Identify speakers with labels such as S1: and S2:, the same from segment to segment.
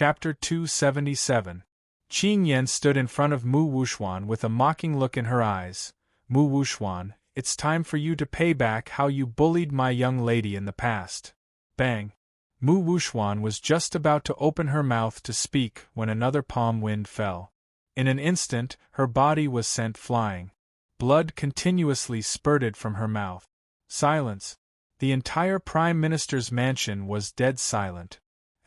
S1: Chapter 277. Qin Yan stood in front of Mu Wuxuan with a mocking look in her eyes. Mu Wuxuan, it's time for you to pay back how you bullied my young lady in the past. Bang! Mu Wuxuan was just about to open her mouth to speak when another palm wind fell. In an instant, her body was sent flying. Blood continuously spurted from her mouth. Silence. The entire Prime Minister's mansion was dead silent.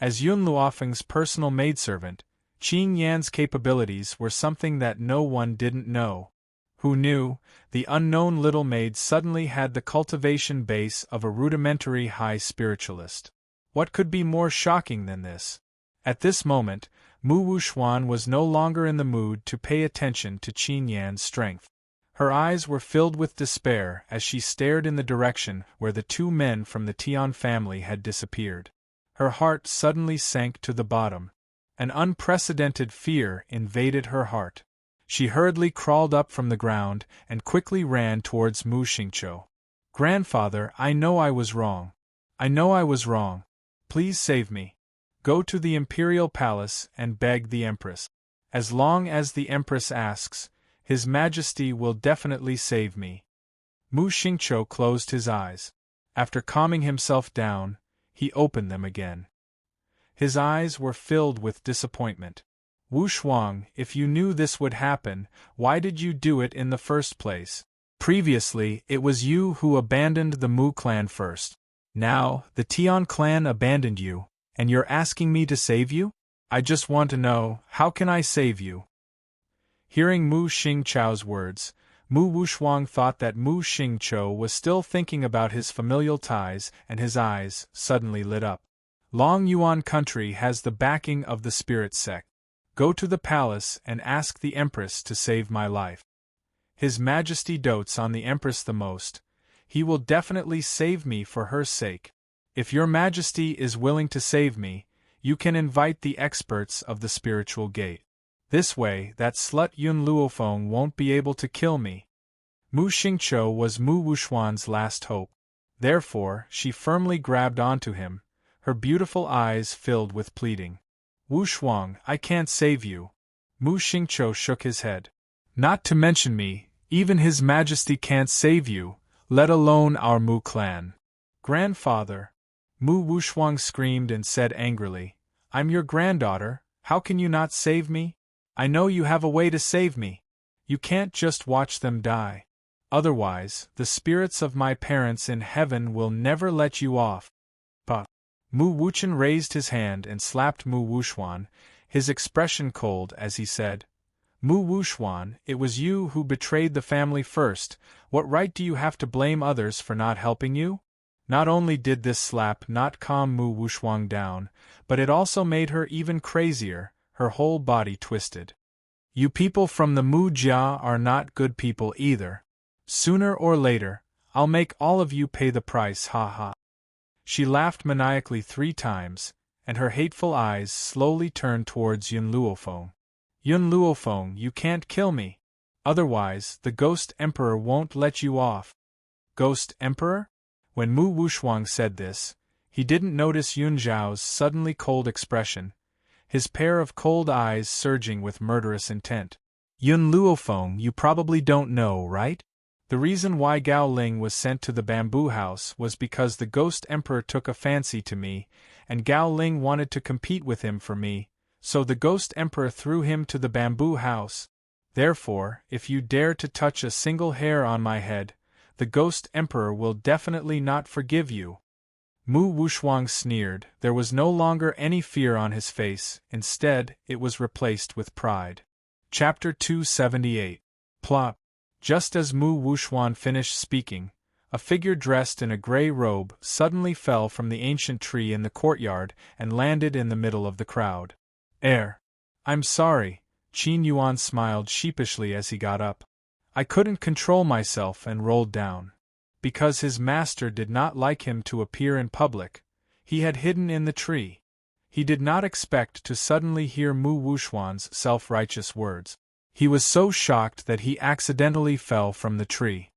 S1: As Yun Luofeng's personal maidservant, Qin Yan's capabilities were something that no one didn't know. Who knew? The unknown little maid suddenly had the cultivation base of a rudimentary high spiritualist. What could be more shocking than this? At this moment, Mu Wuxuan was no longer in the mood to pay attention to Qin Yan's strength. Her eyes were filled with despair as she stared in the direction where the two men from the Tian family had disappeared. Her heart suddenly sank to the bottom. An unprecedented fear invaded her heart. She hurriedly crawled up from the ground and quickly ran towards Mu Xingqiu. "Grandfather, I know I was wrong. I know I was wrong. Please save me. Go to the imperial palace and beg the Empress. As long as the Empress asks, His Majesty will definitely save me." Mu Xingqiu closed his eyes. After calming himself down, he opened them again. His eyes were filled with disappointment. "Wu Shuang, if you knew this would happen, why did you do it in the first place? Previously, it was you who abandoned the Mu clan first. Now, the Tian clan abandoned you, and you're asking me to save you? I just want to know, how can I save you?" Hearing Mu Xingqiu's words, Mu Wuxuan thought that Mu Xingqiu was still thinking about his familial ties, and his eyes suddenly lit up. "Long Yuan country has the backing of the spirit sect. Go to the palace and ask the Empress to save my life. His Majesty dotes on the Empress the most. He will definitely save me for her sake. If your Majesty is willing to save me, you can invite the experts of the spiritual gate. This way, that slut Yun Luofeng won't be able to kill me." Mu Xingqiu was Mu Wuxuan's last hope. Therefore, she firmly grabbed onto him, her beautiful eyes filled with pleading. "Wu Shuang, I can't save you." Mu Xingqiu shook his head. "Not to mention me, even His Majesty can't save you, let alone our Mu clan." "Grandfather!" Mu Wuxuang screamed and said angrily, "I'm your granddaughter, how can you not save me? I know you have a way to save me. You can't just watch them die. Otherwise, the spirits of my parents in heaven will never let you off." "But..." Mu Wuchen raised his hand and slapped Mu Wuxuan, his expression cold as he said, "Mu Wuxuan, it was you who betrayed the family first. What right do you have to blame others for not helping you?" Not only did this slap not calm Mu Wuxuan down, but it also made her even crazier, her whole body twisted. "You people from the Mu Jia are not good people either. Sooner or later, I'll make all of you pay the price, ha ha." She laughed maniacally 3 times, and her hateful eyes slowly turned towards Yun Luofeng. "Yun Luofeng, you can't kill me. Otherwise, the Ghost Emperor won't let you off." "Ghost Emperor?" When Mu Wuxuan said this, he didn't notice Yun Zhao's suddenly cold expression, his pair of cold eyes surging with murderous intent. "Yun Luofeng, you probably don't know, right? The reason why Gao Ling was sent to the bamboo house was because the Ghost Emperor took a fancy to me, and Gao Ling wanted to compete with him for me, so the Ghost Emperor threw him to the bamboo house. Therefore, if you dare to touch a single hair on my head, the Ghost Emperor will definitely not forgive you." Mu Wuxuan sneered. There was no longer any fear on his face, instead, it was replaced with pride. Chapter 278. Plop. Just as Mu Wuxuan finished speaking, a figure dressed in a grey robe suddenly fell from the ancient tree in the courtyard and landed in the middle of the crowd. I'm sorry," Qin Yuan smiled sheepishly as he got up. "I couldn't control myself and rolled down." Because his master did not like him to appear in public, he had hidden in the tree. He did not expect to suddenly hear Mu Wuxuan's self-righteous words. He was so shocked that he accidentally fell from the tree.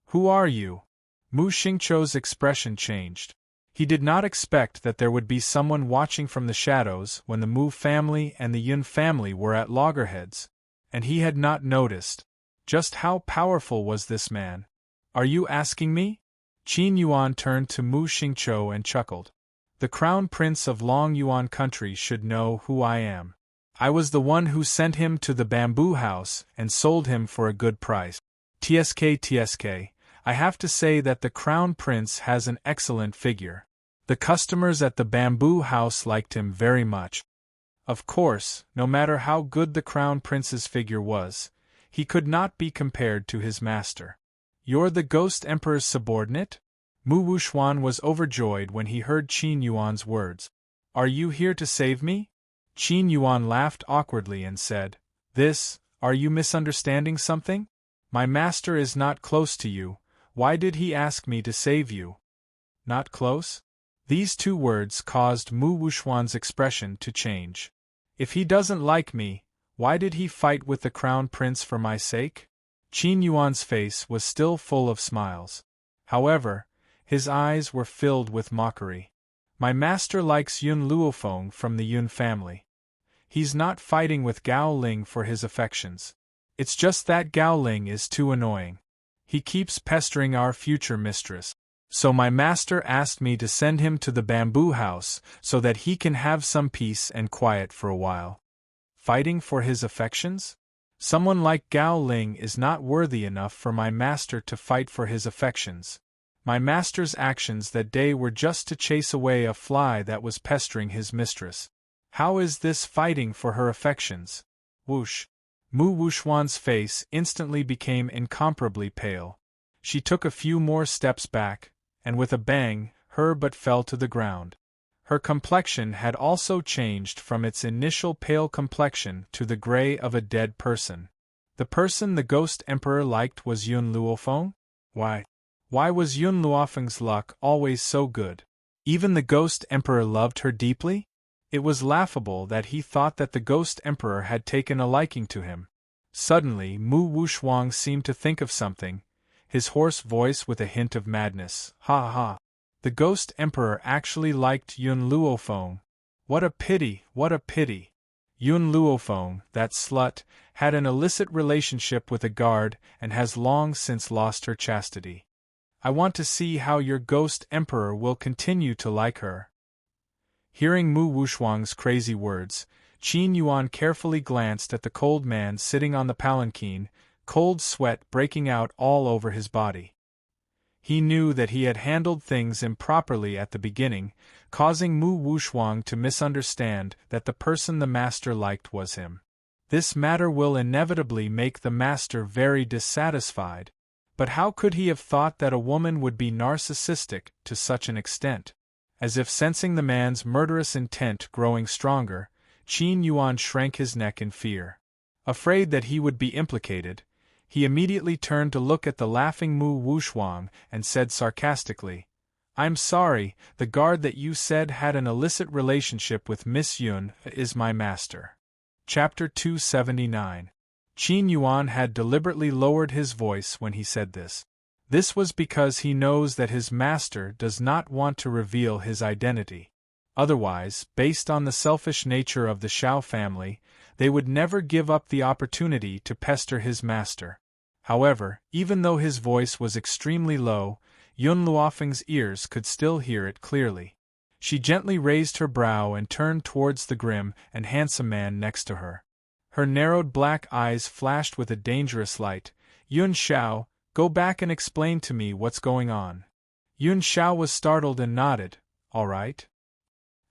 S1: "Who are you?" Mu Xingqiu's expression changed. He did not expect that there would be someone watching from the shadows when the Mu family and the Yun family were at loggerheads, and he had not noticed. Just how powerful was this man? Are you asking me? Qin Yuan turned to Mu Xingqiu and chuckled. The crown prince of Long Yuan country should know who I am. I was the one who sent him to the bamboo house and sold him for a good price. TSK, I have to say that the crown prince has an excellent figure. The customers at the bamboo house liked him very much. Of course, no matter how good the crown prince's figure was, he could not be compared to his master. You're the Ghost Emperor's subordinate? Mu Wuxuan was overjoyed when he heard Qin Yuan's words. Are you here to save me? Qin Yuan laughed awkwardly and said, Are you misunderstanding something? My master is not close to you. Why did he ask me to save you? Not close? These two words caused Mu Wuxuan's expression to change. If he doesn't like me, why did he fight with the crown prince for my sake? Qin Yuan's face was still full of smiles. However, his eyes were filled with mockery. My master likes Yun Luofeng from the Yun family. He's not fighting with Gao Ling for his affections. It's just that Gao Ling is too annoying. He keeps pestering our future mistress. So my master asked me to send him to the bamboo house so that he can have some peace and quiet for a while. Fighting for his affections? Someone like Gao Ling is not worthy enough for my master to fight for his affections. My master's actions that day were just to chase away a fly that was pestering his mistress. How is this fighting for her affections? Whoosh! Mu Wuxuan's face instantly became incomparably pale. She took a few more steps back, and with a bang, her butt fell to the ground. Her complexion had also changed from its initial pale complexion to the gray of a dead person. The person the Ghost Emperor liked was Yun Luofeng? Why was Yun Luofeng's luck always so good? Even the Ghost Emperor loved her deeply? It was laughable that he thought that the Ghost Emperor had taken a liking to him. Suddenly Mu Wuxuan seemed to think of something, his hoarse voice with a hint of madness. Ha ha! The Ghost Emperor actually liked Yun Luofeng. What a pity, what a pity! Yun Luofeng, that slut, had an illicit relationship with a guard and has long since lost her chastity. I want to see how your Ghost Emperor will continue to like her. Hearing Mu Wuxuan's crazy words, Qin Yuan carefully glanced at the cold man sitting on the palanquin, cold sweat breaking out all over his body. He knew that he had handled things improperly at the beginning, causing Mu Wuxuan to misunderstand that the person the master liked was him. This matter will inevitably make the master very dissatisfied. But how could he have thought that a woman would be narcissistic to such an extent? As if sensing the man's murderous intent growing stronger, Qin Yuan shrank his neck in fear. Afraid that he would be implicated, he immediately turned to look at the laughing Mu Wuxuan and said sarcastically, I'm sorry, the guard that you said had an illicit relationship with Miss Yun is my master. Chapter 279. Qin Yuan had deliberately lowered his voice when he said this. This was because he knows that his master does not want to reveal his identity. Otherwise, based on the selfish nature of the Shao family, they would never give up the opportunity to pester his master. However, even though his voice was extremely low, Yun Luofeng's ears could still hear it clearly. She gently raised her brow and turned towards the grim and handsome man next to her. Her narrowed black eyes flashed with a dangerous light. Yun Shao, go back and explain to me what's going on. Yun Shao was startled and nodded, all right.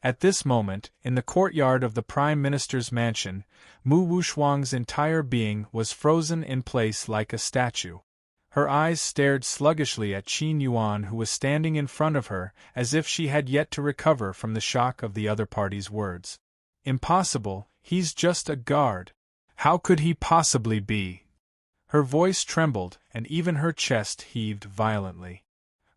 S1: At this moment, in the courtyard of the Prime Minister's mansion, Mu Wuxuan's entire being was frozen in place like a statue. Her eyes stared sluggishly at Qin Yuan, who was standing in front of her, as if she had yet to recover from the shock of the other party's words. Impossible, he's just a guard. How could he possibly be? Her voice trembled, and even her chest heaved violently.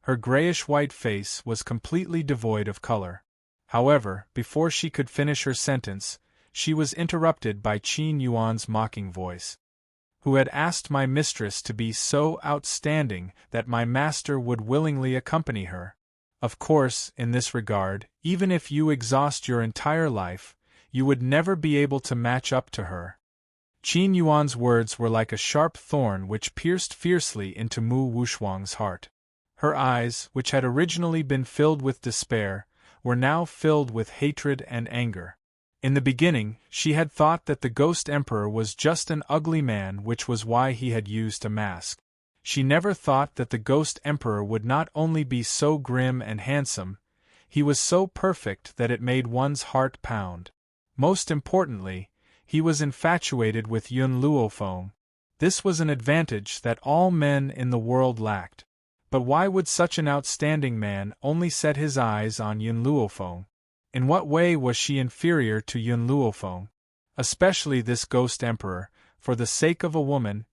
S1: Her grayish-white face was completely devoid of color. However, before she could finish her sentence, she was interrupted by Qin Yuan's mocking voice. Who had asked my mistress to be so outstanding that my master would willingly accompany her? Of course, in this regard, even if you exhaust your entire life, you would never be able to match up to her. Qin Yuan's words were like a sharp thorn which pierced fiercely into Mu Wuxuang's heart. Her eyes, which had originally been filled with despair, were now filled with hatred and anger. In the beginning, she had thought that the Ghost Emperor was just an ugly man, which was why he had used a mask. She never thought that the Ghost Emperor would not only be so grim and handsome, he was so perfect that it made one's heart pound. Most importantly, he was infatuated with Yun Luofeng. This was an advantage that all men in the world lacked. But why would such an outstanding man only set his eyes on Yun Luofeng? In what way was she inferior to Yun Luofeng? Especially this Ghost Emperor, for the sake of a woman,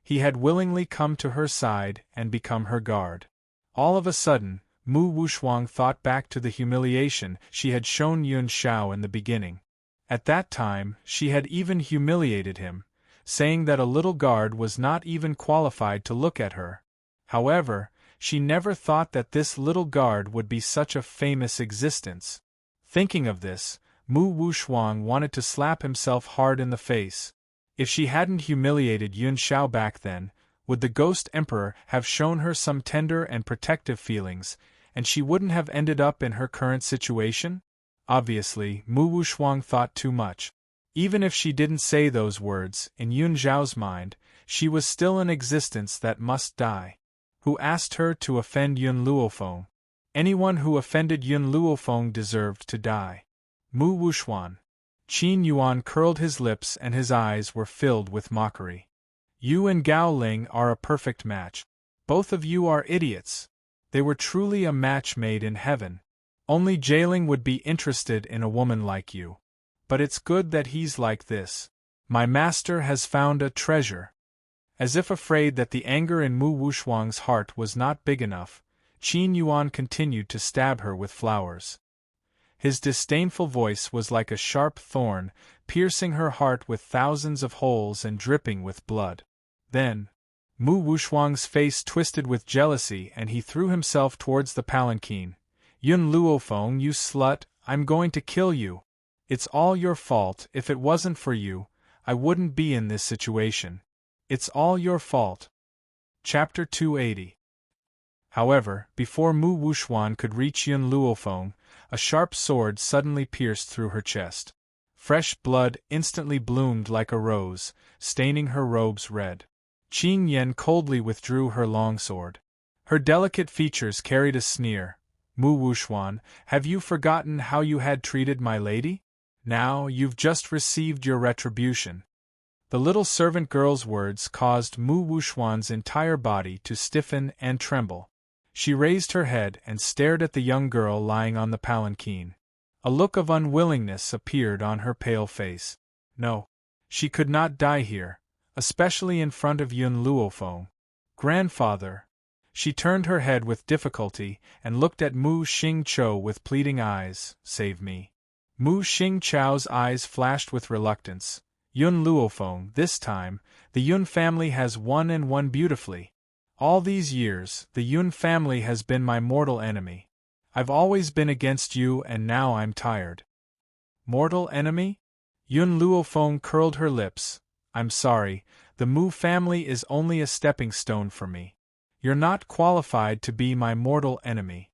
S1: he had willingly come to her side and become her guard. All of a sudden, Mu Wuxuang thought back to the humiliation she had shown Yun Xiao in the beginning. At that time, she had even humiliated him, saying that a little guard was not even qualified to look at her. However, she never thought that this little guard would be such a famous existence. Thinking of this, Mu Wuxuang wanted to slap himself hard in the face. If she hadn't humiliated Yun Xiao back then, would the Ghost Emperor have shown her some tender and protective feelings, and she wouldn't have ended up in her current situation? Obviously, Mu Wuxuang thought too much. Even if she didn't say those words, in Yun Xiao's mind, she was still an existence that must die. Who asked her to offend Yun Luofeng? Anyone who offended Yun Luofeng deserved to die. Mu Wuxuan. Qin Yuan curled his lips and his eyes were filled with mockery. You and Gao Ling are a perfect match. Both of you are idiots. They were truly a match made in heaven. Only Jailing would be interested in a woman like you. But it's good that he's like this. My master has found a treasure. As if afraid that the anger in Mu Wuxuang's heart was not big enough, Qin Yuan continued to stab her with flowers. His disdainful voice was like a sharp thorn, piercing her heart with thousands of holes and dripping with blood. Then, Mu Wuxuang's face twisted with jealousy and he threw himself towards the palanquin. Yun Luofeng, you slut, I'm going to kill you. It's all your fault. If it wasn't for you, I wouldn't be in this situation. It's all your fault. Chapter 280. However, before Mu Wuxuan could reach Yun Luofeng, a sharp sword suddenly pierced through her chest. Fresh blood instantly bloomed like a rose, staining her robes red. Qin Yan coldly withdrew her longsword. Her delicate features carried a sneer. Mu Wuxuan, have you forgotten how you had treated my lady? Now you've just received your retribution. The little servant girl's words caused Mu Wuxuan's entire body to stiffen and tremble. She raised her head and stared at the young girl lying on the palanquin. A look of unwillingness appeared on her pale face. No, she could not die here, especially in front of Yun Luofeng. Grandfather. She turned her head with difficulty and looked at Mu Xingqiu with pleading eyes. Save me. Mu Xingqiu's eyes flashed with reluctance. Yun Luofeng, this time, the Yun family has won and won beautifully. All these years, the Yun family has been my mortal enemy. I've always been against you and now I'm tired. Mortal enemy? Yun Luofeng curled her lips. I'm sorry, the Mu family is only a stepping stone for me. You're not qualified to be my mortal enemy.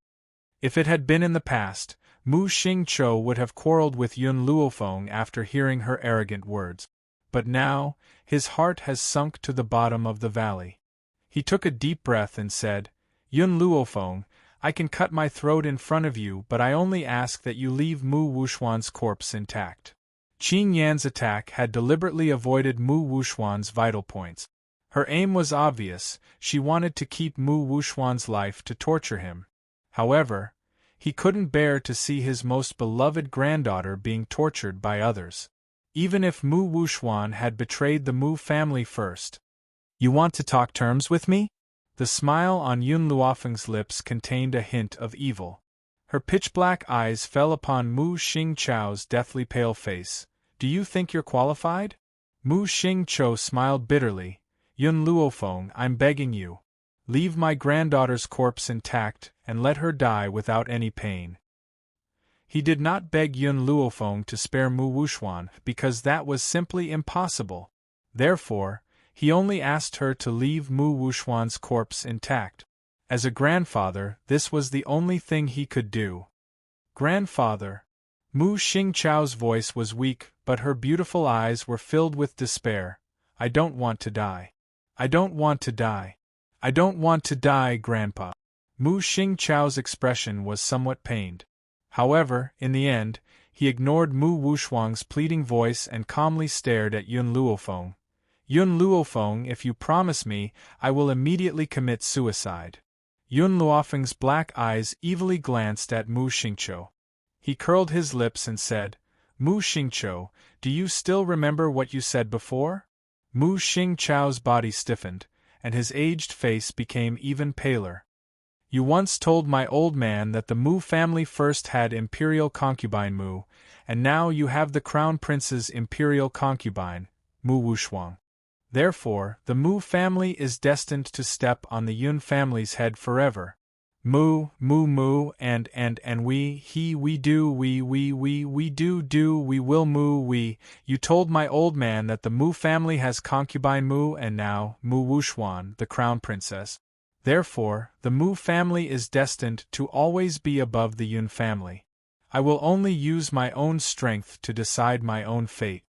S1: If it had been in the past, Mu Xingqiu would have quarreled with Yun Luofeng after hearing her arrogant words. But now, his heart has sunk to the bottom of the valley. He took a deep breath and said, Yun Luofeng, I can cut my throat in front of you, but I only ask that you leave Mu Wuxuan's corpse intact. Qin Yan's attack had deliberately avoided Mu Wuxuan's vital points. Her aim was obvious, she wanted to keep Mu Wuxuan's life to torture him. However, he couldn't bear to see his most beloved granddaughter being tortured by others. Even if Mu Wuxuan had betrayed the Mu family first. You want to talk terms with me? The smile on Yun Luofeng's lips contained a hint of evil. Her pitch-black eyes fell upon Mu Xingqiu's deathly pale face. Do you think you're qualified? Mu Xingqiu smiled bitterly. Yun Luofeng, I'm begging you. Leave my granddaughter's corpse intact, and let her die without any pain. He did not beg Yun Luofeng to spare Mu Wuxuan because that was simply impossible. Therefore, he only asked her to leave Mu Wuxuan's corpse intact. As a grandfather, this was the only thing he could do. Grandfather. Mu Xingqiao's voice was weak, but her beautiful eyes were filled with despair. I don't want to die. I don't want to die. I don't want to die, Grandpa. Mu Xingqiao's expression was somewhat pained. However, in the end, he ignored Mu Wuxuang's pleading voice and calmly stared at Yun Luofeng. Yun Luofeng, if you promise me, I will immediately commit suicide. Yun Luofeng's black eyes evilly glanced at Mu Xingqiao. He curled his lips and said, Mu Xingqiao, do you still remember what you said before? Mu Xingqiao's body stiffened, and his aged face became even paler. You once told my old man that the Mu family first had imperial concubine Mu, and now you have the crown prince's imperial concubine, Mu Wuxuang. Therefore, the Mu family is destined to step on the Yun family's head forever. Mu, and we do, we will Mu. You told my old man that the Mu family has concubine Mu and now, Mu Wuxuan, the crown princess. Therefore, the Mu family is destined to always be above the Yun family. I will only use my own strength to decide my own fate.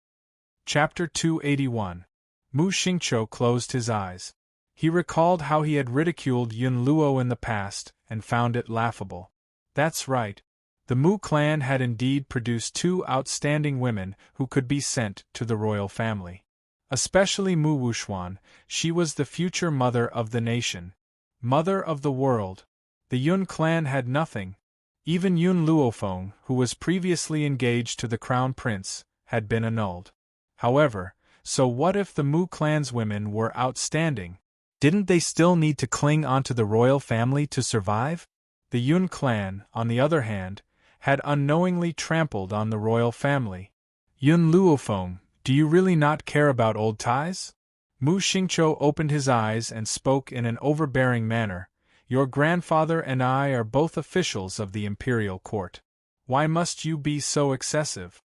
S1: Chapter 281. Mu Xingqiao closed his eyes. He recalled how he had ridiculed Yun Luo in the past, and found it laughable. That's right. The Mu clan had indeed produced two outstanding women who could be sent to the royal family. Especially Mu Wuxuan, she was the future mother of the nation. Mother of the world. The Yun clan had nothing. Even Yun Luofeng, who was previously engaged to the crown prince, had been annulled. However, so what if the Mu clan's women were outstanding? Didn't they still need to cling onto the royal family to survive? The Yun clan, on the other hand, had unknowingly trampled on the royal family. Yun Luofeng, do you really not care about old ties? Mu Xingqiao opened his eyes and spoke in an overbearing manner. Your grandfather and I are both officials of the imperial court. Why must you be so excessive?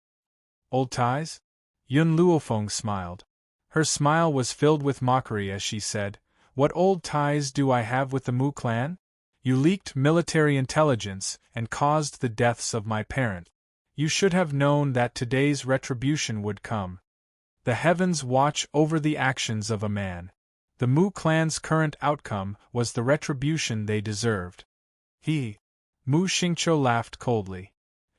S1: Old ties? Yun Luofeng smiled. Her smile was filled with mockery as she said, What old ties do I have with the Mu clan? You leaked military intelligence and caused the deaths of my parents. You should have known that today's retribution would come. The heavens watch over the actions of a man. The Mu clan's current outcome was the retribution they deserved. Mu Xingqiao laughed coldly.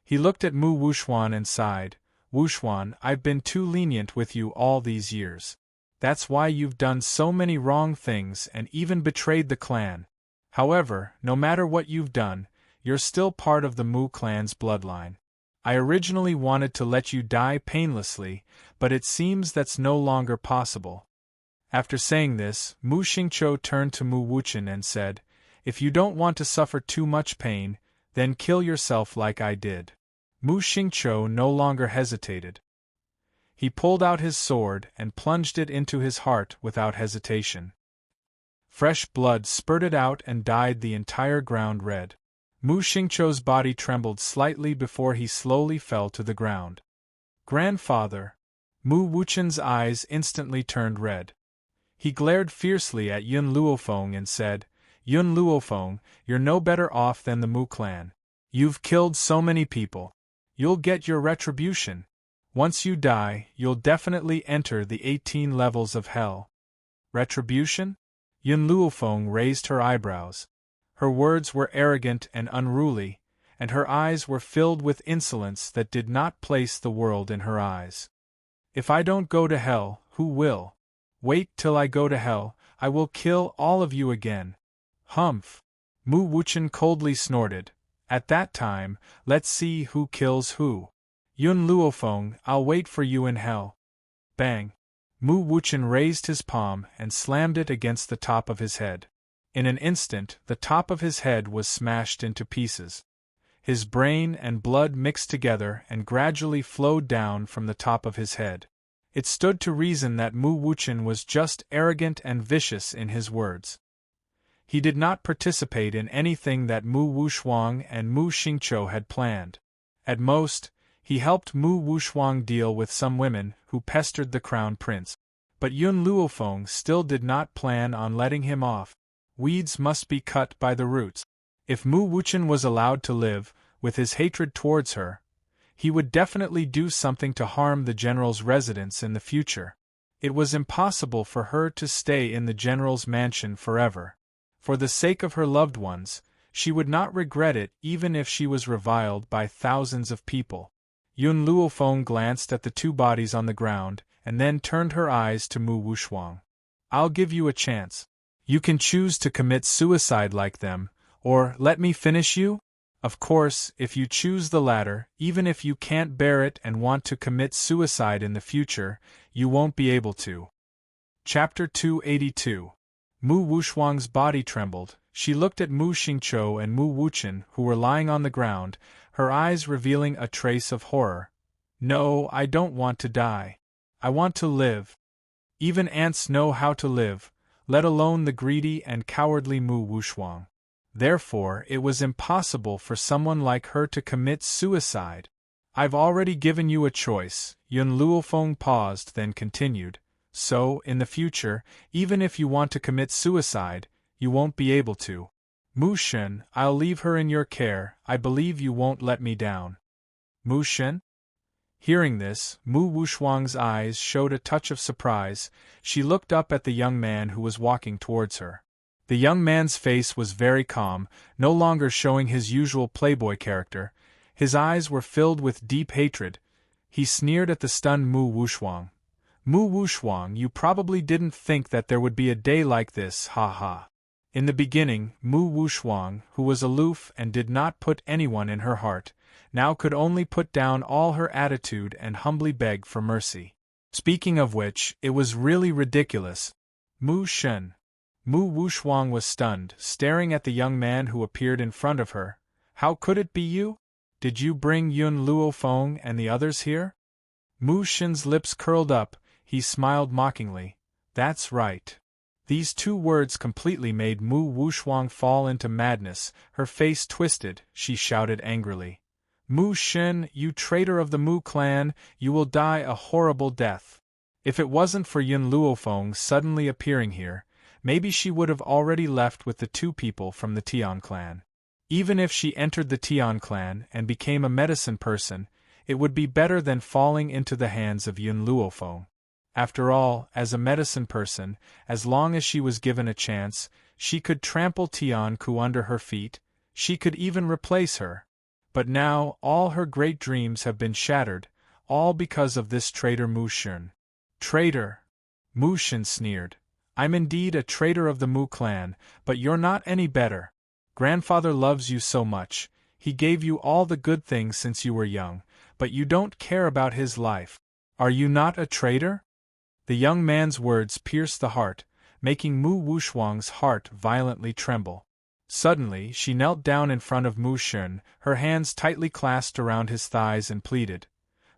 S1: He looked at Mu Wuxuan and sighed. Wuxuan, I've been too lenient with you all these years. That's why you've done so many wrong things and even betrayed the clan. However, no matter what you've done, you're still part of the Mu clan's bloodline. I originally wanted to let you die painlessly, but it seems that's no longer possible. After saying this, Mu Xingqiao turned to Mu Wuchen and said, If you don't want to suffer too much pain, then kill yourself like I did. Mu Xingqiao no longer hesitated. He pulled out his sword and plunged it into his heart without hesitation. Fresh blood spurted out and dyed the entire ground red. Mu Xingqiao's body trembled slightly before he slowly fell to the ground. Grandfather! Mu Wuchen's eyes instantly turned red. He glared fiercely at Yun Luofeng and said, Yun Luofeng, you're no better off than the Mu clan. You've killed so many people. You'll get your retribution. Once you die, you'll definitely enter the 18 levels of hell. Retribution? Yun Luofeng raised her eyebrows. Her words were arrogant and unruly, and her eyes were filled with insolence that did not place the world in her eyes. If I don't go to hell, who will? Wait till I go to hell, I will kill all of you again. Humph! Mu Wuchen coldly snorted. At that time, let's see who kills who. Yun Luofeng, I'll wait for you in hell. Bang! Mu Wuchen raised his palm and slammed it against the top of his head. In an instant, the top of his head was smashed into pieces. His brain and blood mixed together and gradually flowed down from the top of his head. It stood to reason that Mu Wuchen was just arrogant and vicious in his words. He did not participate in anything that Mu Wushuang and Mu Xingqiu had planned. At most, he helped Mu Wushuang deal with some women who pestered the crown prince. But Yun Luofeng still did not plan on letting him off. Weeds must be cut by the roots. If Mu Wuchen was allowed to live, with his hatred towards her, he would definitely do something to harm the general's residence in the future. It was impossible for her to stay in the general's mansion forever. For the sake of her loved ones, she would not regret it even if she was reviled by thousands of people. Yun Luofeng glanced at the two bodies on the ground, and then turned her eyes to Mu Wushuang. I'll give you a chance. You can choose to commit suicide like them, or let me finish you? Of course, if you choose the latter, even if you can't bear it and want to commit suicide in the future, you won't be able to. Chapter 282. Mu Wushuang's body trembled. She looked at Mu Xingqiu and Mu Wuchen, who were lying on the ground, her eyes revealing a trace of horror. No, I don't want to die. I want to live. Even ants know how to live, let alone the greedy and cowardly Mu Wushuang. Therefore, it was impossible for someone like her to commit suicide. I've already given you a choice. Yun Luofeng paused, then continued. So, in the future, even if you want to commit suicide, you won't be able to. Mu Shen, I'll leave her in your care. I believe you won't let me down. Mu Shen? Hearing this, Mu Wushuang's eyes showed a touch of surprise. She looked up at the young man who was walking towards her. The young man's face was very calm, no longer showing his usual playboy character. His eyes were filled with deep hatred. He sneered at the stunned Mu Wushuang. Mu Wushuang, you probably didn't think that there would be a day like this, ha ha. In the beginning, Mu Wushuang, who was aloof and did not put anyone in her heart, now could only put down all her attitude and humbly beg for mercy. Speaking of which, it was really ridiculous. Mu Shen. Mu Wushuang was stunned, staring at the young man who appeared in front of her. How could it be you? Did you bring Yun Luofeng and the others here? Mu Shen's lips curled up, he smiled mockingly. That's right. These two words completely made Mu Wushuang fall into madness. Her face twisted, she shouted angrily. Mu Shen, you traitor of the Mu clan, you will die a horrible death. If it wasn't for Yun Luofeng suddenly appearing here, maybe she would have already left with the two people from the Tian clan. Even if she entered the Tian clan and became a medicine person, it would be better than falling into the hands of Yun Luofeng. After all, as a medicine person, as long as she was given a chance, she could trample Tian Ku under her feet, she could even replace her. But now, all her great dreams have been shattered, all because of this traitor Mu Shen. Traitor! Mu Shen sneered. I'm indeed a traitor of the Mu clan, but you're not any better. Grandfather loves you so much, he gave you all the good things since you were young, but you don't care about his life. Are you not a traitor? The young man's words pierced the heart, making Mu Wushuang's heart violently tremble. Suddenly, she knelt down in front of Mu Shen, her hands tightly clasped around his thighs and pleaded.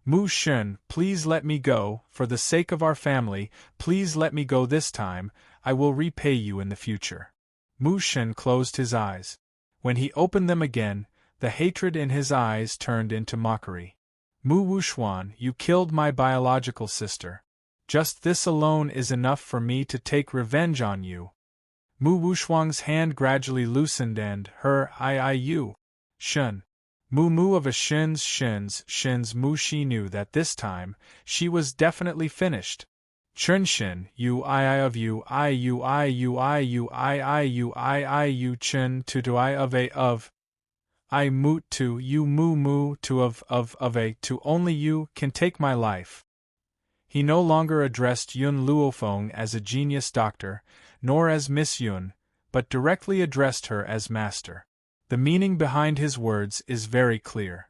S1: Mu Shen, please let me go, for the sake of our family, please let me go this time, I will repay you in the future. Mu Shen closed his eyes. When he opened them again, the hatred in his eyes turned into mockery. Mu Wushuang, you killed my biological sister. Just this alone is enough for me to take revenge on you. Mu Wushuang's hand gradually loosened and her iiu. Shen. Mu of a Shen's Mu Shi knew that this time, she was definitely finished. Chen Shen, you I of you I you I you I you I you I you Chen to I of a of. I moot to you mu to of a to only you can take my life. He no longer addressed Yun Luofeng as a genius doctor, nor as Miss Yun, but directly addressed her as master. The meaning behind his words is very clear.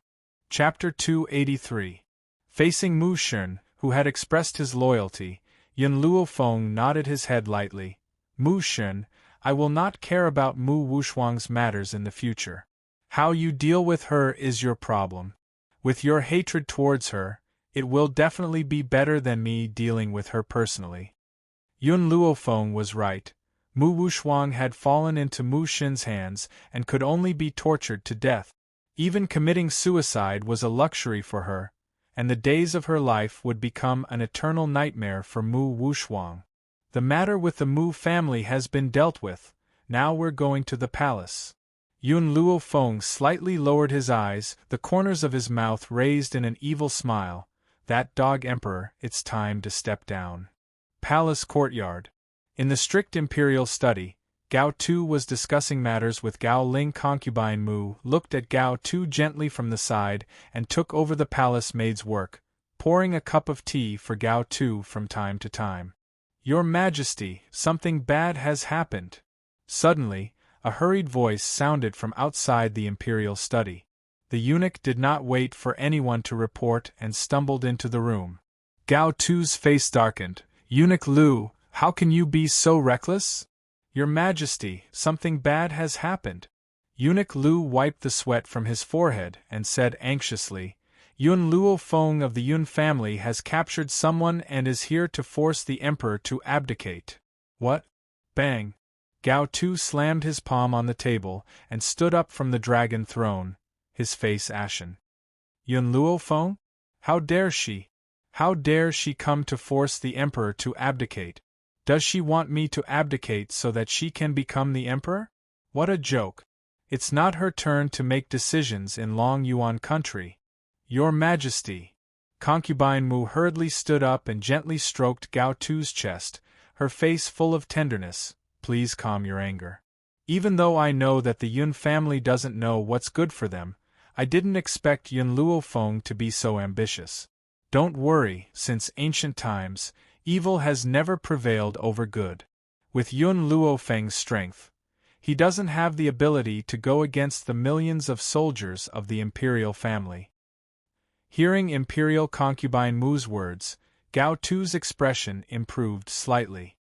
S1: Chapter 283. Facing Mu Shen, who had expressed his loyalty, Yun Luofeng nodded his head lightly. Mu Shen, I will not care about Mu Wushuang's matters in the future. How you deal with her is your problem. With your hatred towards her, it will definitely be better than me dealing with her personally. Yun Luofeng was right. Mu Wuxuang had fallen into Mu Xin's hands and could only be tortured to death. Even committing suicide was a luxury for her, and the days of her life would become an eternal nightmare for Mu Wuxuang. The matter with the Mu family has been dealt with, now we're going to the palace. Yun Luo Feng slightly lowered his eyes, the corners of his mouth raised in an evil smile. That dog emperor, it's time to step down. Palace courtyard. In the strict imperial study, Gao Tu was discussing matters with Gao Ling. Concubine Mu looked at Gao Tu gently from the side and took over the palace maid's work, pouring a cup of tea for Gao Tu from time to time. Your Majesty, something bad has happened. Suddenly, a hurried voice sounded from outside the imperial study. The eunuch did not wait for anyone to report and stumbled into the room. Gao Tu's face darkened. Eunuch Lu, how can you be so reckless? Your Majesty, something bad has happened. Eunuch Lu wiped the sweat from his forehead and said anxiously, Yun Luo Feng of the Yun family has captured someone and is here to force the emperor to abdicate. What? Bang! Gao Tu slammed his palm on the table and stood up from the dragon throne, his face ashen. Yun Luo Feng? How dare she? How dare she come to force the emperor to abdicate? Does she want me to abdicate so that she can become the emperor? What a joke! It's not her turn to make decisions in Long Yuan country. Your Majesty! Concubine Mu hurriedly stood up and gently stroked Gao Tu's chest, her face full of tenderness. Please calm your anger. Even though I know that the Yun family doesn't know what's good for them, I didn't expect Yun Luo Feng to be so ambitious. Don't worry, since ancient times, evil has never prevailed over good. With Yun Luo Feng's strength, he doesn't have the ability to go against the millions of soldiers of the imperial family. Hearing Imperial Concubine Mu's words, Gao Tu's expression improved slightly.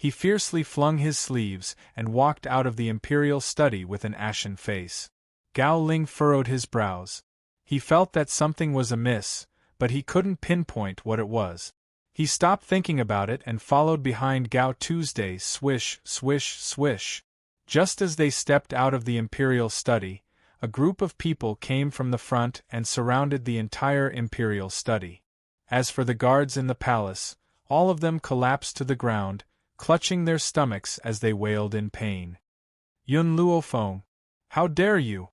S1: He fiercely flung his sleeves and walked out of the imperial study with an ashen face. Gao Ling furrowed his brows. He felt that something was amiss, but he couldn't pinpoint what it was. He stopped thinking about it and followed behind Gao Tuesday. Swish, swish, swish. Just as they stepped out of the imperial study, a group of people came from the front and surrounded the entire imperial study. As for the guards in the palace, all of them collapsed to the ground, clutching their stomachs as they wailed in pain. Yun Luo Feng, how dare you?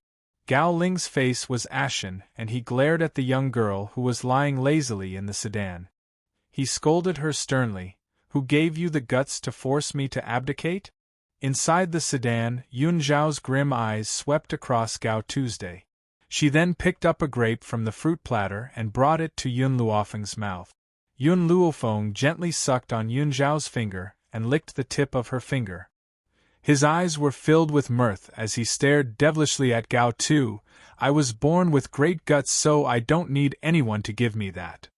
S1: Gao Ling's face was ashen and he glared at the young girl who was lying lazily in the sedan. He scolded her sternly, who gave you the guts to force me to abdicate? Inside the sedan, Yun Zhao's grim eyes swept across Gao Tuesday. She then picked up a grape from the fruit platter and brought it to Yun Luofeng's mouth. Yun Luofeng gently sucked on Yun Zhao's finger and licked the tip of her finger. His eyes were filled with mirth as he stared devilishly at Gao Tu. I was born with great guts, so I don't need anyone to give me that.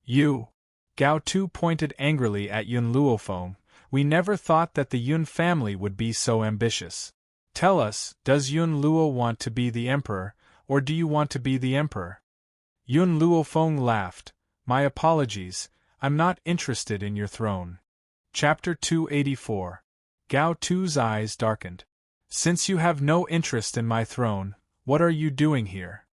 S1: You. Gao Tu pointed angrily at Yun Luofeng. We never thought that the Yun family would be so ambitious. Tell us, does Yun Luo want to be the emperor, or do you want to be the emperor? Yun Luofeng laughed. My apologies, I'm not interested in your throne. Chapter 284. Gao Tu's eyes darkened. Since you have no interest in my throne, what are you doing here?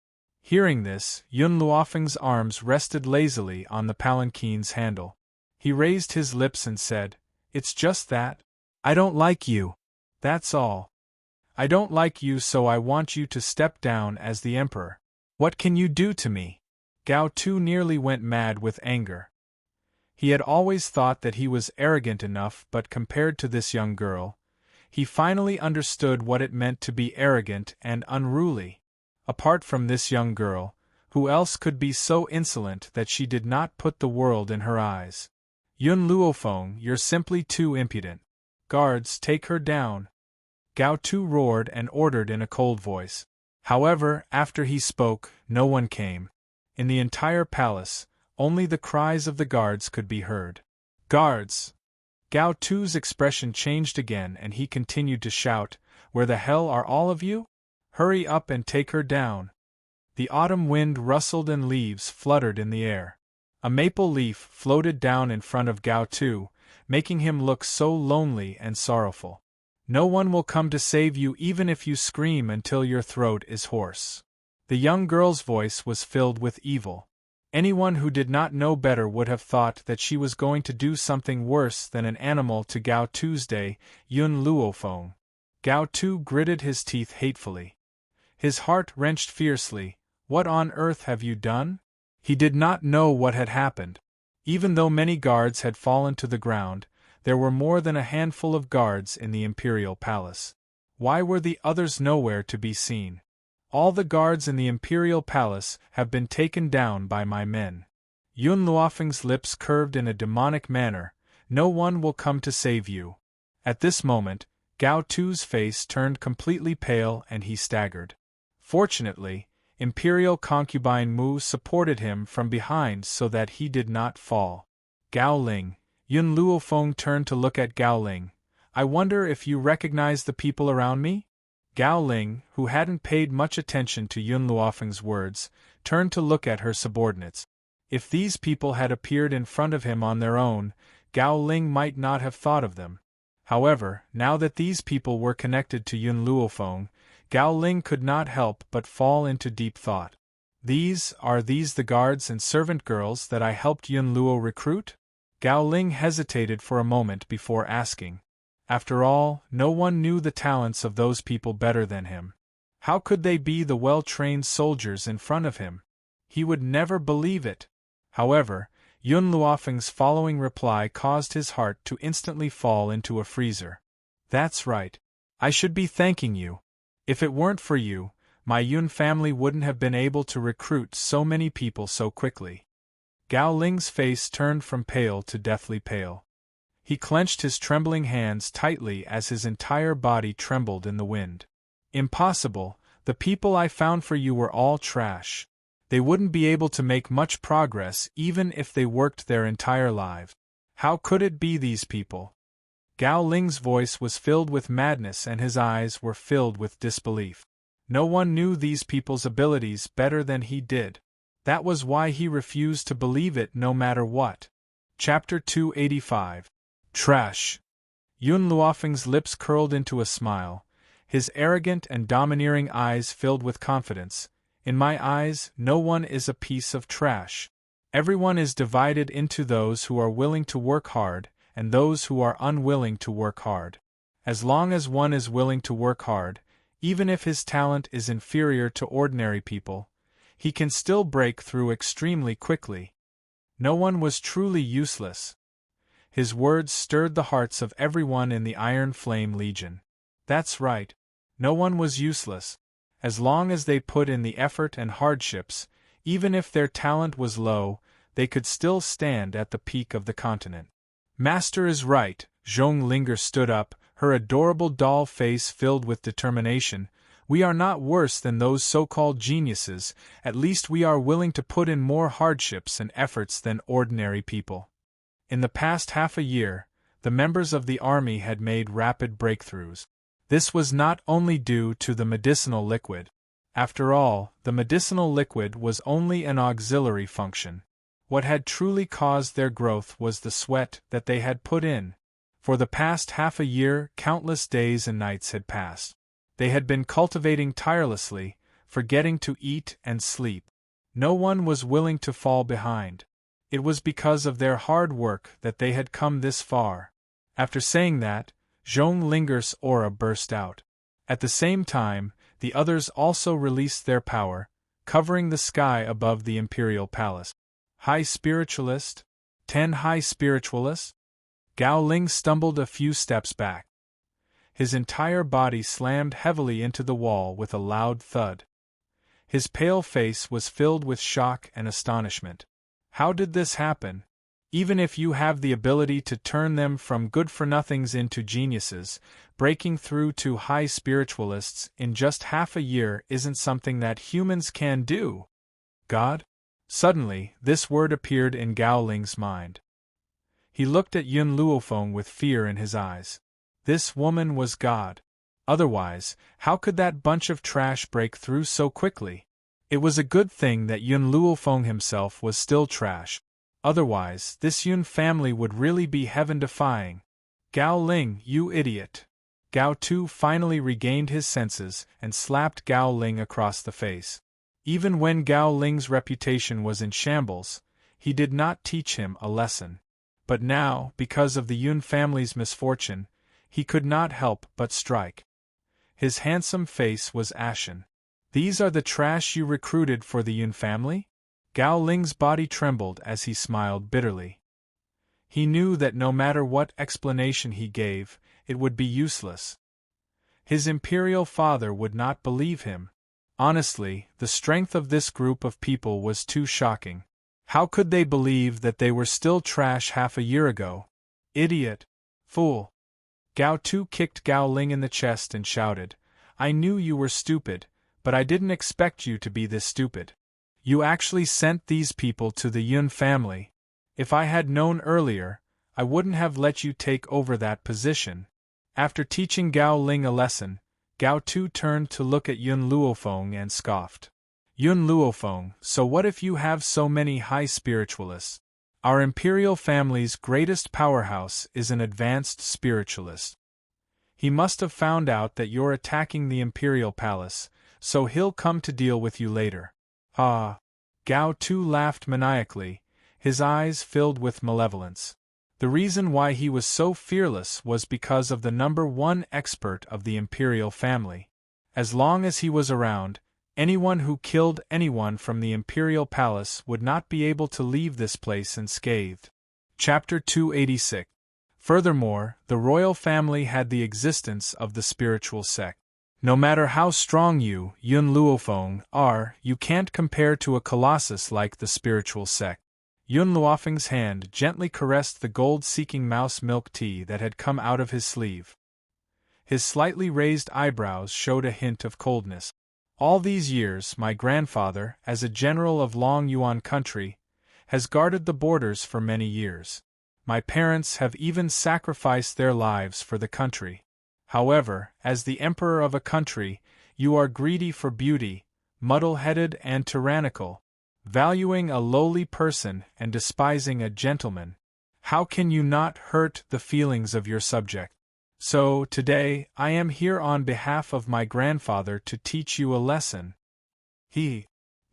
S1: Hearing this, Yun Luofeng's arms rested lazily on the palanquin's handle. He raised his lips and said, It's just that. I don't like you. That's all. I don't like you, so I want you to step down as the emperor. What can you do to me? Gao Tu nearly went mad with anger. He had always thought that he was arrogant enough, but compared to this young girl, he finally understood what it meant to be arrogant and unruly. Apart from this young girl, who else could be so insolent that she did not put the world in her eyes? Yun Luofeng, you're simply too impudent. Guards, take her down. Gao Tu roared and ordered in a cold voice. However, after he spoke, no one came. In the entire palace, only the cries of the guards could be heard. Guards! Gao Tu's expression changed again and he continued to shout, Where the hell are all of you? Hurry up and take her down. The autumn wind rustled and leaves fluttered in the air. A maple leaf floated down in front of Gao Tu, making him look so lonely and sorrowful. No one will come to save you even if you scream until your throat is hoarse. The young girl's voice was filled with evil. Anyone who did not know better would have thought that she was going to do something worse than an animal to Gao Tu's day, Yun Luofeng. Gao Tu gritted his teeth hatefully. His heart wrenched fiercely. What on earth have you done? He did not know what had happened. Even though many guards had fallen to the ground, there were more than a handful of guards in the imperial palace. Why were the others nowhere to be seen? All the guards in the imperial palace have been taken down by my men. Yun Luofeng's lips curved in a demonic manner. No one will come to save you. At this moment, Gao Tu's face turned completely pale and he staggered. Fortunately, Imperial concubine Mu supported him from behind so that he did not fall. Gao Ling. Yun Luofeng turned to look at Gao Ling. I wonder if you recognize the people around me? Gao Ling, who hadn't paid much attention to Yun Luofeng's words, turned to look at her subordinates. If these people had appeared in front of him on their own, Gao Ling might not have thought of them. However, now that these people were connected to Yun Luofeng, Gao Ling could not help but fall into deep thought. Are these the guards and servant girls that I helped Yun Luo recruit? Gao Ling hesitated for a moment before asking. After all, no one knew the talents of those people better than him. How could they be the well-trained soldiers in front of him? He would never believe it. However, Yun Luofeng's following reply caused his heart to instantly fall into a freezer. That's right. I should be thanking you. If it weren't for you, my Yun family wouldn't have been able to recruit so many people so quickly. Gao Ling's face turned from pale to deathly pale. He clenched his trembling hands tightly as his entire body trembled in the wind. Impossible, the people I found for you were all trash. They wouldn't be able to make much progress even if they worked their entire lives. How could it be these people? Gao Ling's voice was filled with madness and his eyes were filled with disbelief. No one knew these people's abilities better than he did. That was why he refused to believe it no matter what. Chapter 285. Trash. Yun Luofeng's lips curled into a smile, his arrogant and domineering eyes filled with confidence. In my eyes, no one is a piece of trash. Everyone is divided into those who are willing to work hard, and those who are unwilling to work hard. As long as one is willing to work hard, even if his talent is inferior to ordinary people, he can still break through extremely quickly. No one was truly useless. His words stirred the hearts of everyone in the Iron Flame Legion. That's right. No one was useless. As long as they put in the effort and hardships, even if their talent was low, they could still stand at the peak of the continent. Master is right. Zhong Linger stood up, her adorable doll face filled with determination. We are not worse than those so-called geniuses, at least we are willing to put in more hardships and efforts than ordinary people. In the past half a year, the members of the army had made rapid breakthroughs. This was not only due to the medicinal liquid. After all, the medicinal liquid was only an auxiliary function. What had truly caused their growth was the sweat that they had put in. For the past half a year, countless days and nights had passed. They had been cultivating tirelessly, forgetting to eat and sleep. No one was willing to fall behind. It was because of their hard work that they had come this far. After saying that, Zhong Linger's aura burst out. At the same time, the others also released their power, covering the sky above the Imperial Palace. High Spiritualist? 10 High Spiritualists? Gao Ling stumbled a few steps back. His entire body slammed heavily into the wall with a loud thud. His pale face was filled with shock and astonishment. How did this happen? Even if you have the ability to turn them from good-for-nothings into geniuses, breaking through to high spiritualists in just half a year isn't something that humans can do. God? Suddenly, this word appeared in Gao Ling's mind. He looked at Yun Luofeng with fear in his eyes. This woman was God. Otherwise, how could that bunch of trash break through so quickly? It was a good thing that Yun Luofeng himself was still trash. Otherwise, this Yun family would really be heaven-defying. Gao Ling, you idiot! Gao Tu finally regained his senses and slapped Gao Ling across the face. Even when Gao Ling's reputation was in shambles, he did not teach him a lesson. But now, because of the Yun family's misfortune, he could not help but strike. His handsome face was ashen. These are the trash you recruited for the Yun family? Gao Ling's body trembled as he smiled bitterly. He knew that no matter what explanation he gave, it would be useless. His imperial father would not believe him. Honestly, the strength of this group of people was too shocking. How could they believe that they were still trash half a year ago? Idiot! Fool! Gao Tu kicked Gao Ling in the chest and shouted, "I knew you were stupid, but I didn't expect you to be this stupid. You actually sent these people to the Yun family. If I had known earlier, I wouldn't have let you take over that position." After teaching Gao Ling a lesson, Gao Tu turned to look at Yun Luofeng and scoffed. "Yun Luofeng, so what if you have so many high spiritualists? Our imperial family's greatest powerhouse is an advanced spiritualist. He must have found out that you're attacking the imperial palace, so he'll come to deal with you later." Ah! Gao Tu laughed maniacally, his eyes filled with malevolence. The reason why he was so fearless was because of the #1 expert of the imperial family. As long as he was around, anyone who killed anyone from the imperial palace would not be able to leave this place unscathed. Chapter 286. Furthermore, the royal family had the existence of the spiritual sect. No matter how strong you, Yun Luofeng, are, you can't compare to a colossus like the spiritual sect. Yun Luofeng's hand gently caressed the gold-seeking mouse milk tea that had come out of his sleeve. His slightly raised eyebrows showed a hint of coldness. "All these years, my grandfather, as a general of Long Yuan country, has guarded the borders for many years. My parents have even sacrificed their lives for the country. However, as the emperor of a country, you are greedy for beauty, muddle-headed and tyrannical, valuing a lowly person and despising a gentleman. How can you not hurt the feelings of your subject? So, today, I am here on behalf of my grandfather to teach you a lesson."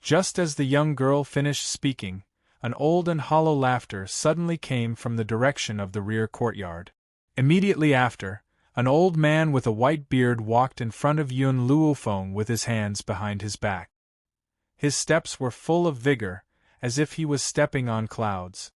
S1: Just as the young girl finished speaking, an old and hollow laughter suddenly came from the direction of the rear courtyard. Immediately after, an old man with a white beard walked in front of Yun Luofeng with his hands behind his back. His steps were full of vigor, as if he was stepping on clouds.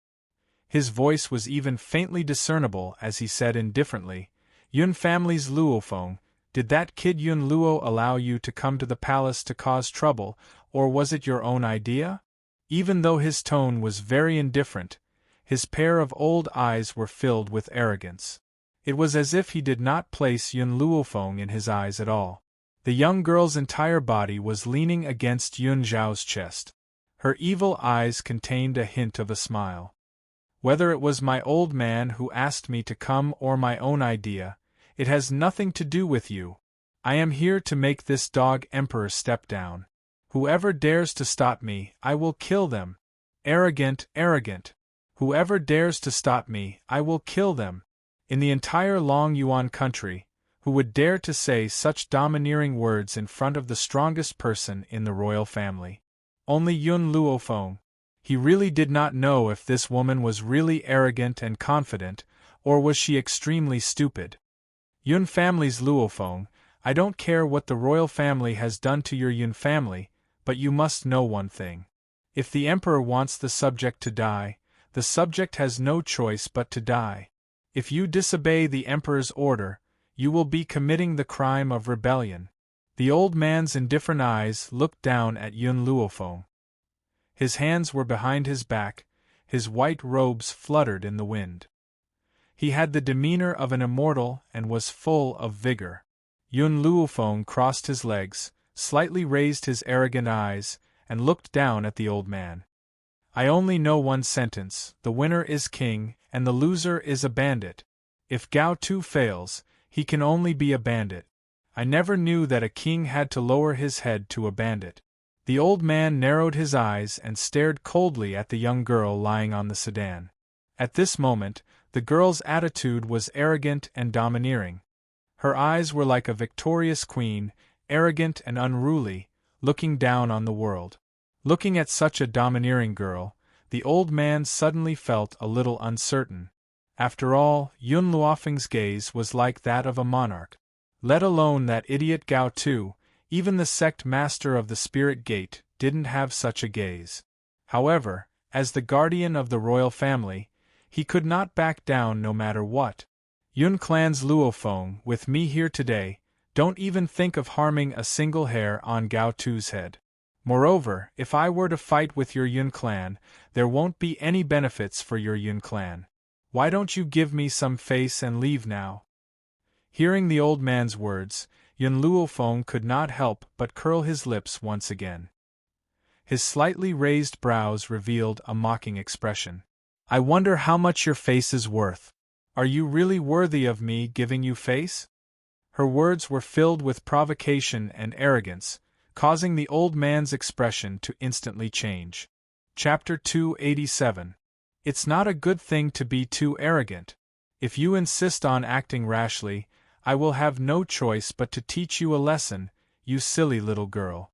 S1: His voice was even faintly discernible as he said indifferently, "Yun family's Luofeng, did that kid Yun Luo allow you to come to the palace to cause trouble, or was it your own idea?" Even though his tone was very indifferent, his pair of old eyes were filled with arrogance. It was as if he did not place Yun Luofeng in his eyes at all. The young girl's entire body was leaning against Yun Zhao's chest. Her evil eyes contained a hint of a smile. "Whether it was my old man who asked me to come or my own idea, it has nothing to do with you. I am here to make this dog emperor step down. Whoever dares to stop me, I will kill them. Arrogant, arrogant. Whoever dares to stop me, I will kill them. In the entire Long Yuan country, who would dare to say such domineering words in front of the strongest person in the royal family? Only Yun Luofeng. He really did not know if this woman was really arrogant and confident, or was she extremely stupid. Yun family's Luofeng, I don't care what the royal family has done to your Yun family, but you must know one thing. If the emperor wants the subject to die, the subject has no choice but to die. If you disobey the emperor's order, you will be committing the crime of rebellion." The old man's indifferent eyes looked down at Yun Luofeng. His hands were behind his back, his white robes fluttered in the wind. He had the demeanor of an immortal and was full of vigor. Yun Luofeng crossed his legs, slightly raised his arrogant eyes, and looked down at the old man. "I only know one sentence: the winner is king, and the loser is a bandit. If Gao Tu fails, he can only be a bandit. I never knew that a king had to lower his head to a bandit." The old man narrowed his eyes and stared coldly at the young girl lying on the sedan. At this moment, the girl's attitude was arrogant and domineering. Her eyes were like a victorious queen, arrogant and unruly, looking down on the world. Looking at such a domineering girl, the old man suddenly felt a little uncertain. After all, Yun Luofeng's gaze was like that of a monarch. Let alone that idiot Gao Tu, even the sect master of the Spirit Gate didn't have such a gaze. However, as the guardian of the royal family, he could not back down no matter what. Yun Clan's Luofeng, with me here today, don't even think of harming a single hair on Gao Tu's head. Moreover, if I were to fight with your Yun Clan, there won't be any benefits for your Yun Clan. Why don't you give me some face and leave now? Hearing the old man's words, Yun Luofeng could not help but curl his lips once again. His slightly raised brows revealed a mocking expression. I wonder how much your face is worth. Are you really worthy of me giving you face? Her words were filled with provocation and arrogance, causing the old man's expression to instantly change. Chapter 287. It's not a good thing to be too arrogant. If you insist on acting rashly, I will have no choice but to teach you a lesson, you silly little girl.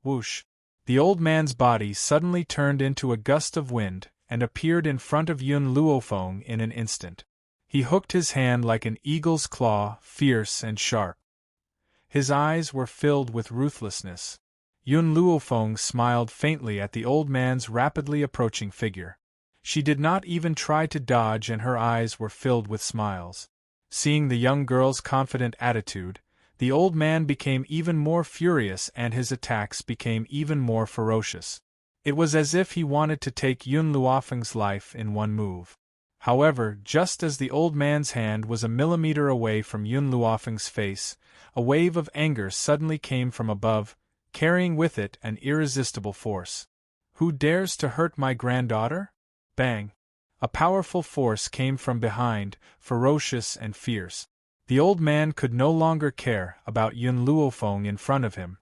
S1: Whoosh! The old man's body suddenly turned into a gust of wind and appeared in front of Yun Luofeng in an instant. He hooked his hand like an eagle's claw, fierce and sharp. His eyes were filled with ruthlessness. Yun Luofeng smiled faintly at the old man's rapidly approaching figure. She did not even try to dodge, and her eyes were filled with smiles. Seeing the young girl's confident attitude, the old man became even more furious and his attacks became even more ferocious. It was as if he wanted to take Yun Luofeng's life in one move. However, just as the old man's hand was a millimeter away from Yun Luofeng's face, a wave of anger suddenly came from above, carrying with it an irresistible force. Who dares to hurt my granddaughter? Bang! A powerful force came from behind, ferocious and fierce. The old man could no longer care about Yun Luofeng in front of him.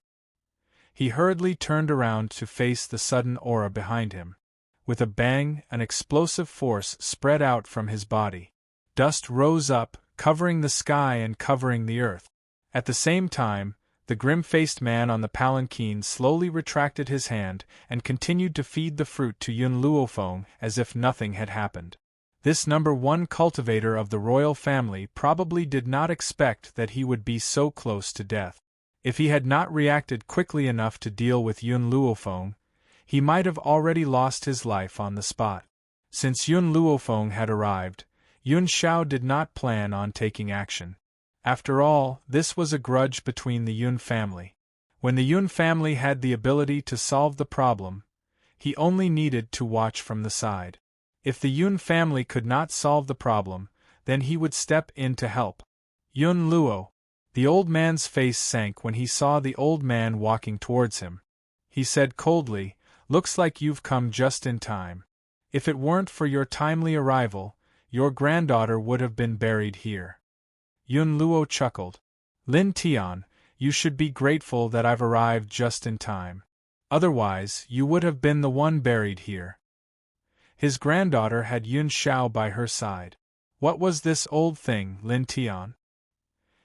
S1: He hurriedly turned around to face the sudden aura behind him. With a bang, an explosive force spread out from his body. Dust rose up, covering the sky and covering the earth. At the same time, the grim-faced man on the palanquin slowly retracted his hand and continued to feed the fruit to Yun Luofeng as if nothing had happened. This #1 cultivator of the royal family probably did not expect that he would be so close to death. If he had not reacted quickly enough to deal with Yun Luofeng, he might have already lost his life on the spot. Since Yun Luofeng had arrived, Yun Xiao did not plan on taking action. After all, this was a grudge between the Yun family. When the Yun family had the ability to solve the problem, he only needed to watch from the side. If the Yun family could not solve the problem, then he would step in to help. Yun Luo. The old man's face sank when he saw the old man walking towards him. He said coldly, "Looks like you've come just in time. If it weren't for your timely arrival, your granddaughter would have been buried here." Yun Luo chuckled. "Lin Tian, you should be grateful that I've arrived just in time. Otherwise, you would have been the one buried here." His granddaughter had Yun Xiao by her side. What was this old thing, Lin Tian?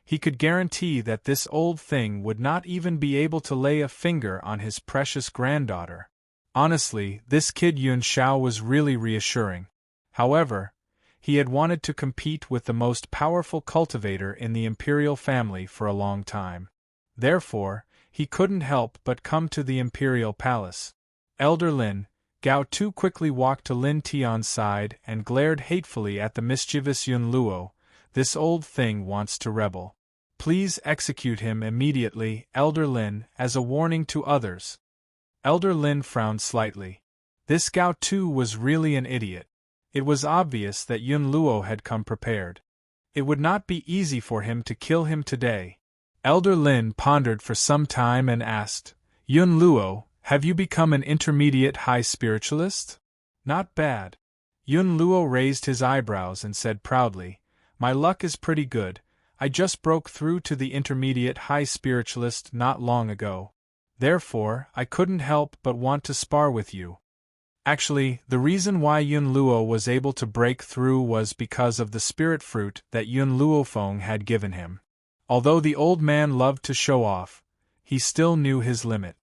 S1: He could guarantee that this old thing would not even be able to lay a finger on his precious granddaughter. Honestly, this kid Yun Xiao was really reassuring. However, he had wanted to compete with the most powerful cultivator in the imperial family for a long time. Therefore, he couldn't help but come to the imperial palace. Elder Lin, Gao Tu quickly walked to Lin Tian's side and glared hatefully at the mischievous Yun Luo. "This old thing wants to rebel. Please execute him immediately, Elder Lin, as a warning to others." Elder Lin frowned slightly. This Gao Tu was really an idiot. It was obvious that Yun Luo had come prepared. It would not be easy for him to kill him today. Elder Lin pondered for some time and asked, "Yun Luo, have you become an intermediate high spiritualist?" "Not bad." Yun Luo raised his eyebrows and said proudly, "My luck is pretty good. I just broke through to the intermediate high spiritualist not long ago." Therefore, I couldn't help but want to spar with you. Actually, the reason why Yun Luo was able to break through was because of the spirit fruit that Yun Luofeng had given him. Although the old man loved to show off, he still knew his limit.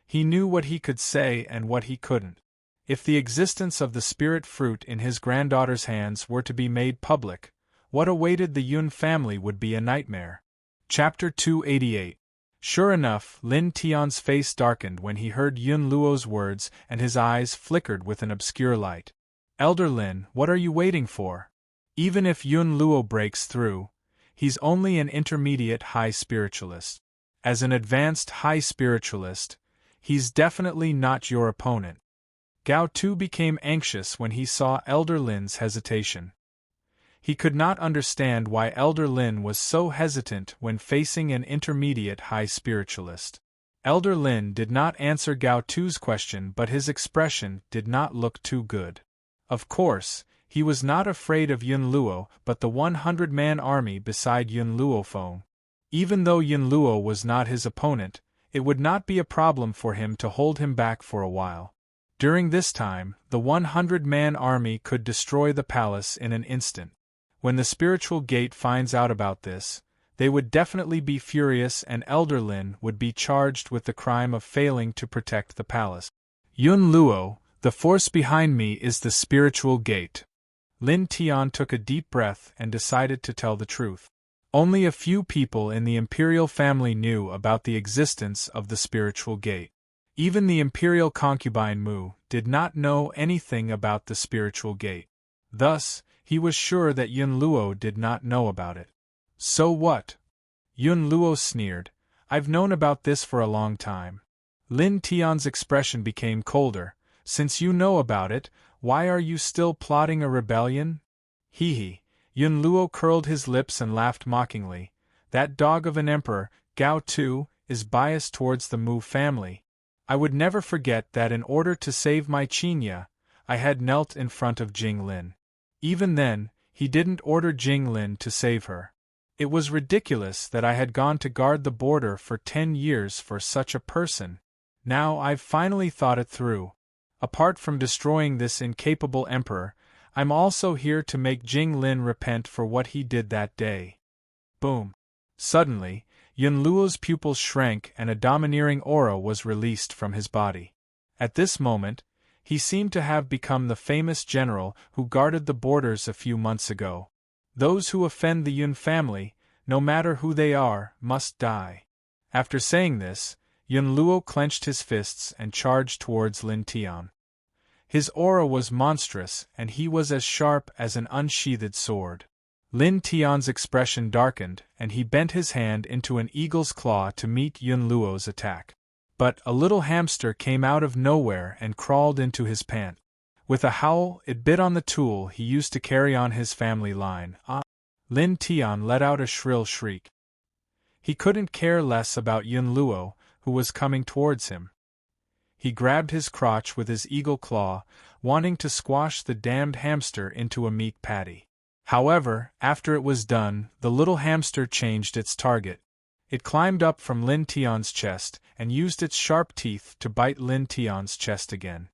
S1: He knew what he could say and what he couldn't. If the existence of the spirit fruit in his granddaughter's hands were to be made public, what awaited the Yun family would be a nightmare. Chapter 288. Sure enough, Lin Tian's face darkened when he heard Yun Luo's words and his eyes flickered with an obscure light. Elder Lin, what are you waiting for? Even if Yun Luo breaks through, he's only an intermediate high spiritualist. As an advanced high spiritualist, he's definitely not your opponent. Gao Tu became anxious when he saw Elder Lin's hesitation. He could not understand why Elder Lin was so hesitant when facing an intermediate high spiritualist. Elder Lin did not answer Gao Tu's question, but his expression did not look too good. Of course, he was not afraid of Yun Luo, but the 100-man army beside Yun Luofeng. Even though Yun Luo was not his opponent, it would not be a problem for him to hold him back for a while. During this time, the 100-man army could destroy the palace in an instant. When the spiritual gate finds out about this, they would definitely be furious and Elder Lin would be charged with the crime of failing to protect the palace. Yun Luo, the force behind me is the spiritual gate. Lin Tian took a deep breath and decided to tell the truth. Only a few people in the imperial family knew about the existence of the spiritual gate. Even the imperial concubine Mu did not know anything about the spiritual gate. Thus, he was sure that Yun Luo did not know about it. So what? Yun Luo sneered. I've known about this for a long time. Lin Tian's expression became colder. Since you know about it, why are you still plotting a rebellion? Hee hee. Yun Luo curled his lips and laughed mockingly. That dog of an emperor, Gao Tu, is biased towards the Mu family. I would never forget that in order to save my Qinya, I had knelt in front of Jing Lin. Even then, he didn't order Jing Lin to save her. It was ridiculous that I had gone to guard the border for 10 years for such a person. Now I've finally thought it through. Apart from destroying this incapable emperor, I'm also here to make Jing Lin repent for what he did that day. Boom. Suddenly, Yun Luo's pupils shrank and a domineering aura was released from his body. At this moment, he seemed to have become the famous general who guarded the borders a few months ago. Those who offend the Yun family, no matter who they are, must die. After saying this, Yun Luo clenched his fists and charged towards Lin Tian. His aura was monstrous and he was as sharp as an unsheathed sword. Lin Tian's expression darkened and he bent his hand into an eagle's claw to meet Yun Luo's attack. But a little hamster came out of nowhere and crawled into his pant. With a howl, it bit on the tool he used to carry on his family line. Ah! Lin Tian let out a shrill shriek. He couldn't care less about Yun Luo, who was coming towards him. He grabbed his crotch with his eagle claw, wanting to squash the damned hamster into a meat patty. However, after it was done, the little hamster changed its target. It climbed up from Lin Tian's chest and used its sharp teeth to bite Lin Tian's chest again.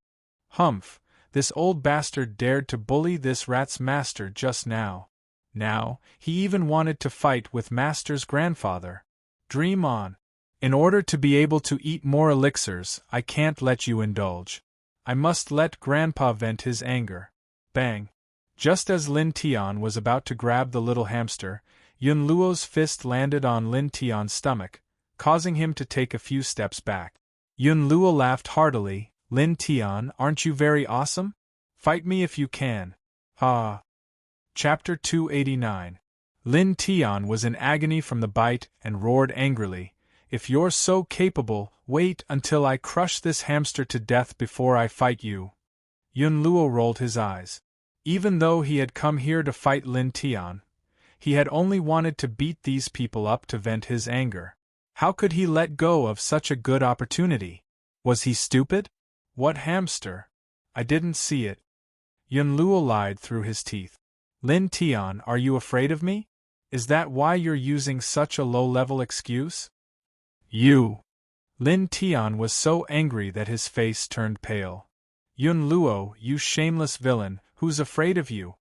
S1: Humph, this old bastard dared to bully this rat's master just now. Now, he even wanted to fight with master's grandfather. Dream on. In order to be able to eat more elixirs, I can't let you indulge. I must let grandpa vent his anger. Bang. Just as Lin Tian was about to grab the little hamster, Yun Luo's fist landed on Lin Tian's stomach, causing him to take a few steps back. Yun Luo laughed heartily. Lin Tian, aren't you very awesome? Fight me if you can. Ha! Chapter 289. Lin Tian was in agony from the bite and roared angrily. If you're so capable, wait until I crush this hamster to death before I fight you. Yun Luo rolled his eyes. Even though he had come here to fight Lin Tian, he had only wanted to beat these people up to vent his anger. How could he let go of such a good opportunity? Was he stupid? What hamster? I didn't see it. Yun Luo lied through his teeth. Lin Tian, are you afraid of me? Is that why you're using such a low-level excuse? You! Lin Tian was so angry that his face turned pale. Yun Luo, you shameless villain, who's afraid of you?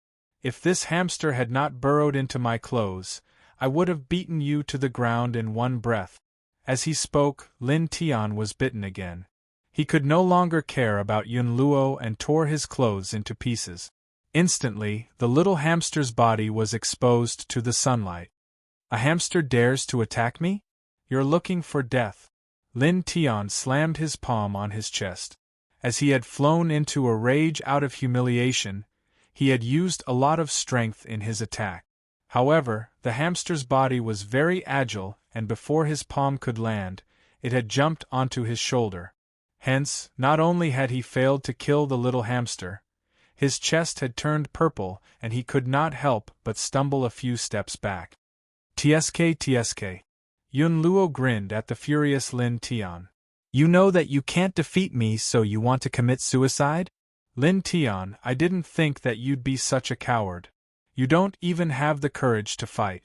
S1: If this hamster had not burrowed into my clothes, I would have beaten you to the ground in one breath. As he spoke, Lin Tian was bitten again. He could no longer care about Yun Luo and tore his clothes into pieces. Instantly, the little hamster's body was exposed to the sunlight. A hamster dares to attack me? You're looking for death. Lin Tian slammed his palm on his chest. As he had flown into a rage out of humiliation, he had used a lot of strength in his attack. However, the hamster's body was very agile, and before his palm could land, it had jumped onto his shoulder. Hence, not only had he failed to kill the little hamster, his chest had turned purple and he could not help but stumble a few steps back. Tsk. Yun Luo grinned at the furious Lin Tian. You know that you can't defeat me, so you want to commit suicide? Lin Tian, I didn't think that you'd be such a coward. You don't even have the courage to fight.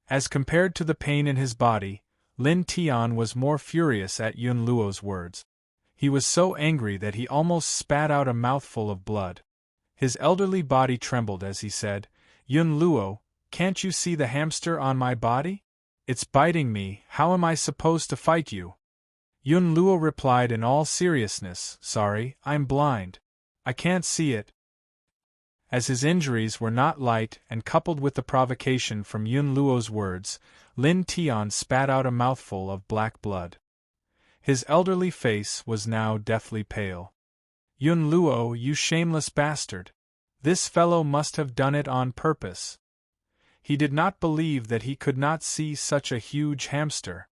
S1: As compared to the pain in his body, Lin Tian was more furious at Yun Luo's words. He was so angry that he almost spat out a mouthful of blood. His elderly body trembled as he said, Yun Luo, can't you see the hamster on my body? It's biting me, how am I supposed to fight you? Yun Luo replied in all seriousness, Sorry, I'm blind. I can't see it. As his injuries were not light and coupled with the provocation from Yun Luo's words, Lin Tian spat out a mouthful of black blood. His elderly face was now deathly pale. Yun Luo, you shameless bastard! This fellow must have done it on purpose. He did not believe that he could not see such a huge hamster.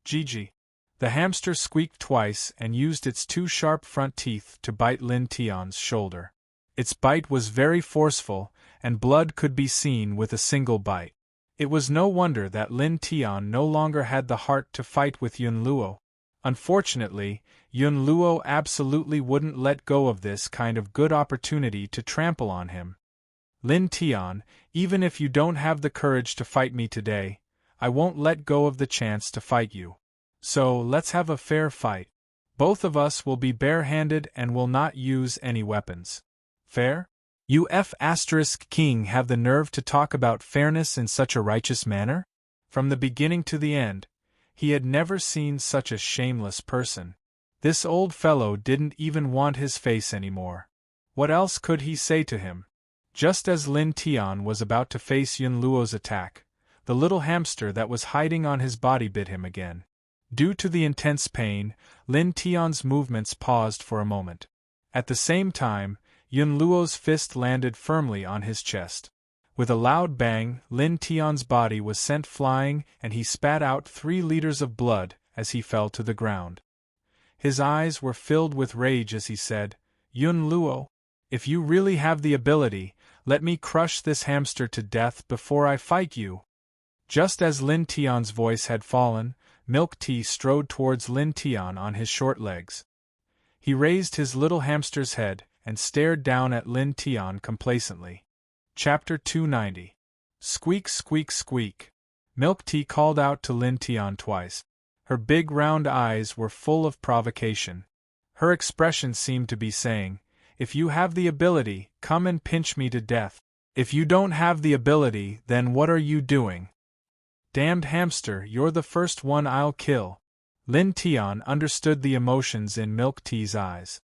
S1: Gigi. The hamster squeaked twice and used its two sharp front teeth to bite Lin Tian's shoulder. Its bite was very forceful, and blood could be seen with a single bite. It was no wonder that Lin Tian no longer had the heart to fight with Yun Luo. Unfortunately, Yun Luo absolutely wouldn't let go of this kind of good opportunity to trample on him. Lin Tian, even if you don't have the courage to fight me today, I won't let go of the chance to fight you. So, let's have a fair fight. Both of us will be bare-handed and will not use any weapons. Fair? You King have the nerve to talk about fairness in such a righteous manner? From the beginning to the end, he had never seen such a shameless person. This old fellow didn't even want his face anymore. What else could he say to him? Just as Lin Tian was about to face Yun Luo's attack, the little hamster that was hiding on his body bit him again. Due to the intense pain, Lin Tian's movements paused for a moment. At the same time, Yun Luo's fist landed firmly on his chest. With a loud bang, Lin Tian's body was sent flying and he spat out 3 liters of blood as he fell to the ground. His eyes were filled with rage as he said, Yun Luo, if you really have the ability, let me crush this hamster to death before I fight you. Just as Lin Tian's voice had fallen, Milk Tea strode towards Lin Tian on his short legs. He raised his little hamster's head and stared down at Lin Tian complacently. Chapter 290. Squeak, squeak, squeak. Milk Tea called out to Lin Tian twice. Her big round eyes were full of provocation. Her expression seemed to be saying, If you have the ability, come and pinch me to death. If you don't have the ability, then what are you doing? Damned hamster, you're the first one I'll kill. Lin Tian understood the emotions in Milk Tea's eyes.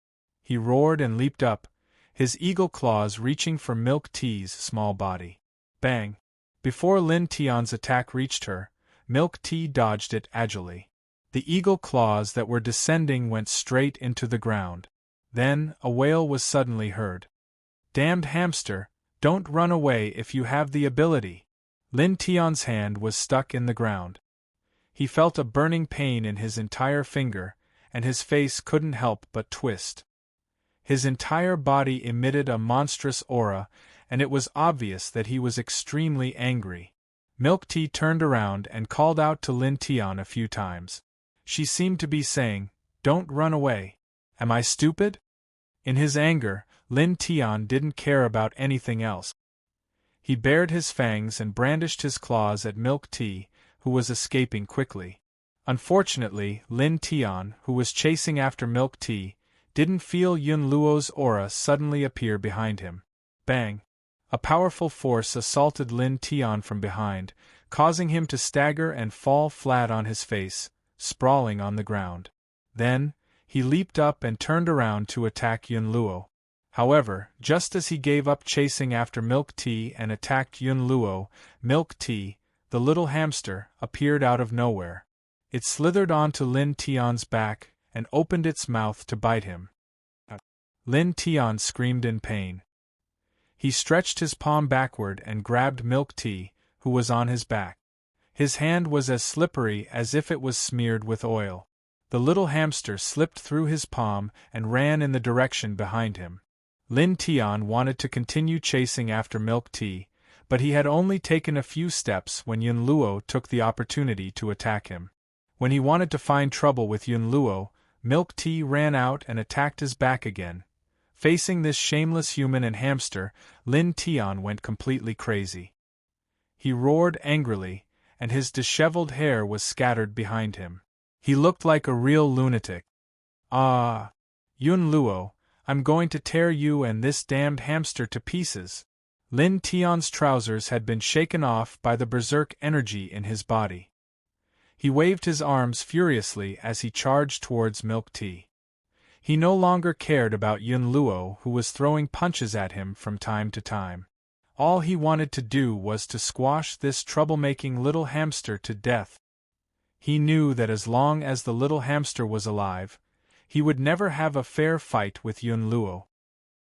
S1: He roared and leaped up, his eagle claws reaching for Milk Tea's small body. Bang! Before Lin Tian's attack reached her, Milk Tea dodged it agilely. The eagle claws that were descending went straight into the ground. Then, a wail was suddenly heard. Damned hamster, don't run away if you have the ability. Lin Tian's hand was stuck in the ground. He felt a burning pain in his entire finger, and his face couldn't help but twist. His entire body emitted a monstrous aura, and it was obvious that he was extremely angry. Milk Tea turned around and called out to Lin Tian a few times. She seemed to be saying, Don't run away. Am I stupid? In his anger, Lin Tian didn't care about anything else. He bared his fangs and brandished his claws at Milk Tea, who was escaping quickly. Unfortunately, Lin Tian, who was chasing after milk tea, didn't feel Yun Luo's aura suddenly appear behind him. Bang! A powerful force assaulted Lin Tian from behind, causing him to stagger and fall flat on his face, sprawling on the ground. Then, he leaped up and turned around to attack Yun Luo. However, just as he gave up chasing after milk tea and attacked Yun Luo, milk tea, the little hamster, appeared out of nowhere. It slithered onto Lin Tian's back and opened its mouth to bite him. Lin Tian screamed in pain. He stretched his palm backward and grabbed milk tea, who was on his back. His hand was as slippery as if it was smeared with oil. The little hamster slipped through his palm and ran in the direction behind him. Lin Tian wanted to continue chasing after milk tea, but he had only taken a few steps when Yun Luo took the opportunity to attack him. When he wanted to find trouble with Yun Luo, milk tea ran out and attacked his back again. Facing this shameless human and hamster, Lin Tian went completely crazy. He roared angrily, and his disheveled hair was scattered behind him. He looked like a real lunatic. Ah! Yun Luo, I'm going to tear you and this damned hamster to pieces. Lin Tian's trousers had been shaken off by the berserk energy in his body. He waved his arms furiously as he charged towards milk tea. He no longer cared about Yun Luo, who was throwing punches at him from time to time. All he wanted to do was to squash this troublemaking little hamster to death. He knew that as long as the little hamster was alive, he would never have a fair fight with Yun Luo.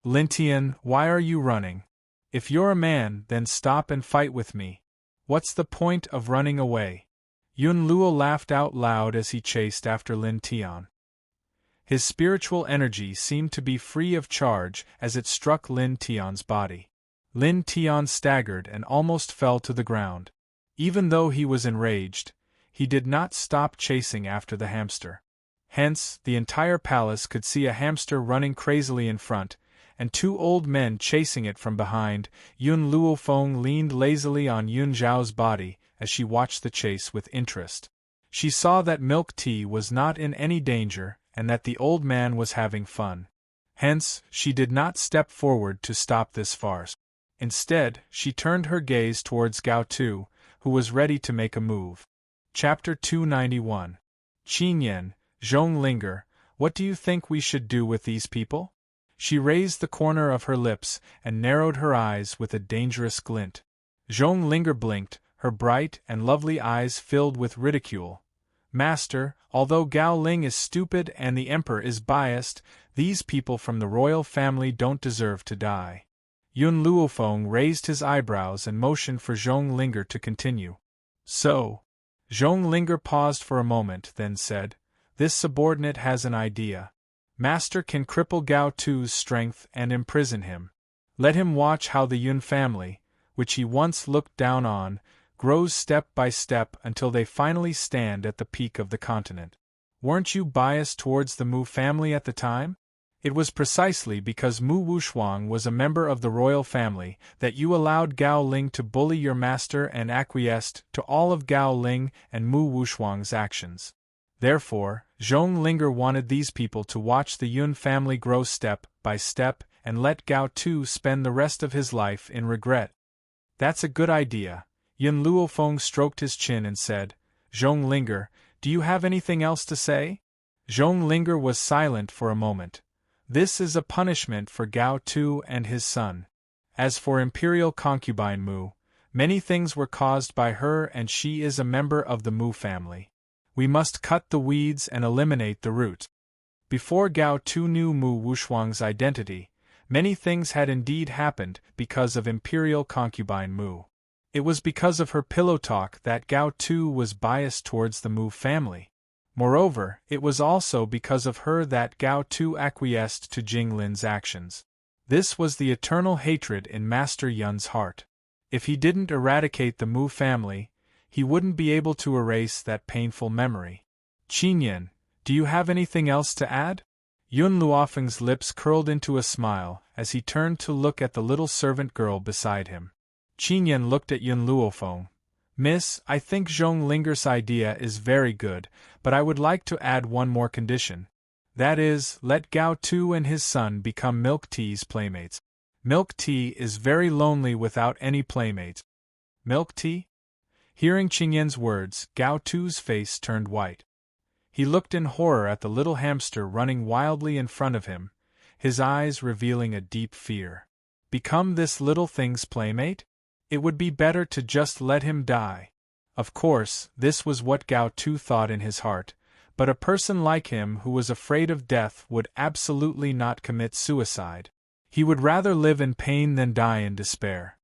S1: Lin Tian, why are you running? If you're a man, then stop and fight with me. What's the point of running away? Yun Luo laughed out loud as he chased after Lin Tian. His spiritual energy seemed to be free of charge as it struck Lin Tian's body. Lin Tian staggered and almost fell to the ground. Even though he was enraged, he did not stop chasing after the hamster. Hence, the entire palace could see a hamster running crazily in front, and two old men chasing it from behind. Yun Luofeng leaned lazily on Yun Zhao's body as she watched the chase with interest. She saw that milk tea was not in any danger and that the old man was having fun. Hence, she did not step forward to stop this farce. Instead, she turned her gaze towards Gao Tu, who was ready to make a move. Chapter 291. Qin Yan, Zhong Linger, what do you think we should do with these people? She raised the corner of her lips and narrowed her eyes with a dangerous glint. Zhong Linger blinked, her bright and lovely eyes filled with ridicule. Master, although Gao Ling is stupid and the emperor is biased, these people from the royal family don't deserve to die. Yun Luofeng raised his eyebrows and motioned for Zhong Linger to continue. So. Zhong Linger paused for a moment, then said, this subordinate has an idea. Master can cripple Gao Tu's strength and imprison him. Let him watch how the Yun family, which he once looked down on, grows step by step until they finally stand at the peak of the continent. Weren't you biased towards the Mu family at the time? It was precisely because Mu Wushuang was a member of the royal family that you allowed Gao Ling to bully your master and acquiesced to all of Gao Ling and Mu Wushuang's actions. Therefore, Zhong Linger wanted these people to watch the Yun family grow step by step and let Gao Tu spend the rest of his life in regret. That's a good idea. Yun Luofeng stroked his chin and said, Zhong Linger, do you have anything else to say? Zhong Linger was silent for a moment. This is a punishment for Gao Tu and his son. As for imperial concubine Mu, many things were caused by her and she is a member of the Mu family. We must cut the weeds and eliminate the root. Before Gao Tu knew Mu Wushuang's identity, many things had indeed happened because of imperial concubine Mu. It was because of her pillow talk that Gao Tu was biased towards the Mu family. Moreover, it was also because of her that Gao Tu acquiesced to Jinglin's actions. This was the eternal hatred in Master Yun's heart. If he didn't eradicate the Mu family, he wouldn't be able to erase that painful memory. Qin Yan, do you have anything else to add? Yun Luofeng's lips curled into a smile as he turned to look at the little servant girl beside him. Qin Yan looked at Yun Luofeng. Miss, I think Zhong Linger's idea is very good, but I would like to add one more condition. That is, let Gao Tu and his son become Milk Tea's playmates. Milk Tea is very lonely without any playmates. Milk Tea? Hearing Qingyan's words, Gao Tu's face turned white. He looked in horror at the little hamster running wildly in front of him, his eyes revealing a deep fear. Become this little thing's playmate? It would be better to just let him die. Of course, this was what Gao Tu thought in his heart, but a person like him who was afraid of death would absolutely not commit suicide. He would rather live in pain than die in despair.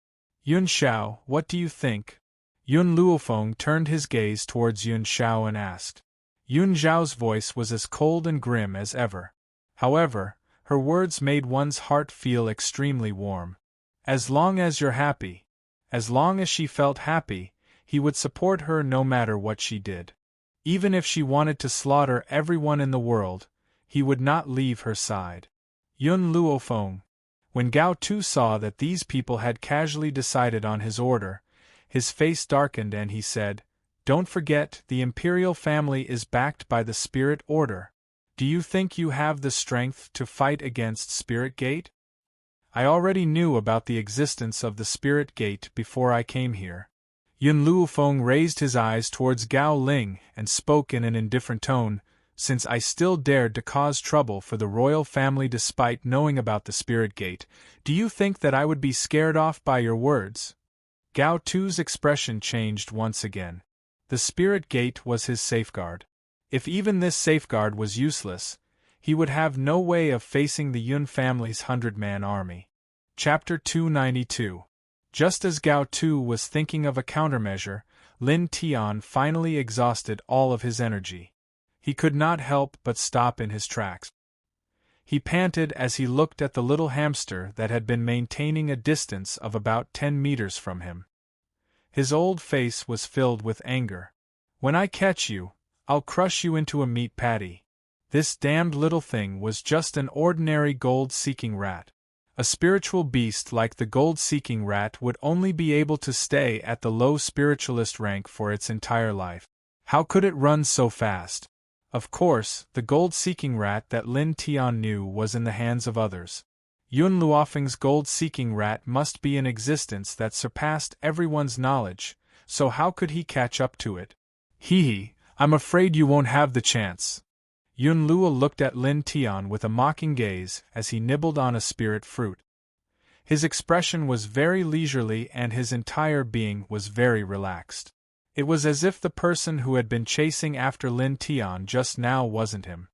S1: Yun Xiao, what do you think? Yun Luofeng turned his gaze towards Yun Xiao and asked. Yun Xiao's voice was as cold and grim as ever. However, her words made one's heart feel extremely warm. As long as you're happy. As long as she felt happy, he would support her no matter what she did. Even if she wanted to slaughter everyone in the world, he would not leave her side. Yun Luofeng. When Gao Tu saw that these people had casually decided on his order, his face darkened and he said, Don't forget, the imperial family is backed by the Spirit Order. Do you think you have the strength to fight against Spirit Gate? I already knew about the existence of the Spirit Gate before I came here. Yun Luofeng raised his eyes towards Gao Ling and spoke in an indifferent tone, Since I still dared to cause trouble for the royal family despite knowing about the Spirit Gate, do you think that I would be scared off by your words? Gao Tu's expression changed once again. The Spirit Gate was his safeguard. If even this safeguard was useless, he would have no way of facing the Yun family's 100-man army. Chapter 292. Just as Gao Tu was thinking of a countermeasure, Lin Tian finally exhausted all of his energy. He could not help but stop in his tracks. He panted as he looked at the little hamster that had been maintaining a distance of about 10 meters from him. His old face was filled with anger. When I catch you, I'll crush you into a meat patty. This damned little thing was just an ordinary gold-seeking rat. A spiritual beast like the gold-seeking rat would only be able to stay at the low spiritualist rank for its entire life. How could it run so fast? Of course, the gold-seeking rat that Lin Tian knew was in the hands of others. Yun Luofeng's gold-seeking rat must be an existence that surpassed everyone's knowledge, so how could he catch up to it? Hee, I'm afraid you won't have the chance. Yun Luo looked at Lin Tian with a mocking gaze as he nibbled on a spirit fruit. His expression was very leisurely and his entire being was very relaxed. It was as if the person who had been chasing after Lin Tian just now wasn't him.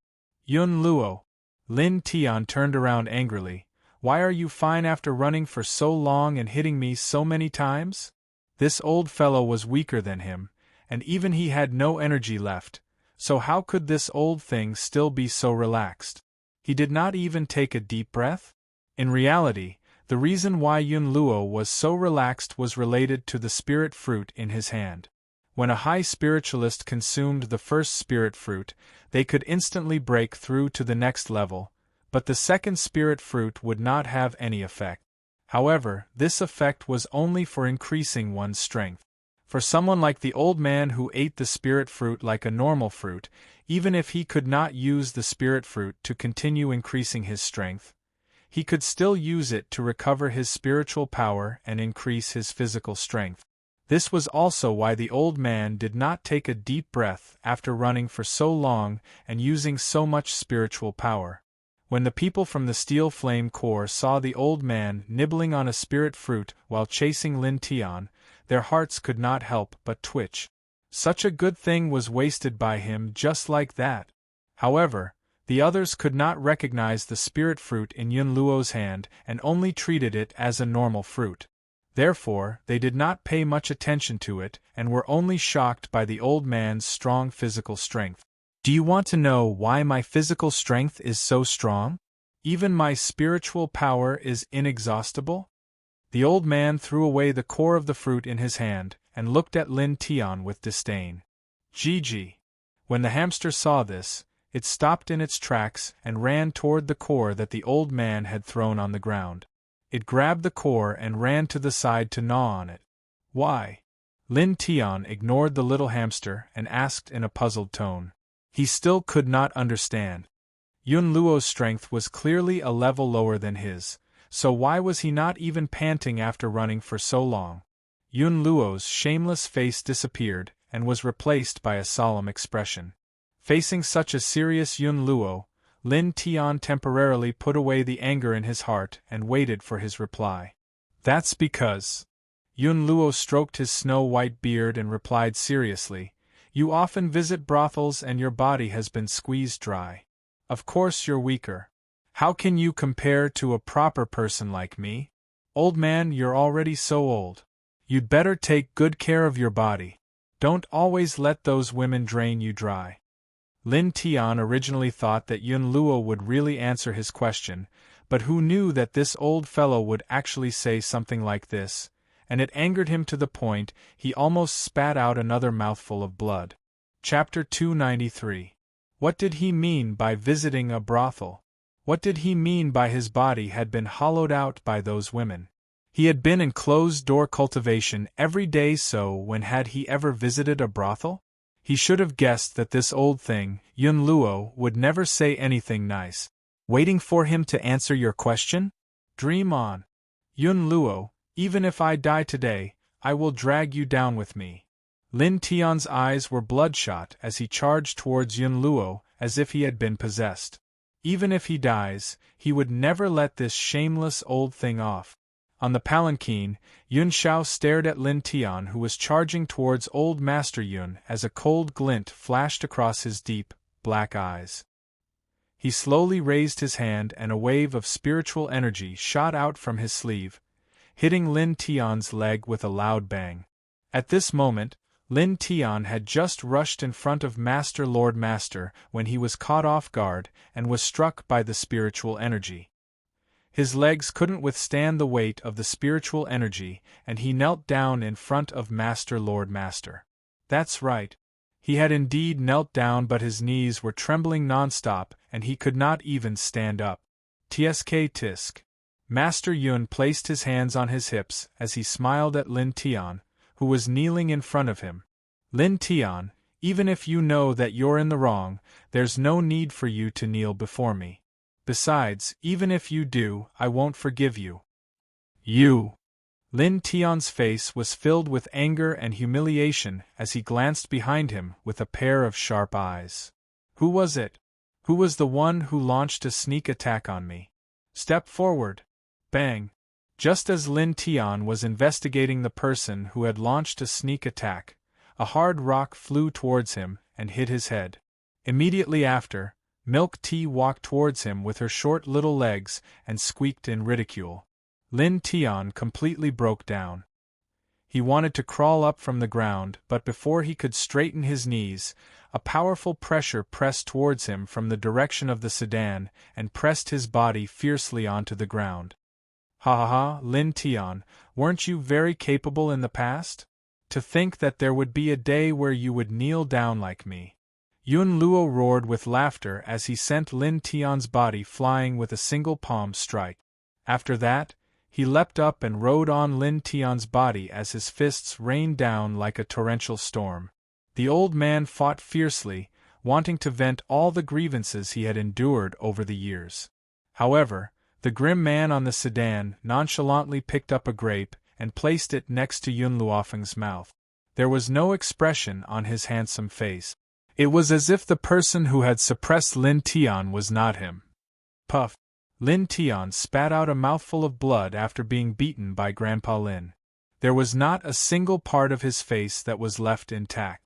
S1: Yun Luo. Lin Tian turned around angrily. Why are you fine after running for so long and hitting me so many times? This old fellow was weaker than him, and even he had no energy left, so how could this old thing still be so relaxed? He did not even take a deep breath? In reality, the reason why Yun Luo was so relaxed was related to the spirit fruit in his hand. When a high spiritualist consumed the first spirit fruit, they could instantly break through to the next level, but the second spirit fruit would not have any effect. However, this effect was only for increasing one's strength. For someone like the old man who ate the spirit fruit like a normal fruit, even if he could not use the spirit fruit to continue increasing his strength, he could still use it to recover his spiritual power and increase his physical strength. This was also why the old man did not take a deep breath after running for so long and using so much spiritual power. When the people from the Steel Flame Corps saw the old man nibbling on a spirit fruit while chasing Lin Tian, their hearts could not help but twitch. Such a good thing was wasted by him just like that. However, the others could not recognize the spirit fruit in Yun Luo's hand and only treated it as a normal fruit. Therefore, they did not pay much attention to it and were only shocked by the old man's strong physical strength. Do you want to know why my physical strength is so strong? Even my spiritual power is inexhaustible? The old man threw away the core of the fruit in his hand and looked at Lin Tian with disdain. Gigi. When the hamster saw this, it stopped in its tracks and ran toward the core that the old man had thrown on the ground. It grabbed the core and ran to the side to gnaw on it. Why? Lin Tian ignored the little hamster and asked in a puzzled tone. He still could not understand. Yun Luo's strength was clearly a level lower than his, so why was he not even panting after running for so long? Yun Luo's shameless face disappeared and was replaced by a solemn expression. Facing such a serious Yun Luo, Lin Tian temporarily put away the anger in his heart and waited for his reply. That's because. Yun Luo stroked his snow-white beard and replied seriously, You often visit brothels and your body has been squeezed dry. Of course you're weaker. How can you compare to a proper person like me? Old man, you're already so old. You'd better take good care of your body. Don't always let those women drain you dry. Lin Tian originally thought that Yun Luo would really answer his question, but who knew that this old fellow would actually say something like this, and it angered him to the point he almost spat out another mouthful of blood. Chapter 293. What did he mean by visiting a brothel? What did he mean by his body had been hollowed out by those women? He had been in closed-door cultivation every day, so when had he ever visited a brothel? He should have guessed that this old thing, Yun Luo, would never say anything nice. Waiting for him to answer your question? Dream on. Yun Luo, even if I die today, I will drag you down with me. Lin Tian's eyes were bloodshot as he charged towards Yun Luo as if he had been possessed. Even if he dies, he would never let this shameless old thing off. On the palanquin, Yun Shao stared at Lin Tian, who was charging towards old Master Yun, as a cold glint flashed across his deep, black eyes. He slowly raised his hand and a wave of spiritual energy shot out from his sleeve, hitting Lin Tian's leg with a loud bang. At this moment, Lin Tian had just rushed in front of Lord Master when he was caught off guard and was struck by the spiritual energy. His legs couldn't withstand the weight of the spiritual energy, and he knelt down in front of Lord Master. That's right. He had indeed knelt down, but his knees were trembling non-stop, and he could not even stand up. Tsk tisk. Master Yun placed his hands on his hips as he smiled at Lin Tian, who was kneeling in front of him. Lin Tian, even if you know that you're in the wrong, there's no need for you to kneel before me. Besides, even if you do, I won't forgive you. You! Lin Tian's face was filled with anger and humiliation as he glanced behind him with a pair of sharp eyes. Who was it? Who was the one who launched a sneak attack on me? Step forward! Bang! Just as Lin Tian was investigating the person who had launched a sneak attack, a hard rock flew towards him and hit his head. Immediately after, Milk Tea walked towards him with her short little legs and squeaked in ridicule. Lin Tian completely broke down. He wanted to crawl up from the ground, but before he could straighten his knees, a powerful pressure pressed towards him from the direction of the sedan and pressed his body fiercely onto the ground. Ha ha ha, Lin Tian, weren't you very capable in the past? To think that there would be a day where you would kneel down like me. Yun Luo roared with laughter as he sent Lin Tian's body flying with a single palm strike. After that, he leapt up and rode on Lin Tian's body as his fists rained down like a torrential storm. The old man fought fiercely, wanting to vent all the grievances he had endured over the years. However, the grim man on the sedan nonchalantly picked up a grape and placed it next to Yun Luofeng's mouth. There was no expression on his handsome face. It was as if the person who had suppressed Lin Tian was not him. Puff! Lin Tian spat out a mouthful of blood after being beaten by Grandpa Lin. There was not a single part of his face that was left intact.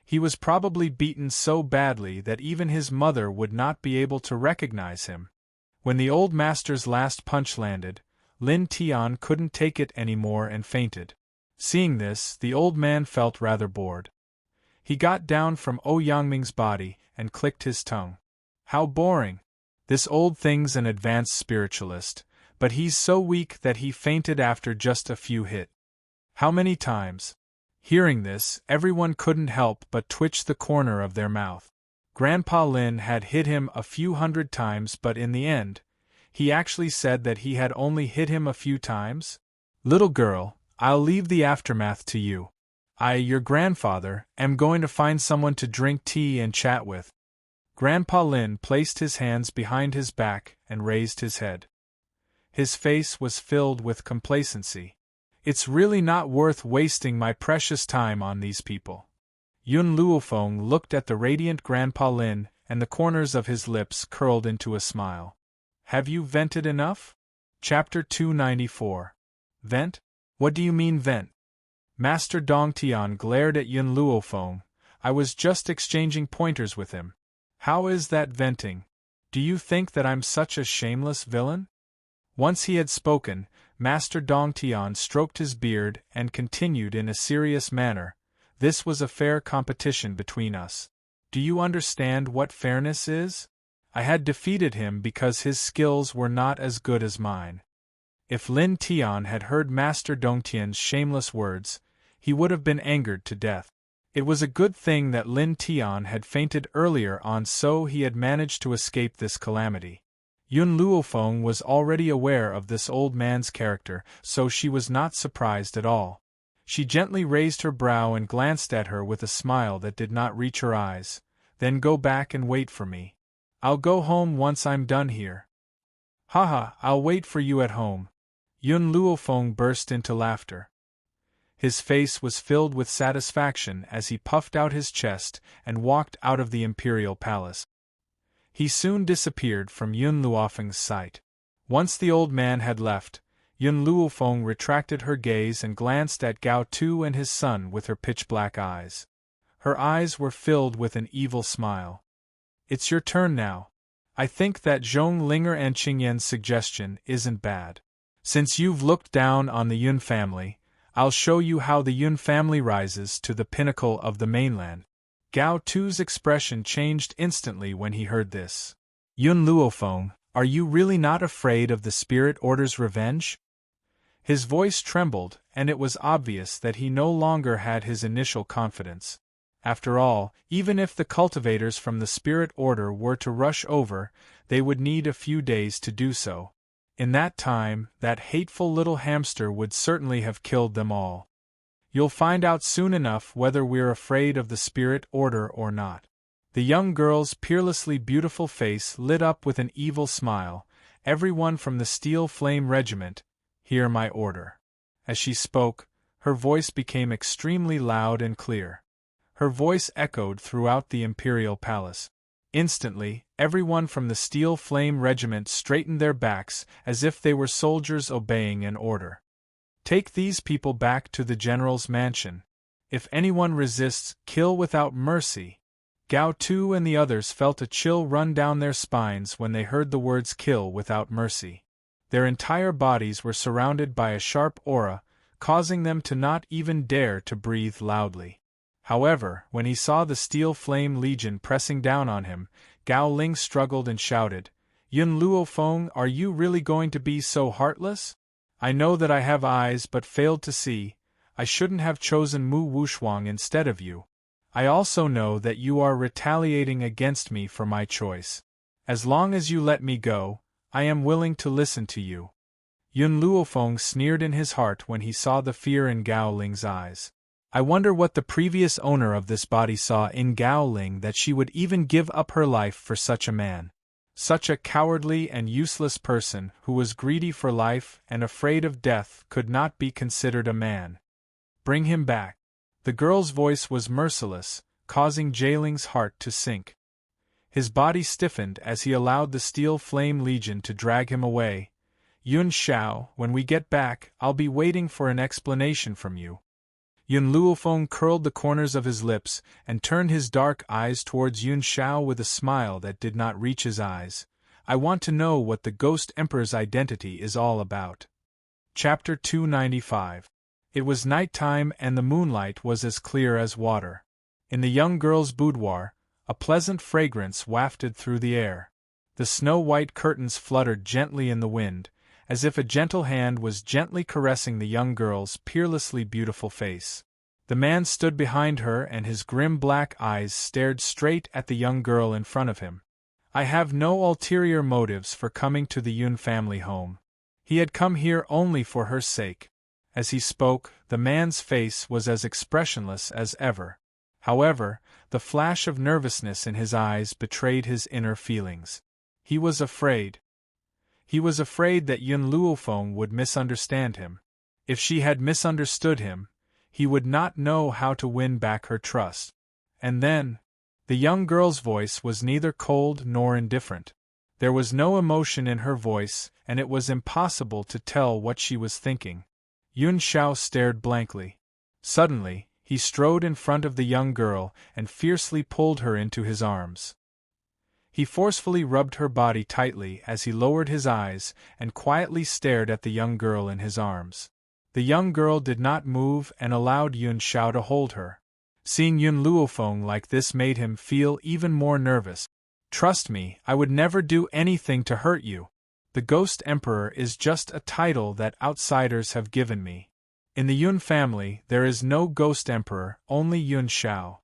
S1: He was probably beaten so badly that even his mother would not be able to recognize him. When the old master's last punch landed, Lin Tian couldn't take it anymore and fainted. Seeing this, the old man felt rather bored. He got down from Ouyangming's body and clicked his tongue. How boring! This old thing's an advanced spiritualist, but he's so weak that he fainted after just a few hits. How many times? Hearing this, everyone couldn't help but twitch the corner of their mouth. Grandpa Lin had hit him a few hundred times, but in the end, he actually said that he had only hit him a few times? Little girl, I'll leave the aftermath to you. Your grandfather, am going to find someone to drink tea and chat with. Grandpa Lin placed his hands behind his back and raised his head. His face was filled with complacency. It's really not worth wasting my precious time on these people. Yun Luofeng looked at the radiant Grandpa Lin, and the corners of his lips curled into a smile. Have you vented enough? Chapter 294. Vent? What do you mean vent? Master Dongtian glared at Yun Luofeng. I was just exchanging pointers with him. How is that venting? Do you think that I'm such a shameless villain? Once he had spoken, Master Dongtian stroked his beard and continued in a serious manner. This was a fair competition between us. Do you understand what fairness is? I had defeated him because his skills were not as good as mine. If Lin Tian had heard Master Dongtian's shameless words, he would have been angered to death. It was a good thing that Lin Tian had fainted earlier on, so he had managed to escape this calamity. Yun Luofeng was already aware of this old man's character, so she was not surprised at all. She gently raised her brow and glanced at her with a smile that did not reach her eyes. Then go back and wait for me. I'll go home once I'm done here. Haha, I'll wait for you at home. Yun Luofeng burst into laughter. His face was filled with satisfaction as he puffed out his chest and walked out of the imperial palace. He soon disappeared from Yun Luofeng's sight. Once the old man had left, Yun Luofeng retracted her gaze and glanced at Gao Tu and his son with her pitch-black eyes. Her eyes were filled with an evil smile. It's your turn now. I think that Zhong Linger and Qingyan's suggestion isn't bad. Since you've looked down on the Yun family, I'll show you how the Yun family rises to the pinnacle of the mainland. Gao Tu's expression changed instantly when he heard this. Yun Luofeng, are you really not afraid of the Spirit Order's revenge? His voice trembled, and it was obvious that he no longer had his initial confidence. After all, even if the cultivators from the Spirit Order were to rush over, they would need a few days to do so. In that time, that hateful little hamster would certainly have killed them all. You'll find out soon enough whether we're afraid of the Spirit Order or not. The young girl's peerlessly beautiful face lit up with an evil smile. Everyone from the Steel Flame Regiment, hear my order. As she spoke, her voice became extremely loud and clear. Her voice echoed throughout the imperial palace. Instantly, everyone from the Steel Flame Regiment straightened their backs as if they were soldiers obeying an order. Take these people back to the general's mansion. If anyone resists, kill without mercy. Gao Tu and the others felt a chill run down their spines when they heard the words kill without mercy. Their entire bodies were surrounded by a sharp aura, causing them to not even dare to breathe loudly. However, when he saw the Steel Flame Legion pressing down on him, Gao Ling struggled and shouted, Yun Luofeng, are you really going to be so heartless? I know that I have eyes but failed to see. I shouldn't have chosen Mu Wuxuang instead of you. I also know that you are retaliating against me for my choice. As long as you let me go, I am willing to listen to you. Yun Luofeng sneered in his heart when he saw the fear in Gao Ling's eyes. I wonder what the previous owner of this body saw in Gao Ling that she would even give up her life for such a man. Such a cowardly and useless person who was greedy for life and afraid of death could not be considered a man. Bring him back. The girl's voice was merciless, causing Jailing's heart to sink. His body stiffened as he allowed the Steel Flame Legion to drag him away. Yun Xiao, when we get back, I'll be waiting for an explanation from you. Yun Luofeng curled the corners of his lips and turned his dark eyes towards Yun Xiao with a smile that did not reach his eyes. I want to know what the Ghost Emperor's identity is all about. Chapter 295. It was nighttime and the moonlight was as clear as water. In the young girl's boudoir, a pleasant fragrance wafted through the air. The snow-white curtains fluttered gently in the wind, as if a gentle hand was gently caressing the young girl's peerlessly beautiful face. The man stood behind her and his grim black eyes stared straight at the young girl in front of him. I have no ulterior motives for coming to the Yun family home. He had come here only for her sake. As he spoke, the man's face was as expressionless as ever. However, the flash of nervousness in his eyes betrayed his inner feelings. He was afraid. He was afraid that Yun Luofeng would misunderstand him. If she had misunderstood him, he would not know how to win back her trust. And then, the young girl's voice was neither cold nor indifferent. There was no emotion in her voice, and it was impossible to tell what she was thinking. Yun Xiao stared blankly. Suddenly, he strode in front of the young girl and fiercely pulled her into his arms. He forcefully rubbed her body tightly as he lowered his eyes and quietly stared at the young girl in his arms. The young girl did not move and allowed Yun Xiao to hold her. Seeing Yun Luofeng like this made him feel even more nervous. "Trust me, I would never do anything to hurt you. The Ghost Emperor is just a title that outsiders have given me. In the Yun family, there is no Ghost Emperor, only Yun Xiao.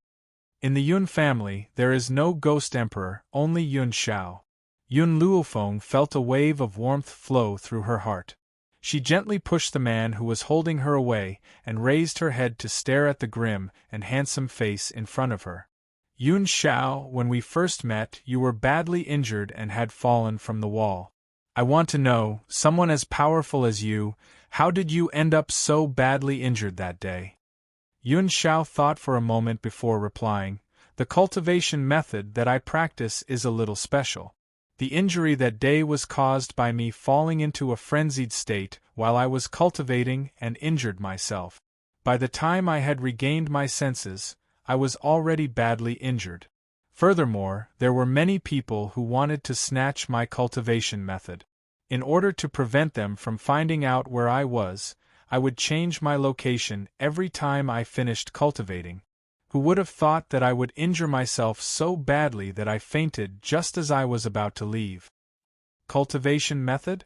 S1: In the Yun family, there is no Ghost Emperor, only Yun Xiao." Yun Luofeng felt a wave of warmth flow through her heart. She gently pushed the man who was holding her away and raised her head to stare at the grim and handsome face in front of her. "Yun Xiao, when we first met, you were badly injured and had fallen from the wall. I want to know, someone as powerful as you, how did you end up so badly injured that day?" Yun Xiao thought for a moment before replying, "The cultivation method that I practice is a little special. The injury that day was caused by me falling into a frenzied state while I was cultivating and injured myself. By the time I had regained my senses, I was already badly injured. Furthermore, there were many people who wanted to snatch my cultivation method. In order to prevent them from finding out where I would change my location every time I finished cultivating. Who would have thought that I would injure myself so badly that I fainted just as I was about to leave?" "Cultivation method?"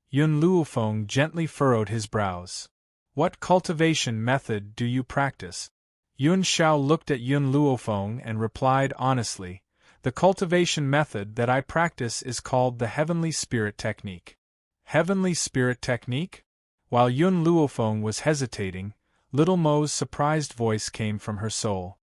S1: Yun Luofeng gently furrowed his brows. "What cultivation method do you practice?" Yun Xiao looked at Yun Luofeng and replied honestly, "The cultivation method that I practice is called the Heavenly Spirit Technique." "Heavenly Spirit Technique?" While Yun Luofeng was hesitating, Little Mo's surprised voice came from her soul.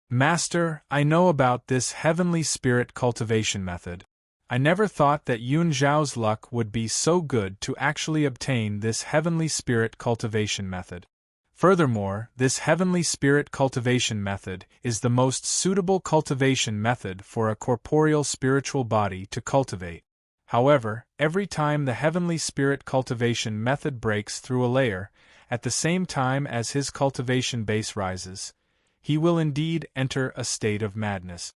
S1: "Master, I know about this Heavenly Spirit cultivation method. I never thought that Yun Zhao's luck would be so good to actually obtain this Heavenly Spirit cultivation method. Furthermore, this Heavenly Spirit cultivation method is the most suitable cultivation method for a corporeal spiritual body to cultivate. However, every time the Heavenly Spirit cultivation method breaks through a layer, at the same time as his cultivation base rises, he will indeed enter a state of madness.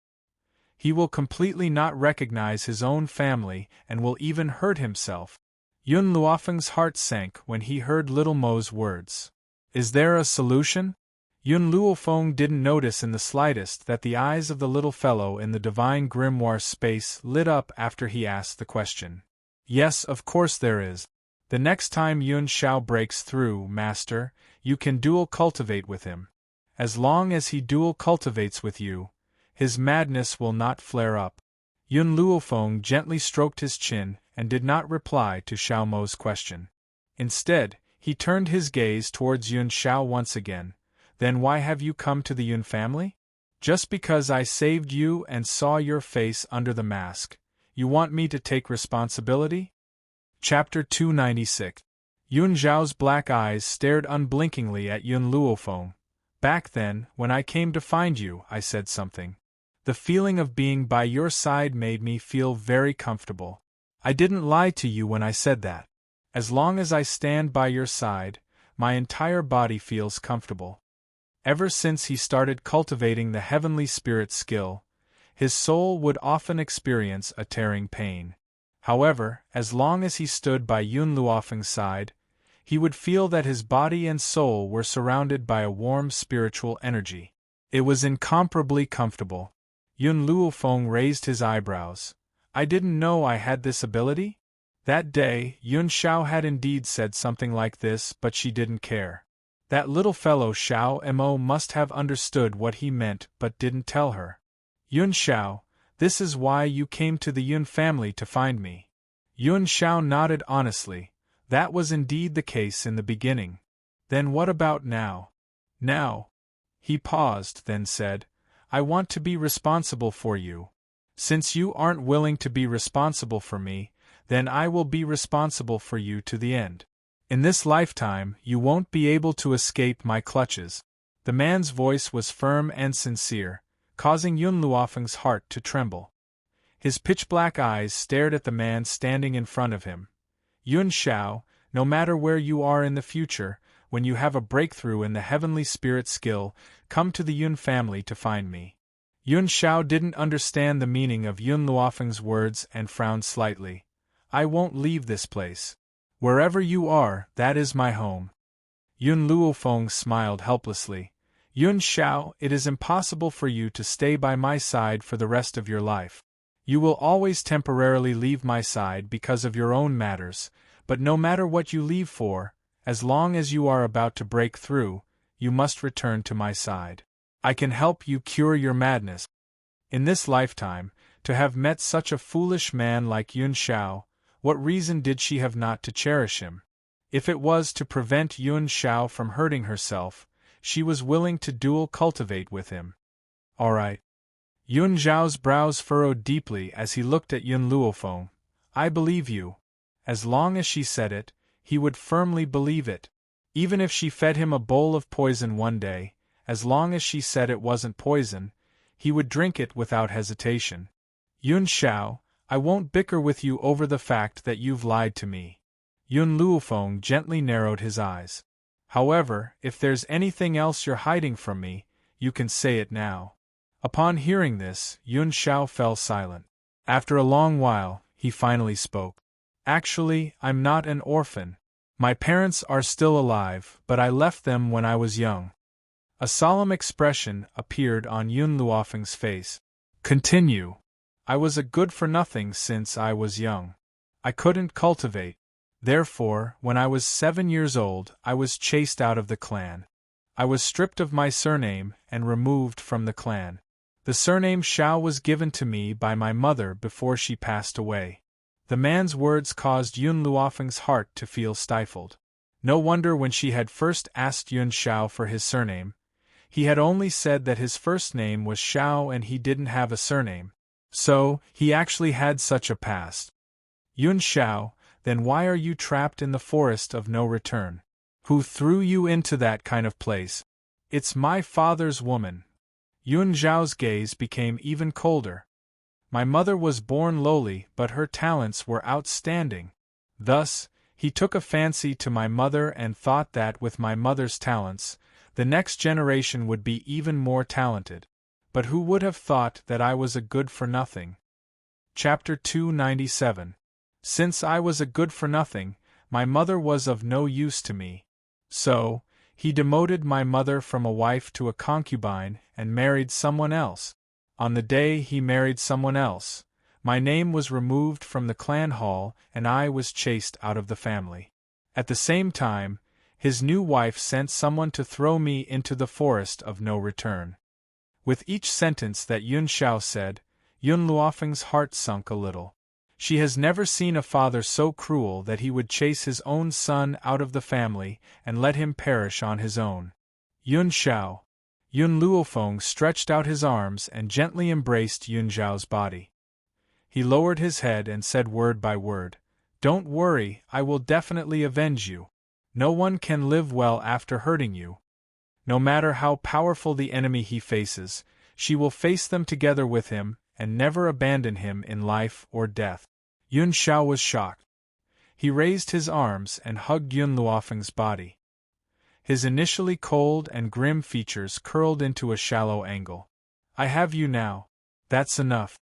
S1: He will completely not recognize his own family and will even hurt himself." Yun Luofeng's heart sank when he heard Little Mo's words. "Is there a solution?" Yun Luofeng didn't notice in the slightest that the eyes of the little fellow in the divine grimoire space lit up after he asked the question. "Yes, of course there is. The next time Yun Xiao breaks through, Master, you can dual cultivate with him. As long as he dual cultivates with you, his madness will not flare up." Yun Luofeng gently stroked his chin and did not reply to Xiao Mo's question. Instead, he turned his gaze towards Yun Xiao once again. "Then why have you come to the Yun family? Just because I saved you and saw your face under the mask, you want me to take responsibility?" Chapter 296. Yun Zhao's black eyes stared unblinkingly at Yun Luofeng. "Back then, when I came to find you, I said something. The feeling of being by your side made me feel very comfortable. I didn't lie to you when I said that. As long as I stand by your side, my entire body feels comfortable." Ever since he started cultivating the Heavenly Spirit skill, his soul would often experience a tearing pain. However, as long as he stood by Yun Luofeng's side, he would feel that his body and soul were surrounded by a warm spiritual energy. It was incomparably comfortable. Yun Luofeng raised his eyebrows. "I didn't know I had this ability?" That day, Yun Xiao had indeed said something like this, but she didn't care. That little fellow Xiao Mo must have understood what he meant but didn't tell her. "Yun Xiao, this is why you came to the Yun family to find me." Yun Xiao nodded honestly. That was indeed the case in the beginning. Then what about now? Now? He paused, then said, I want to be responsible for you. Since you aren't willing to be responsible for me, then I will be responsible for you to the end. In this lifetime, you won't be able to escape my clutches. The man's voice was firm and sincere, causing Yun Luofeng's heart to tremble. His pitch-black eyes stared at the man standing in front of him. Yun Shao, no matter where you are in the future, when you have a breakthrough in the heavenly spirit skill, come to the Yun family to find me. Yun Shao didn't understand the meaning of Yun Luofeng's words and frowned slightly. I won't leave this place. Wherever you are, that is my home. Yun Luofeng smiled helplessly. Yun Shao, it is impossible for you to stay by my side for the rest of your life. You will always temporarily leave my side because of your own matters, but no matter what you leave for, as long as you are about to break through, you must return to my side. I can help you cure your madness. In this lifetime, to have met such a foolish man like Yun Shao, what reason did she have not to cherish him? If it was to prevent Yun Shao from hurting herself, she was willing to dual cultivate with him. All right. Yun Zhao's brows furrowed deeply as he looked at Yun Luofeng. I believe you. As long as she said it, he would firmly believe it. Even if she fed him a bowl of poison one day, as long as she said it wasn't poison, he would drink it without hesitation. Yun Shao, I won't bicker with you over the fact that you've lied to me. Yun Luofeng gently narrowed his eyes. However, if there's anything else you're hiding from me, you can say it now. Upon hearing this, Yun Shao fell silent. After a long while, he finally spoke. Actually, I'm not an orphan. My parents are still alive, but I left them when I was young. A solemn expression appeared on Yun Luofeng's face. Continue. I was a good-for-nothing since I was young. I couldn't cultivate. Therefore, when I was 7 years old, I was chased out of the clan. I was stripped of my surname and removed from the clan. The surname Shao was given to me by my mother before she passed away. The man's words caused Yun Luofeng's heart to feel stifled. No wonder when she had first asked Yun Shao for his surname, he had only said that his first name was Shao and he didn't have a surname. So, he actually had such a past. Yun Shao, then why are you trapped in the forest of no return? Who threw you into that kind of place? It's my father's woman. Yun Zhao's gaze became even colder. My mother was born lowly, but her talents were outstanding. Thus, he took a fancy to my mother and thought that with my mother's talents, the next generation would be even more talented. But who would have thought that I was a good-for-nothing? Chapter 297. Since I was a good-for-nothing, my mother was of no use to me. So, he demoted my mother from a wife to a concubine and married someone else. On the day he married someone else, my name was removed from the clan hall and I was chased out of the family. At the same time, his new wife sent someone to throw me into the forest of no return. With each sentence that Yun Shao said, Yun Luofeng's heart sunk a little. She has never seen a father so cruel that he would chase his own son out of the family and let him perish on his own. Yun Shao. Yun Luofeng stretched out his arms and gently embraced Yun Zhao's body. He lowered his head and said word by word, Don't worry, I will definitely avenge you. No one can live well after hurting you. No matter how powerful the enemy he faces, she will face them together with him and never abandon him in life or death. Yun Shao was shocked. He raised his arms and hugged Yun Luofeng's body. His initially cold and grim features curled into a shallow angle. I have you now. That's enough.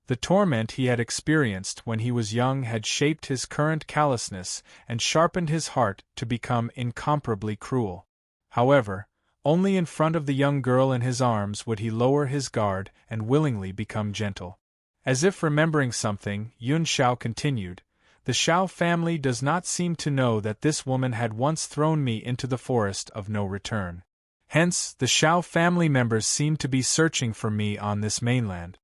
S1: The torment he had experienced when he was young had shaped his current callousness and sharpened his heart to become incomparably cruel. However, only in front of the young girl in his arms would he lower his guard and willingly become gentle. As if remembering something, Yun Shao continued, The Shao family does not seem to know that this woman had once thrown me into the forest of no return. Hence, the Shao family members seem to be searching for me on this mainland.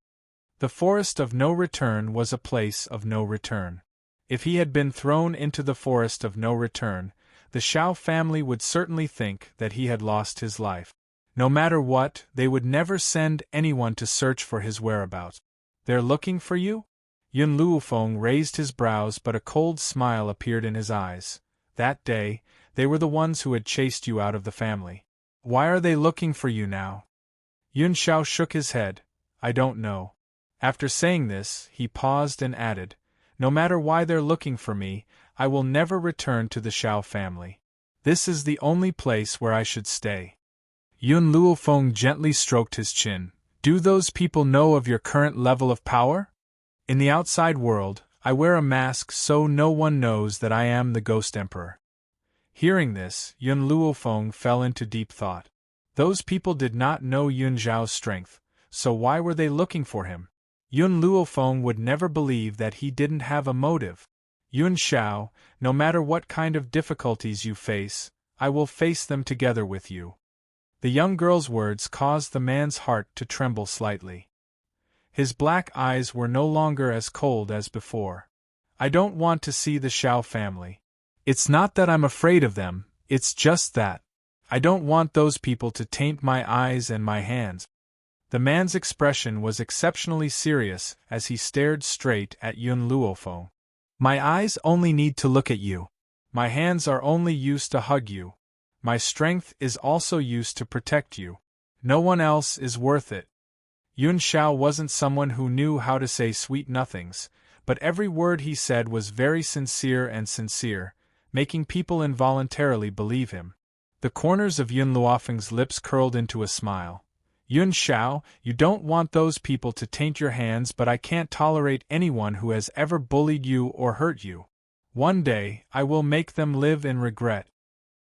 S1: The forest of no return was a place of no return. If he had been thrown into the forest of no return, the Shao family would certainly think that he had lost his life. No matter what, they would never send anyone to search for his whereabouts. They're looking for you? Yun Luofeng raised his brows, but a cold smile appeared in his eyes. That day, they were the ones who had chased you out of the family. Why are they looking for you now? Yun Shao shook his head. I don't know. After saying this, he paused and added, no matter why they're looking for me, I will never return to the Shao family. This is the only place where I should stay. Yun Luofeng gently stroked his chin. Do those people know of your current level of power? In the outside world, I wear a mask so no one knows that I am the Ghost Emperor. Hearing this, Yun Luofeng fell into deep thought. Those people did not know Yun Zhao's strength, so why were they looking for him? Yun Luofeng would never believe that he didn't have a motive. Yun Shao, no matter what kind of difficulties you face, I will face them together with you. The young girl's words caused the man's heart to tremble slightly. His black eyes were no longer as cold as before. I don't want to see the Shao family. It's not that I'm afraid of them, it's just that I don't want those people to taint my eyes and my hands. The man's expression was exceptionally serious as he stared straight at Yun Luofeng. My eyes only need to look at you. My hands are only used to hug you. My strength is also used to protect you. No one else is worth it. Yun Shao wasn't someone who knew how to say sweet nothings, but every word he said was very sincere, making people involuntarily believe him. The corners of Yun Luofeng's lips curled into a smile. Yun Shao, you don't want those people to taint your hands, but I can't tolerate anyone who has ever bullied you or hurt you. One day, I will make them live in regret.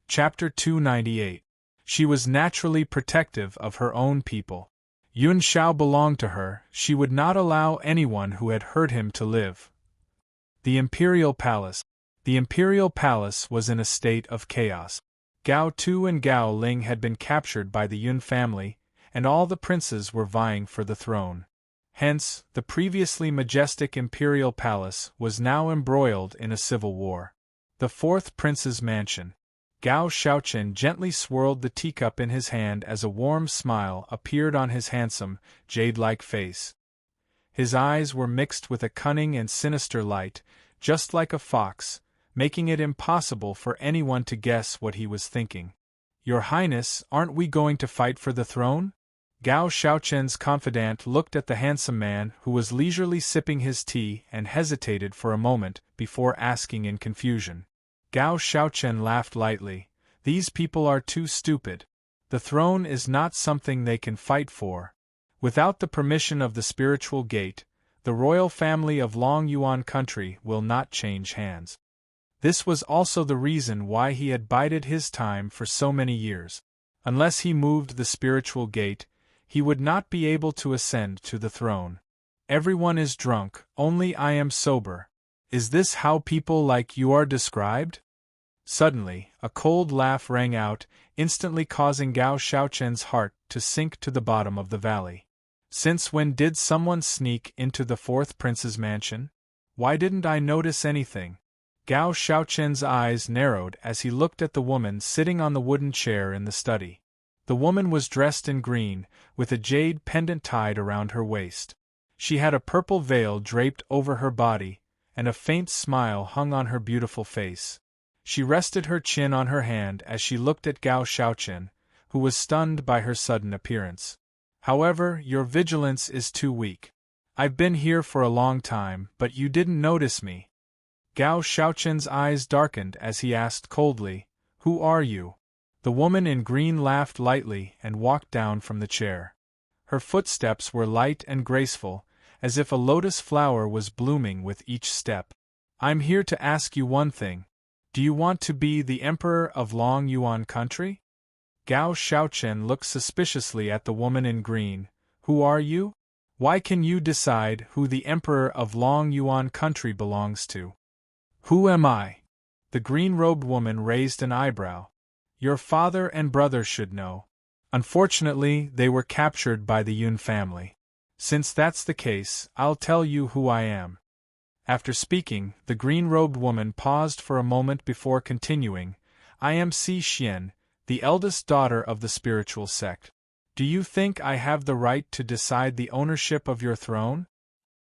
S1: Chapter 298. She was naturally protective of her own people. Yun Shao belonged to her, she would not allow anyone who had hurt him to live. The Imperial Palace. The Imperial Palace was in a state of chaos. Gao Tu and Gao Ling had been captured by the Yun family, and all the princes were vying for the throne. Hence, the previously majestic Imperial Palace was now embroiled in a civil war. The fourth prince's mansion. Gao Shaochen gently swirled the teacup in his hand as a warm smile appeared on his handsome, jade-like face. His eyes were mixed with a cunning and sinister light, just like a fox, making it impossible for anyone to guess what he was thinking. Your Highness, aren't we going to fight for the throne? Gao Shaochen's confidant looked at the handsome man who was leisurely sipping his tea and hesitated for a moment before asking in confusion. Gao Shaochen laughed lightly. These people are too stupid. The throne is not something they can fight for. Without the permission of the spiritual gate, the royal family of Long Yuan country will not change hands. This was also the reason why he had bided his time for so many years. Unless he moved the spiritual gate, he would not be able to ascend to the throne. Everyone is drunk, only I am sober. Is this how people like you are described? Suddenly, a cold laugh rang out, instantly causing Gao Shaochen's heart to sink to the bottom of the valley. Since when did someone sneak into the fourth prince's mansion? Why didn't I notice anything? Gao Shaochen's eyes narrowed as he looked at the woman sitting on the wooden chair in the study. The woman was dressed in green, with a jade pendant tied around her waist. She had a purple veil draped over her body, and a faint smile hung on her beautiful face. She rested her chin on her hand as she looked at Gao Shaochen, who was stunned by her sudden appearance. However, your vigilance is too weak. I've been here for a long time, but you didn't notice me. Gao Shaochen's eyes darkened as he asked coldly, Who are you? The woman in green laughed lightly and walked down from the chair. Her footsteps were light and graceful, as if a lotus flower was blooming with each step. I'm here to ask you one thing. Do you want to be the Emperor of Long Yuan country? Gao Shaochen looked suspiciously at the woman in green. Who are you? Why can you decide who the Emperor of Long Yuan country belongs to? Who am I? The green-robed woman raised an eyebrow. Your father and brother should know. Unfortunately, they were captured by the Yun family. Since that's the case, I'll tell you who I am. After speaking, the green-robed woman paused for a moment before continuing. I am Si Xian, the eldest daughter of the spiritual sect. Do you think I have the right to decide the ownership of your throne?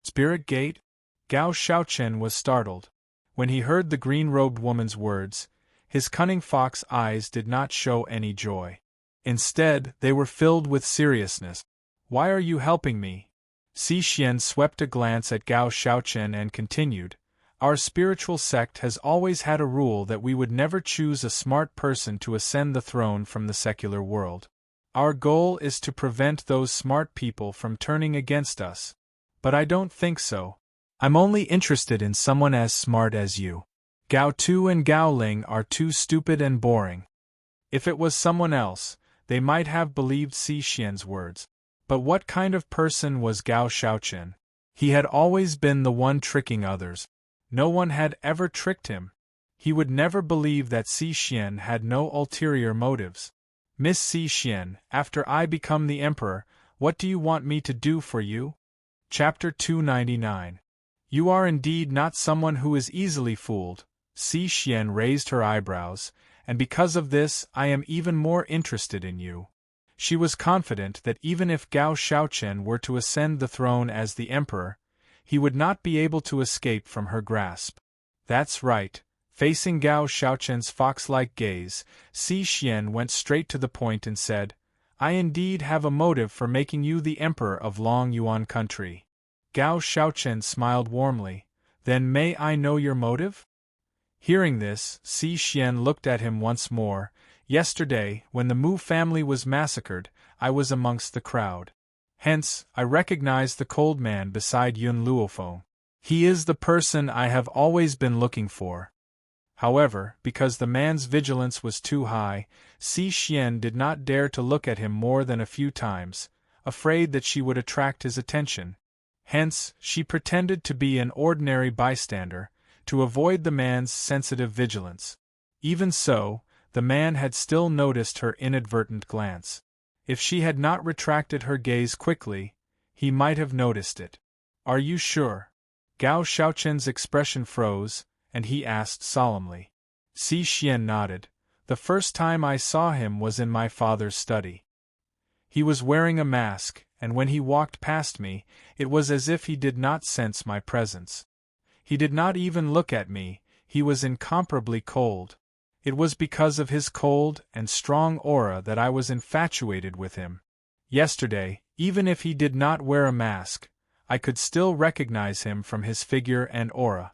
S1: Spirit Gate? Gao Shaochen was startled. When he heard the green-robed woman's words, his cunning fox eyes did not show any joy. Instead, they were filled with seriousness. Why are you helping me? Si Xian swept a glance at Gao Shaochen and continued, Our spiritual sect has always had a rule that we would never choose a smart person to ascend the throne from the secular world. Our goal is to prevent those smart people from turning against us. But I don't think so. I'm only interested in someone as smart as you. Gao Tu and Gao Ling are too stupid and boring. If it was someone else, they might have believed Si Xian's words. But what kind of person was Gao Shaochen? He had always been the one tricking others. No one had ever tricked him. He would never believe that Si Xian had no ulterior motives. Miss Si Xian, after I become the emperor, what do you want me to do for you? Chapter 299. You are indeed not someone who is easily fooled. Si Xian raised her eyebrows, and because of this I am even more interested in you. She was confident that even if Gao Shaochen were to ascend the throne as the emperor, he would not be able to escape from her grasp. That's right. Facing Gao Shaochen's fox-like gaze, Si Xian went straight to the point and said, I indeed have a motive for making you the emperor of Long Yuan country. Gao Shaochen smiled warmly. Then may I know your motive? Hearing this, Si Xian looked at him once more. Yesterday, when the Mu family was massacred, I was amongst the crowd. Hence, I recognized the cold man beside Yun Luofeng. He is the person I have always been looking for. However, because the man's vigilance was too high, Si Xian did not dare to look at him more than a few times, afraid that she would attract his attention. Hence, she pretended to be an ordinary bystander, to avoid the man's sensitive vigilance. Even so, the man had still noticed her inadvertent glance. If she had not retracted her gaze quickly, he might have noticed it. Are you sure? Gao Shaochen's expression froze, and he asked solemnly. Si Xian nodded. The first time I saw him was in my father's study. He was wearing a mask, and when he walked past me, it was as if he did not sense my presence. He did not even look at me, he was incomparably cold. It was because of his cold and strong aura that I was infatuated with him. Yesterday, even if he did not wear a mask, I could still recognize him from his figure and aura.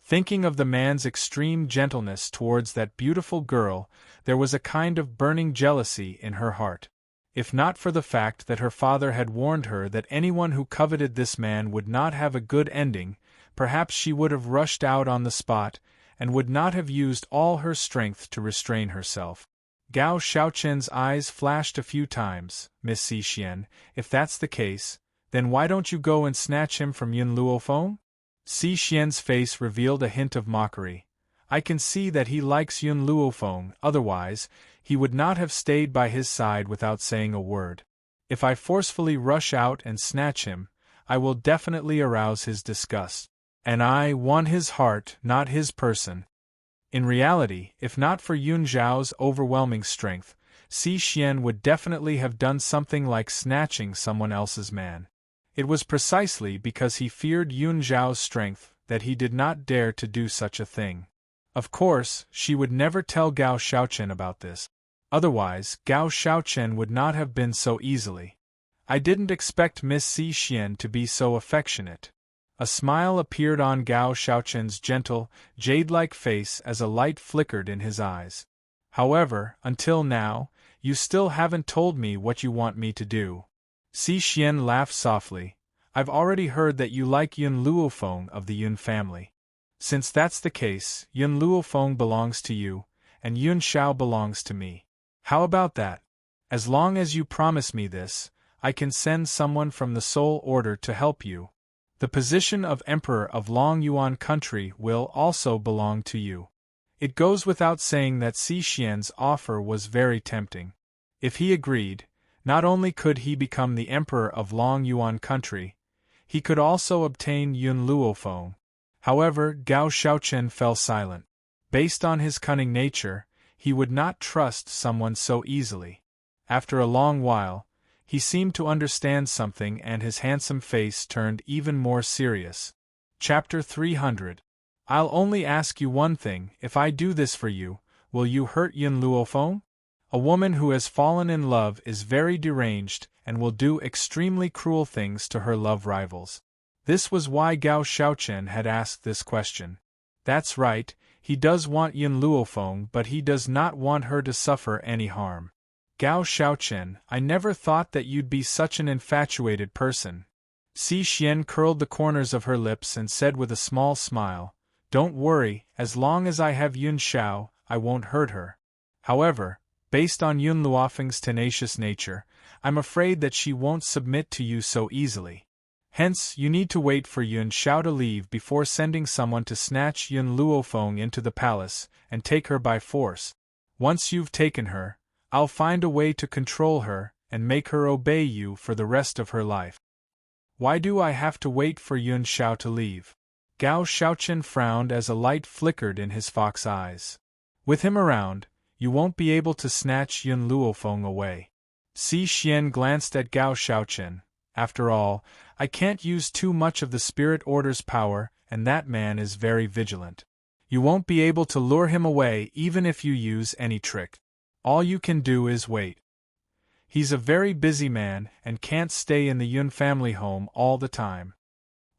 S1: Thinking of the man's extreme gentleness towards that beautiful girl, there was a kind of burning jealousy in her heart. If not for the fact that her father had warned her that anyone who coveted this man would not have a good ending, perhaps she would have rushed out on the spot, and would not have used all her strength to restrain herself. Gao Shaochen's eyes flashed a few times. Miss Si Xian, if that's the case, then why don't you go and snatch him from Yun Luofeng? Si Xian's face revealed a hint of mockery. I can see that he likes Yun Luofeng, otherwise, he would not have stayed by his side without saying a word. If I forcefully rush out and snatch him, I will definitely arouse his disgust. And I won his heart, not his person. In reality, if not for Yun Zhao's overwhelming strength, Si Xian would definitely have done something like snatching someone else's man. It was precisely because he feared Yun Zhao's strength that he did not dare to do such a thing. Of course, she would never tell Gao Shaochen about this. Otherwise, Gao Shaochen would not have been so easily. I didn't expect Miss Si Xian to be so affectionate. A smile appeared on Gao Shaochen's gentle, jade-like face as a light flickered in his eyes. However, until now, you still haven't told me what you want me to do. Si Xian laughed softly. I've already heard that you like Yun Luofeng of the Yun family. Since that's the case, Yun Luofeng belongs to you, and Yun Xiao belongs to me. How about that? As long as you promise me this, I can send someone from the Soul Order to help you. The position of Emperor of Long Yuan country will also belong to you. It goes without saying that Si Xian's offer was very tempting. If he agreed, not only could he become the Emperor of Long Yuan country, he could also obtain Yun Luofeng. However, Gao Shaochen fell silent. Based on his cunning nature, he would not trust someone so easily. After a long while, he seemed to understand something and his handsome face turned even more serious. Chapter 300. I'll only ask you one thing: if I do this for you, will you hurt Yun Luofeng? A woman who has fallen in love is very deranged and will do extremely cruel things to her love rivals. This was why Gao Xiaochen had asked this question. That's right, he does want Yun Luofeng, but he does not want her to suffer any harm. Gao Xiaochen, I never thought that you'd be such an infatuated person. Si Xian curled the corners of her lips and said with a small smile, Don't worry, as long as I have Yun Xiao, I won't hurt her. However, based on Yun Luofeng's tenacious nature, I'm afraid that she won't submit to you so easily. Hence, you need to wait for Yun Xiao to leave before sending someone to snatch Yun Luofeng into the palace and take her by force. Once you've taken her, I'll find a way to control her and make her obey you for the rest of her life. Why do I have to wait for Yun Xiao to leave? Gao Xiaochen frowned as a light flickered in his fox eyes. With him around, you won't be able to snatch Yun Luofeng away. Si Xian glanced at Gao Xiaochen. After all, I can't use too much of the Spirit Order's power, and that man is very vigilant. You won't be able to lure him away even if you use any trick. All you can do is wait. He's a very busy man and can't stay in the Yun family home all the time.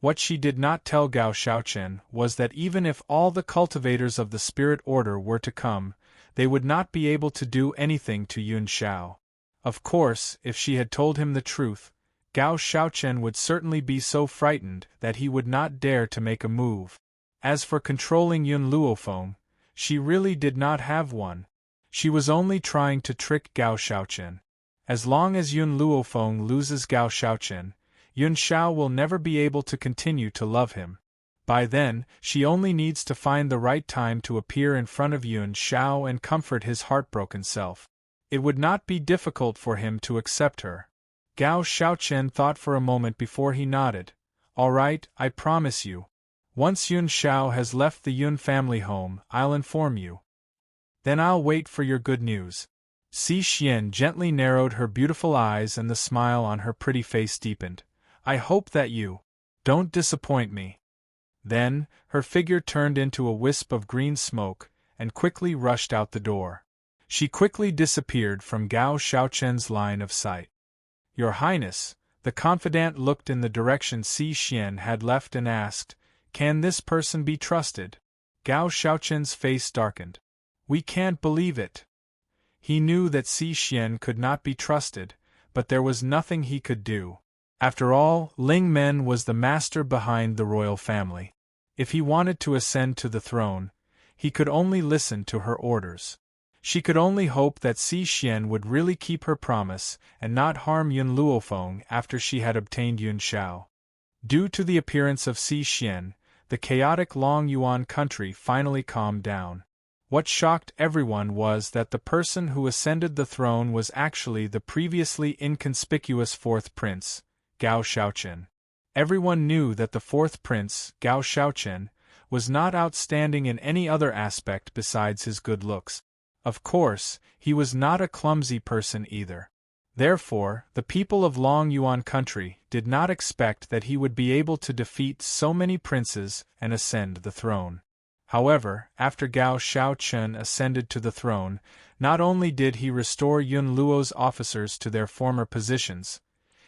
S1: What she did not tell Gao Xiaochen was that even if all the cultivators of the Spirit Order were to come, they would not be able to do anything to Yun Xiao. Of course, if she had told him the truth, Gao Xiaochen would certainly be so frightened that he would not dare to make a move. As for controlling Yun Luofeng, she really did not have one. She was only trying to trick Gao Xiaochen. As long as Yun Luofeng loses Gao Xiaochen, Yun Xiao will never be able to continue to love him. By then, she only needs to find the right time to appear in front of Yun Xiao and comfort his heartbroken self. It would not be difficult for him to accept her. Gao Xiaochen thought for a moment before he nodded. All right, I promise you. Once Yun Xiao has left the Yun family home, I'll inform you. Then I'll wait for your good news. Si Xian gently narrowed her beautiful eyes and the smile on her pretty face deepened. I hope that you don't disappoint me. Then, her figure turned into a wisp of green smoke and quickly rushed out the door. She quickly disappeared from Gao Xiaochen's line of sight. Your Highness, the confidant looked in the direction Si Xian had left and asked, Can this person be trusted? Gao Xiaochen's face darkened. We can't believe it. He knew that Si Xian could not be trusted, but there was nothing he could do. After all, Ling Men was the master behind the royal family. If he wanted to ascend to the throne, he could only listen to her orders. She could only hope that Si Xian would really keep her promise and not harm Yun Luofeng after she had obtained Yun Xiao. Due to the appearance of Si Xian, the chaotic Long Yuan country finally calmed down. What shocked everyone was that the person who ascended the throne was actually the previously inconspicuous fourth prince, Gao Xiaochen. Everyone knew that the fourth prince, Gao Xiaochen, was not outstanding in any other aspect besides his good looks. Of course, he was not a clumsy person either. Therefore, the people of Long Yuan country did not expect that he would be able to defeat so many princes and ascend the throne. However, after Gao Xiaochen ascended to the throne, not only did he restore Yun Luo's officers to their former positions,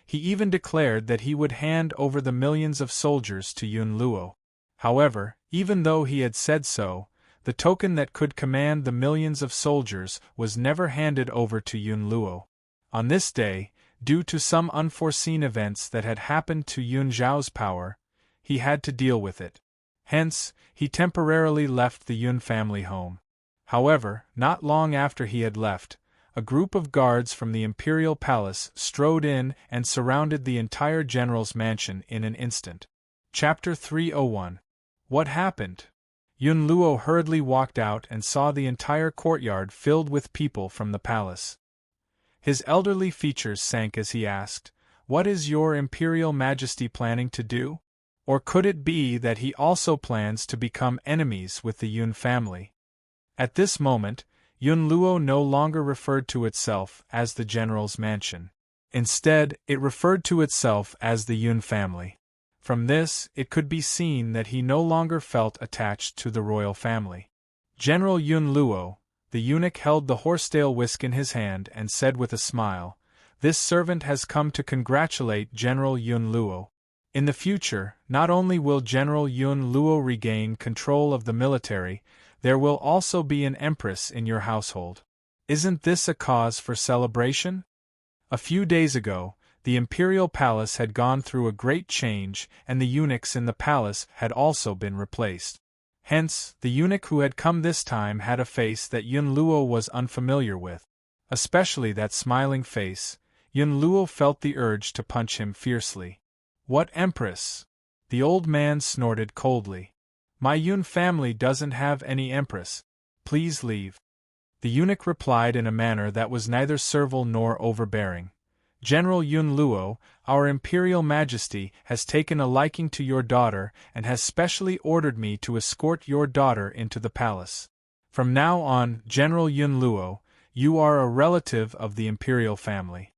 S1: he even declared that he would hand over the millions of soldiers to Yun Luo. However, even though he had said so, the token that could command the millions of soldiers was never handed over to Yun Luo. On this day, due to some unforeseen events that had happened to Yun Zhao's power, he had to deal with it. Hence, he temporarily left the Yun family home. However, not long after he had left, a group of guards from the imperial palace strode in and surrounded the entire general's mansion in an instant. Chapter 301. What happened? Yun Luo hurriedly walked out and saw the entire courtyard filled with people from the palace. His elderly features sank as he asked, What is your Imperial Majesty planning to do? Or could it be that he also plans to become enemies with the Yun family? At this moment, Yun Luo no longer referred to itself as the general's mansion. Instead, it referred to itself as the Yun family. From this, it could be seen that he no longer felt attached to the royal family. General Yun Luo, the eunuch held the horsetail whisk in his hand and said with a smile, "This servant has come to congratulate General Yun Luo. In the future, not only will General Yun Luo regain control of the military, there will also be an empress in your household. Isn't this a cause for celebration?" A few days ago, the imperial palace had gone through a great change, and the eunuchs in the palace had also been replaced. Hence, the eunuch who had come this time had a face that Yun Luo was unfamiliar with. Especially that smiling face, Yun Luo felt the urge to punch him fiercely. "What empress?" The old man snorted coldly. "My Yun family doesn't have any empress. Please leave." The eunuch replied in a manner that was neither servile nor overbearing. "General Yun Luo, our Imperial Majesty has taken a liking to your daughter and has specially ordered me to escort your daughter into the palace. From now on, General Yun Luo, you are a relative of the Imperial family."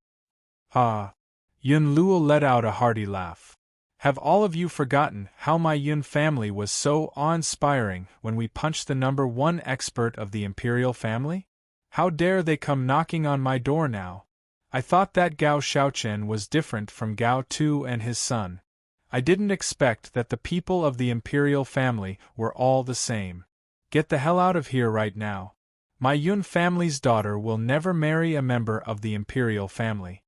S1: "Ha!" Yun Luo let out a hearty laugh. "Have all of you forgotten how my Yun family was so awe-inspiring when we punched the #1 expert of the Imperial family? How dare they come knocking on my door now? I thought that Gao Shaochen was different from Gao Tu and his son. I didn't expect that the people of the Imperial family were all the same. Get the hell out of here right now. My Yun family's daughter will never marry a member of the Imperial family.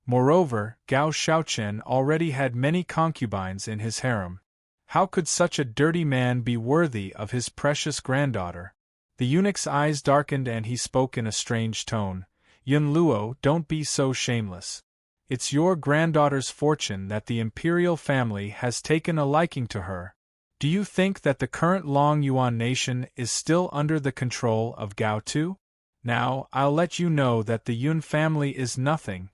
S1: Moreover, Gao Shaochen already had many concubines in his harem. How could such a dirty man be worthy of his precious granddaughter?" The eunuch's eyes darkened and he spoke in a strange tone. "Yun Luo, don't be so shameless. It's your granddaughter's fortune that the Imperial family has taken a liking to her. Do you think that the current Long Yuan nation is still under the control of Gao Tu? Now, I'll let you know that the Yun family is nothing."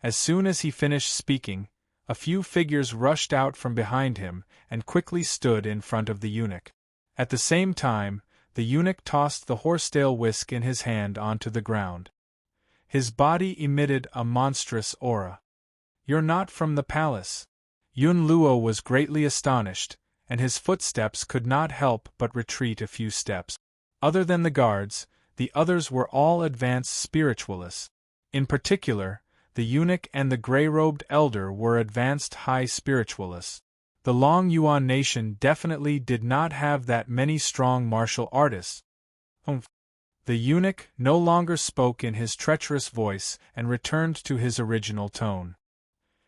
S1: As soon as he finished speaking, a few figures rushed out from behind him and quickly stood in front of the eunuch. At the same time, the eunuch tossed the horsetail whisk in his hand onto the ground. His body emitted a monstrous aura. "You're not from the palace." Yun Luo was greatly astonished, and his footsteps could not help but retreat a few steps. Other than the guards, the others were all advanced spiritualists. In particular, the eunuch and the gray-robed elder were advanced high spiritualists. The Long Yuan nation definitely did not have that many strong martial artists. The eunuch no longer spoke in his treacherous voice and returned to his original tone.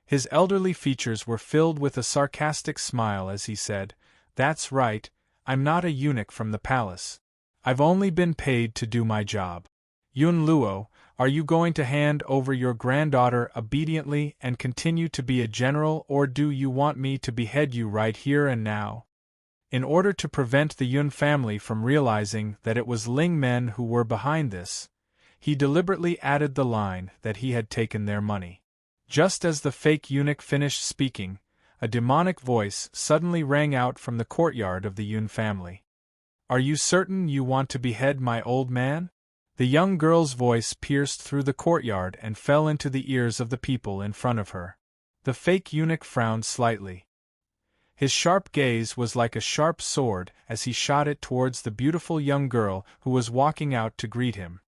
S1: His elderly features were filled with a sarcastic smile as he said, "That's right, I'm not a eunuch from the palace. I've only been paid to do my job. Yun Luo, are you going to hand over your granddaughter obediently and continue to be a general, or do you want me to behead you right here and now?" In order to prevent the Yun family from realizing that it was Ling men who were behind this, he deliberately added the line that he had taken their money. Just as the fake eunuch finished speaking, a demonic voice suddenly rang out from the courtyard of the Yun family. "Are you certain you want to behead my old man?" The young girl's voice pierced through the courtyard and fell into the ears of the people in front of her. The fake eunuch frowned slightly. His sharp gaze was like a sharp sword as he shot it towards the beautiful young girl who was walking out to greet him.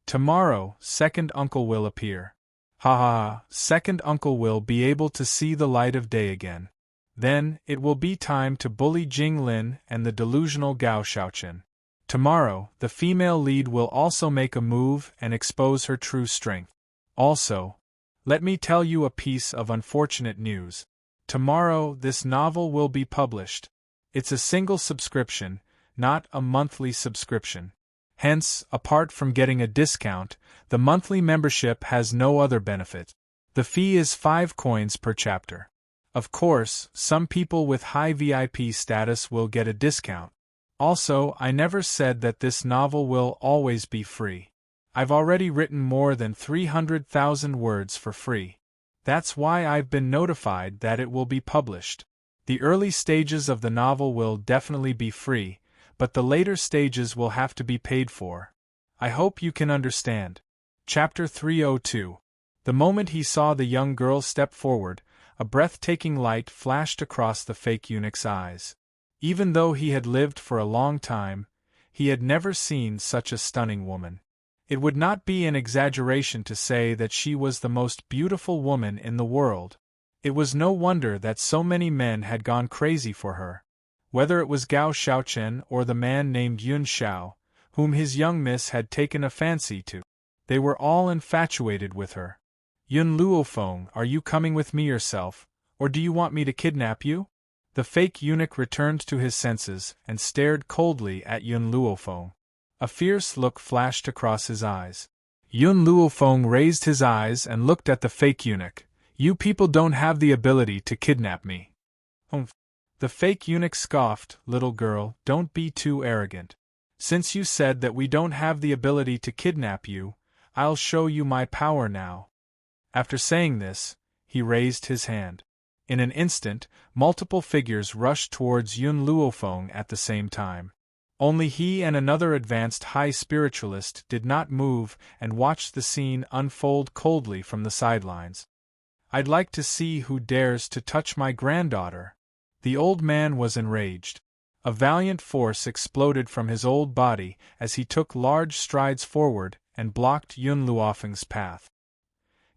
S1: "Tomorrow, second uncle will appear. Ha ha ha, second uncle will be able to see the light of day again. Then, it will be time to bully Jing Lin and the delusional Gao Shaochen. Tomorrow, the female lead will also make a move and expose her true strength. Also, let me tell you a piece of unfortunate news. Tomorrow, this novel will be published. It's a single subscription, not a monthly subscription. Hence, apart from getting a discount, the monthly membership has no other benefit. The fee is 5 coins per chapter. Of course, some people with high VIP status will get a discount. Also, I never said that this novel will always be free. I've already written more than 300,000 words for free. That's why I've been notified that it will be published. The early stages of the novel will definitely be free, but the later stages will have to be paid for. I hope you can understand. Chapter 302. The moment he saw the young girl step forward, a breathtaking light flashed across the fake eunuch's eyes. Even though he had lived for a long time, he had never seen such a stunning woman. It would not be an exaggeration to say that she was the most beautiful woman in the world. It was no wonder that so many men had gone crazy for her. Whether it was Gao Xiaochen or the man named Yun Xiao, whom his young miss had taken a fancy to, they were all infatuated with her. Yun Luofeng, are you coming with me yourself, or do you want me to kidnap you? The fake eunuch returned to his senses and stared coldly at Yun Luofeng. A fierce look flashed across his eyes. Yun Luofeng raised his eyes and looked at the fake eunuch. You people don't have the ability to kidnap me. Humph. The fake eunuch scoffed, little girl, don't be too arrogant. Since you said that we don't have the ability to kidnap you, I'll show you my power now. After saying this, he raised his hand. In an instant, multiple figures rushed towards Yun Luofeng at the same time. Only he and another advanced high spiritualist did not move and watched the scene unfold coldly from the sidelines. I'd like to see who dares to touch my granddaughter. The old man was enraged. A valiant force exploded from his old body as he took large strides forward and blocked Yun Luofeng's path.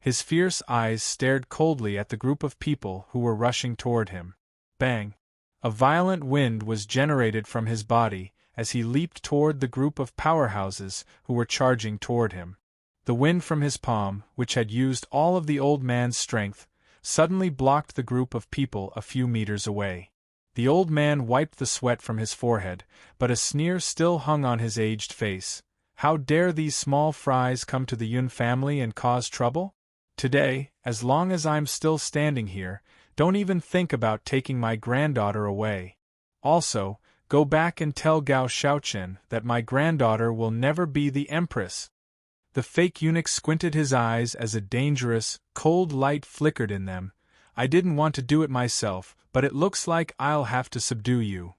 S1: His fierce eyes stared coldly at the group of people who were rushing toward him. Bang! A violent wind was generated from his body as he leaped toward the group of powerhouses who were charging toward him. The wind from his palm, which had used all of the old man's strength, suddenly blocked the group of people a few meters away. The old man wiped the sweat from his forehead, but a sneer still hung on his aged face. How dare these small fries come to the Yun family and cause trouble? Today, as long as I'm still standing here, don't even think about taking my granddaughter away. Also, go back and tell Gao Xiaochen that my granddaughter will never be the empress. The fake eunuch squinted his eyes as a dangerous, cold light flickered in them. I didn't want to do it myself, but it looks like I'll have to subdue you.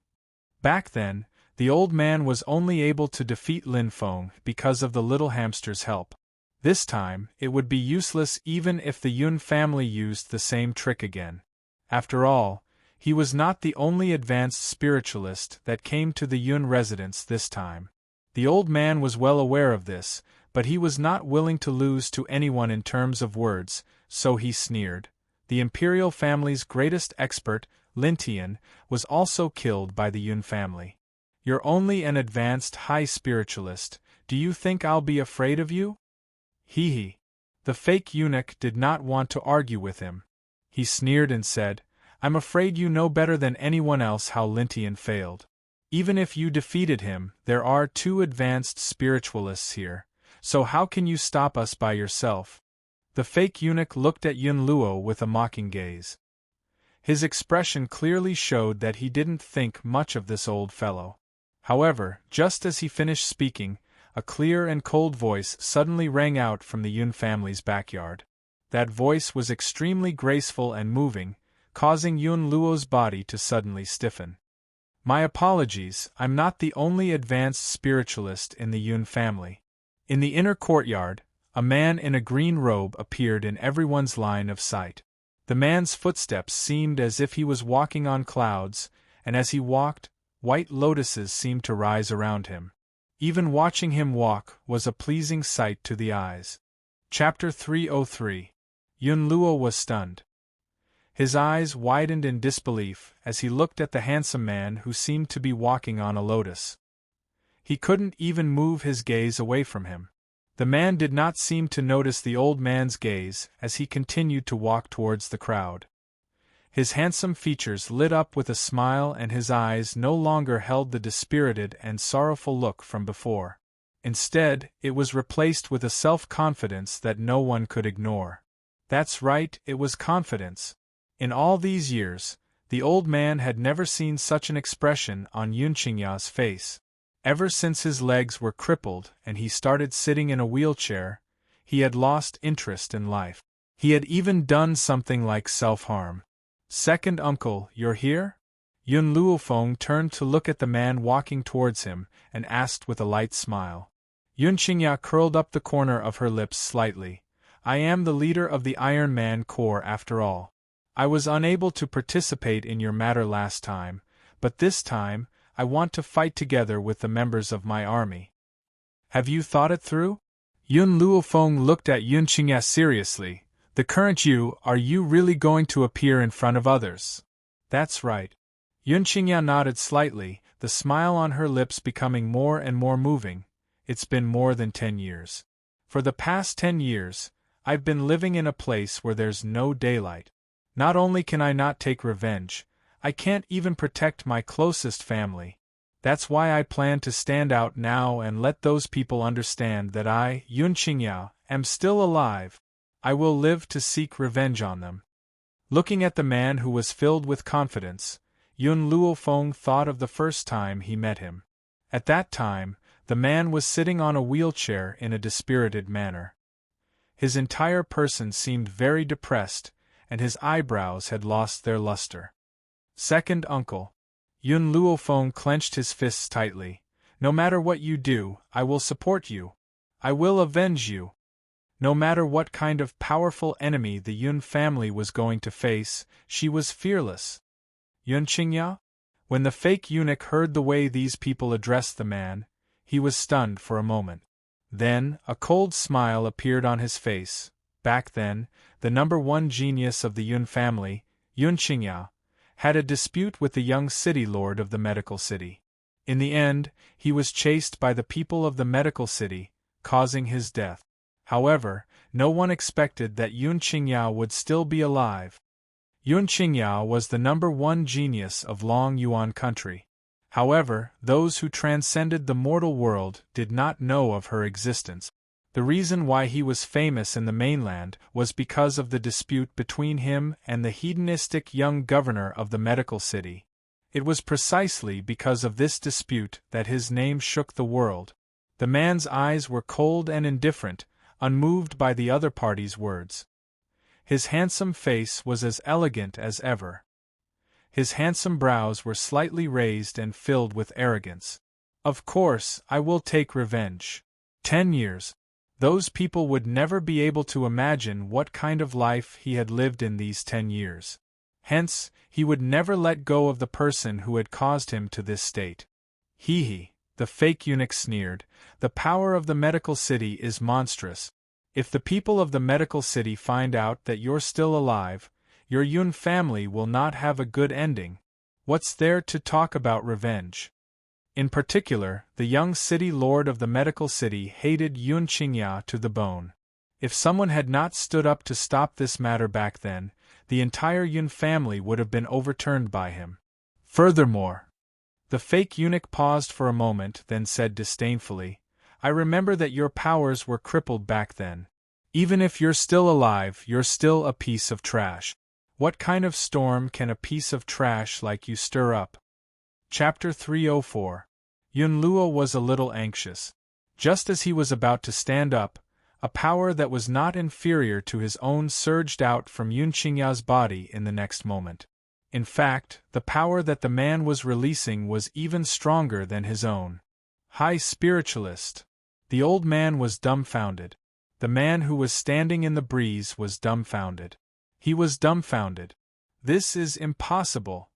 S1: Back then, the old man was only able to defeat Lin Feng because of the little hamster's help. This time, it would be useless even if the Yun family used the same trick again. After all, he was not the only advanced spiritualist that came to the Yun residence this time. The old man was well aware of this, but he was not willing to lose to anyone in terms of words, so he sneered. The imperial family's greatest expert, Lin Tian, was also killed by the Yun family. You're only an advanced high spiritualist. Do you think I'll be afraid of you? Hee hee. The fake eunuch did not want to argue with him. He sneered and said, I'm afraid you know better than anyone else how Lin Tian failed. Even if you defeated him, there are 2 advanced spiritualists here, so how can you stop us by yourself? The fake eunuch looked at Yun Luo with a mocking gaze. His expression clearly showed that he didn't think much of this old fellow. However, just as he finished speaking, a clear and cold voice suddenly rang out from the Yun family's backyard. That voice was extremely graceful and moving, causing Yun Luo's body to suddenly stiffen. My apologies, I'm not the only advanced spiritualist in the Yun family. In the inner courtyard, a man in a green robe appeared in everyone's line of sight. The man's footsteps seemed as if he was walking on clouds, and as he walked, white lotuses seemed to rise around him. Even watching him walk was a pleasing sight to the eyes. Chapter 303. Yun Luo was stunned. His eyes widened in disbelief as he looked at the handsome man who seemed to be walking on a lotus. He couldn't even move his gaze away from him. The man did not seem to notice the old man's gaze as he continued to walk towards the crowd. His handsome features lit up with a smile and his eyes no longer held the dispirited and sorrowful look from before. Instead, it was replaced with a self-confidence that no one could ignore. That's right, it was confidence. In all these years, the old man had never seen such an expression on Yun Qingya's face. Ever since his legs were crippled and he started sitting in a wheelchair, he had lost interest in life. He had even done something like self-harm. Second uncle, you're here? Yun Luofeng turned to look at the man walking towards him and asked with a light smile. Yun Qingya curled up the corner of her lips slightly. I am the leader of the Iron Man Corps after all. I was unable to participate in your matter last time, but this time, I want to fight together with the members of my army. Have you thought it through? Yun Luofeng looked at Yun Qingya seriously. The current you, are you really going to appear in front of others? That's right. Yun Qingya nodded slightly, the smile on her lips becoming more and more moving. It's been more than 10 years. For the past 10 years, I've been living in a place where there's no daylight. Not only can I not take revenge, I can't even protect my closest family. That's why I plan to stand out now and let those people understand that I, Yun Qingya, am still alive. I will live to seek revenge on them. Looking at the man who was filled with confidence, Yun Luofeng thought of the first time he met him. At that time, the man was sitting on a wheelchair in a dispirited manner. His entire person seemed very depressed, and his eyebrows had lost their luster. Second uncle. Yun Luofeng clenched his fists tightly. No matter what you do, I will support you. I will avenge you. No matter what kind of powerful enemy the Yun family was going to face, she was fearless. Yun Qingya? When the fake eunuch heard the way these people addressed the man, he was stunned for a moment. Then, a cold smile appeared on his face. Back then, the #1 genius of the Yun family, Yun Qingya, had a dispute with the young city lord of the medical city. In the end, he was chased by the people of the medical city, causing his death. However, no one expected that Yun Qingya would still be alive. Yun Qingya was the #1 genius of Long Yuan country. However, those who transcended the mortal world did not know of her existence. The reason why he was famous in the mainland was because of the dispute between him and the hedonistic young governor of the medical city. It was precisely because of this dispute that his name shook the world. The man's eyes were cold and indifferent, unmoved by the other party's words. His handsome face was as elegant as ever. His handsome brows were slightly raised and filled with arrogance. Of course, I will take revenge. 10 years. Those people would never be able to imagine what kind of life he had lived in these 10 years. Hence, he would never let go of the person who had caused him to this state. Hee, the fake eunuch sneered, the power of the medical city is monstrous. If the people of the medical city find out that you're still alive, your Yun family will not have a good ending. What's there to talk about revenge? In particular, the young city lord of the medical city hated Yun Qingya to the bone. If someone had not stood up to stop this matter back then, the entire Yun family would have been overturned by him. Furthermore, the fake eunuch paused for a moment, then said disdainfully, I remember that your powers were crippled back then. Even if you're still alive, you're still a piece of trash. What kind of storm can a piece of trash like you stir up? Chapter 304. Yun Luo was a little anxious. Just as he was about to stand up, a power that was not inferior to his own surged out from Yun Qingya's body in the next moment. In fact, the power that the man was releasing was even stronger than his own. High spiritualist. The old man was dumbfounded. The man who was standing in the breeze was dumbfounded. He was dumbfounded. This is impossible.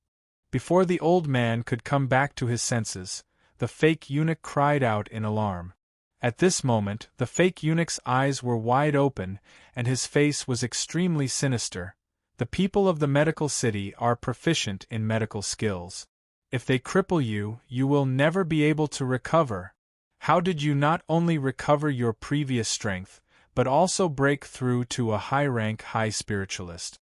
S1: Before the old man could come back to his senses, the fake eunuch cried out in alarm. At this moment, the fake eunuch's eyes were wide open, and his face was extremely sinister. The people of the medical city are proficient in medical skills. If they cripple you, you will never be able to recover. How did you not only recover your previous strength, but also break through to a high-rank high spiritualist?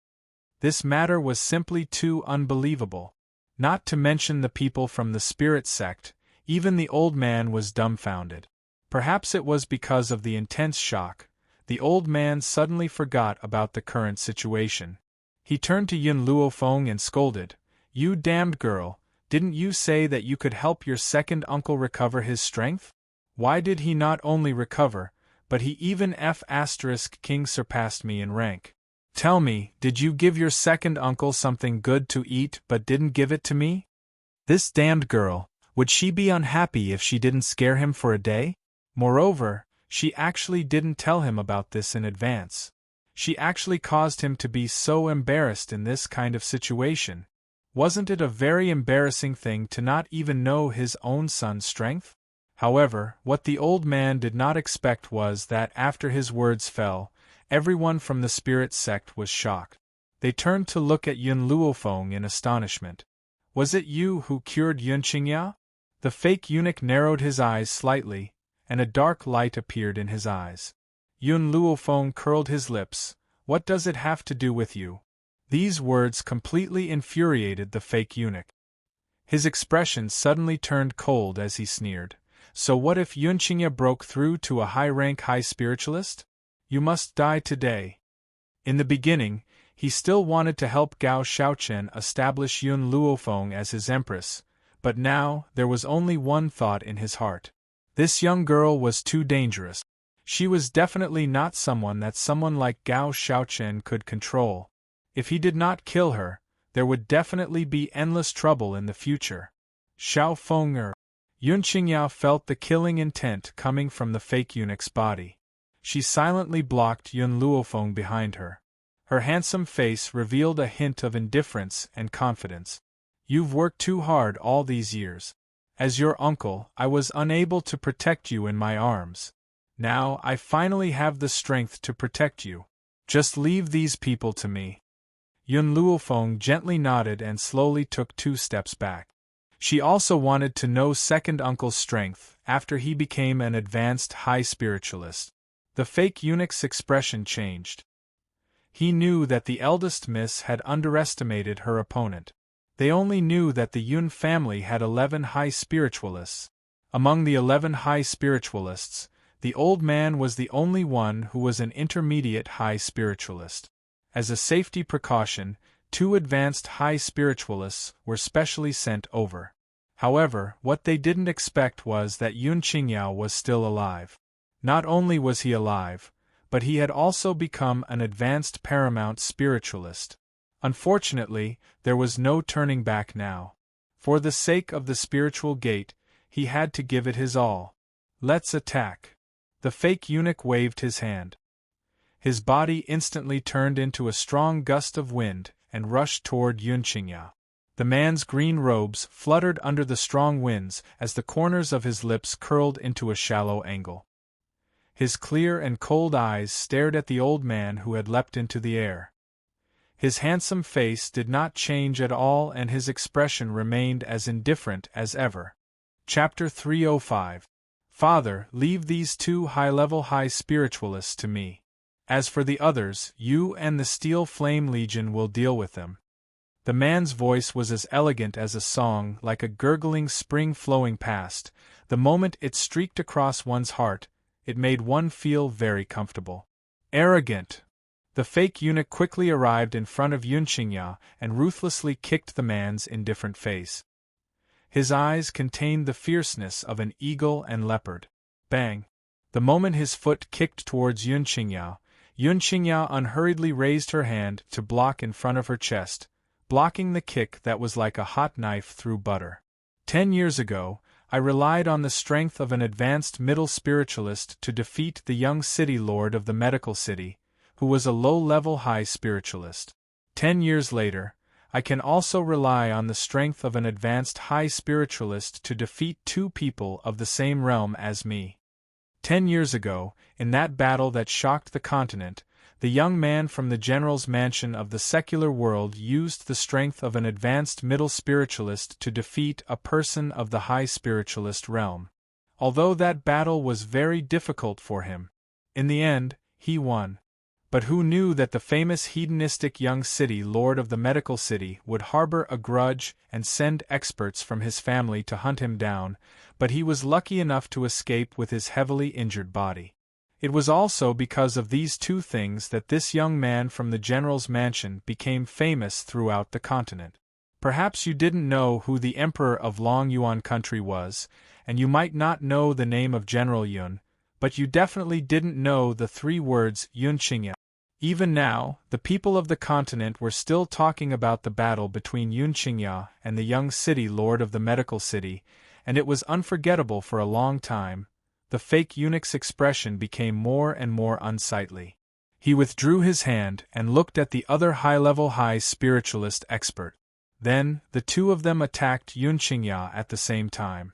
S1: This matter was simply too unbelievable. Not to mention the people from the spirit sect, even the old man was dumbfounded. Perhaps it was because of the intense shock. The old man suddenly forgot about the current situation. He turned to Yun Luofeng and scolded, You damned girl, didn't you say that you could help your second uncle recover his strength? Why did he not only recover, but he even King surpassed me in rank? Tell me, did you give your second uncle something good to eat but didn't give it to me? This damned girl, would she be unhappy if she didn't scare him for a day? Moreover, she actually didn't tell him about this in advance. She actually caused him to be so embarrassed in this kind of situation. Wasn't it a very embarrassing thing to not even know his own son's strength? However, what the old man did not expect was that after his words fell, everyone from the spirit sect was shocked. They turned to look at Yun Luofeng in astonishment. Was it you who cured Yun Qingya? The fake eunuch narrowed his eyes slightly, and a dark light appeared in his eyes. Yun Luofeng curled his lips. What does it have to do with you? These words completely infuriated the fake eunuch. His expression suddenly turned cold as he sneered. So what if Yun Qingya broke through to a high-rank high spiritualist? You must die today. In the beginning, he still wanted to help Gao Shaochen establish Yun Luofeng as his empress, but now there was only one thought in his heart. This young girl was too dangerous. She was definitely not someone that someone like Gao Shaochen could control. If he did not kill her, there would definitely be endless trouble in the future. Xiao Feng Yun Qingya felt the killing intent coming from the fake eunuch's body. She silently blocked Yun Luofeng behind her. Her handsome face revealed a hint of indifference and confidence. You've worked too hard all these years. As your uncle, I was unable to protect you in my arms. Now I finally have the strength to protect you. Just leave these people to me. Yun Luofeng gently nodded and slowly took 2 steps back. She also wanted to know second uncle's strength after he became an advanced high spiritualist. The fake eunuch's expression changed. He knew that the eldest miss had underestimated her opponent. They only knew that the Yun family had 11 high spiritualists. Among the 11 high spiritualists, the old man was the only one who was an intermediate high spiritualist. As a safety precaution, 2 advanced high spiritualists were specially sent over. However, what they didn't expect was that Yun Qingya was still alive. Not only was he alive, but he had also become an advanced paramount spiritualist. Unfortunately, there was no turning back now. For the sake of the spiritual gate, he had to give it his all. Let's attack. The fake eunuch waved his hand. His body instantly turned into a strong gust of wind and rushed toward Yun Qingya. The man's green robes fluttered under the strong winds as the corners of his lips curled into a shallow angle. His clear and cold eyes stared at the old man who had leapt into the air. His handsome face did not change at all and his expression remained as indifferent as ever. Chapter 305. Father, leave these 2 high-level high spiritualists to me. As for the others, you and the Steel Flame Legion will deal with them. The man's voice was as elegant as a song, like a gurgling spring flowing past. The moment it streaked across one's heart, it made one feel very comfortable. Arrogant! The fake eunuch quickly arrived in front of Yun Qingya and ruthlessly kicked the man's indifferent face. His eyes contained the fierceness of an eagle and leopard. Bang! The moment his foot kicked towards Yun Qingya unhurriedly raised her hand to block in front of her chest, blocking the kick that was like a hot knife through butter. 10 years ago, I relied on the strength of an advanced middle spiritualist to defeat the young city lord of the medical city, who was a low-level high spiritualist. 10 years later, I can also rely on the strength of an advanced high spiritualist to defeat 2 people of the same realm as me. 10 years ago, in that battle that shocked the continent, the young man from the general's mansion of the secular world used the strength of an advanced middle spiritualist to defeat a person of the high spiritualist realm. Although that battle was very difficult for him, in the end, he won. But who knew that the famous hedonistic young city lord of the medical city would harbor a grudge and send experts from his family to hunt him down, but he was lucky enough to escape with his heavily injured body. It was also because of these 2 things that this young man from the general's mansion became famous throughout the continent. Perhaps you didn't know who the emperor of Long Yuan country was, and you might not know the name of General Yun, but you definitely didn't know the 3 words Yun Qingya. Even now, the people of the continent were still talking about the battle between Yun Qingya and the young city lord of the medical city, and it was unforgettable for a long time. The fake eunuch's expression became more and more unsightly. He withdrew his hand and looked at the other high-level high spiritualist expert. Then, the two of them attacked Yun Qingya at the same time.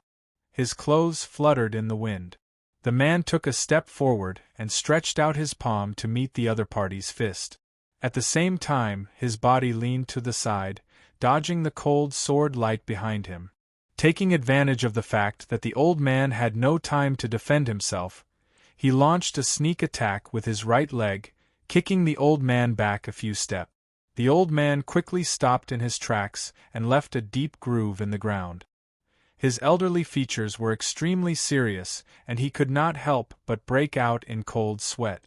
S1: His clothes fluttered in the wind. The man took a step forward and stretched out his palm to meet the other party's fist. At the same time, his body leaned to the side, dodging the cold sword light behind him. Taking advantage of the fact that the old man had no time to defend himself, he launched a sneak attack with his right leg, kicking the old man back a few steps. The old man quickly stopped in his tracks and left a deep groove in the ground. His elderly features were extremely serious, and he could not help but break out in cold sweat.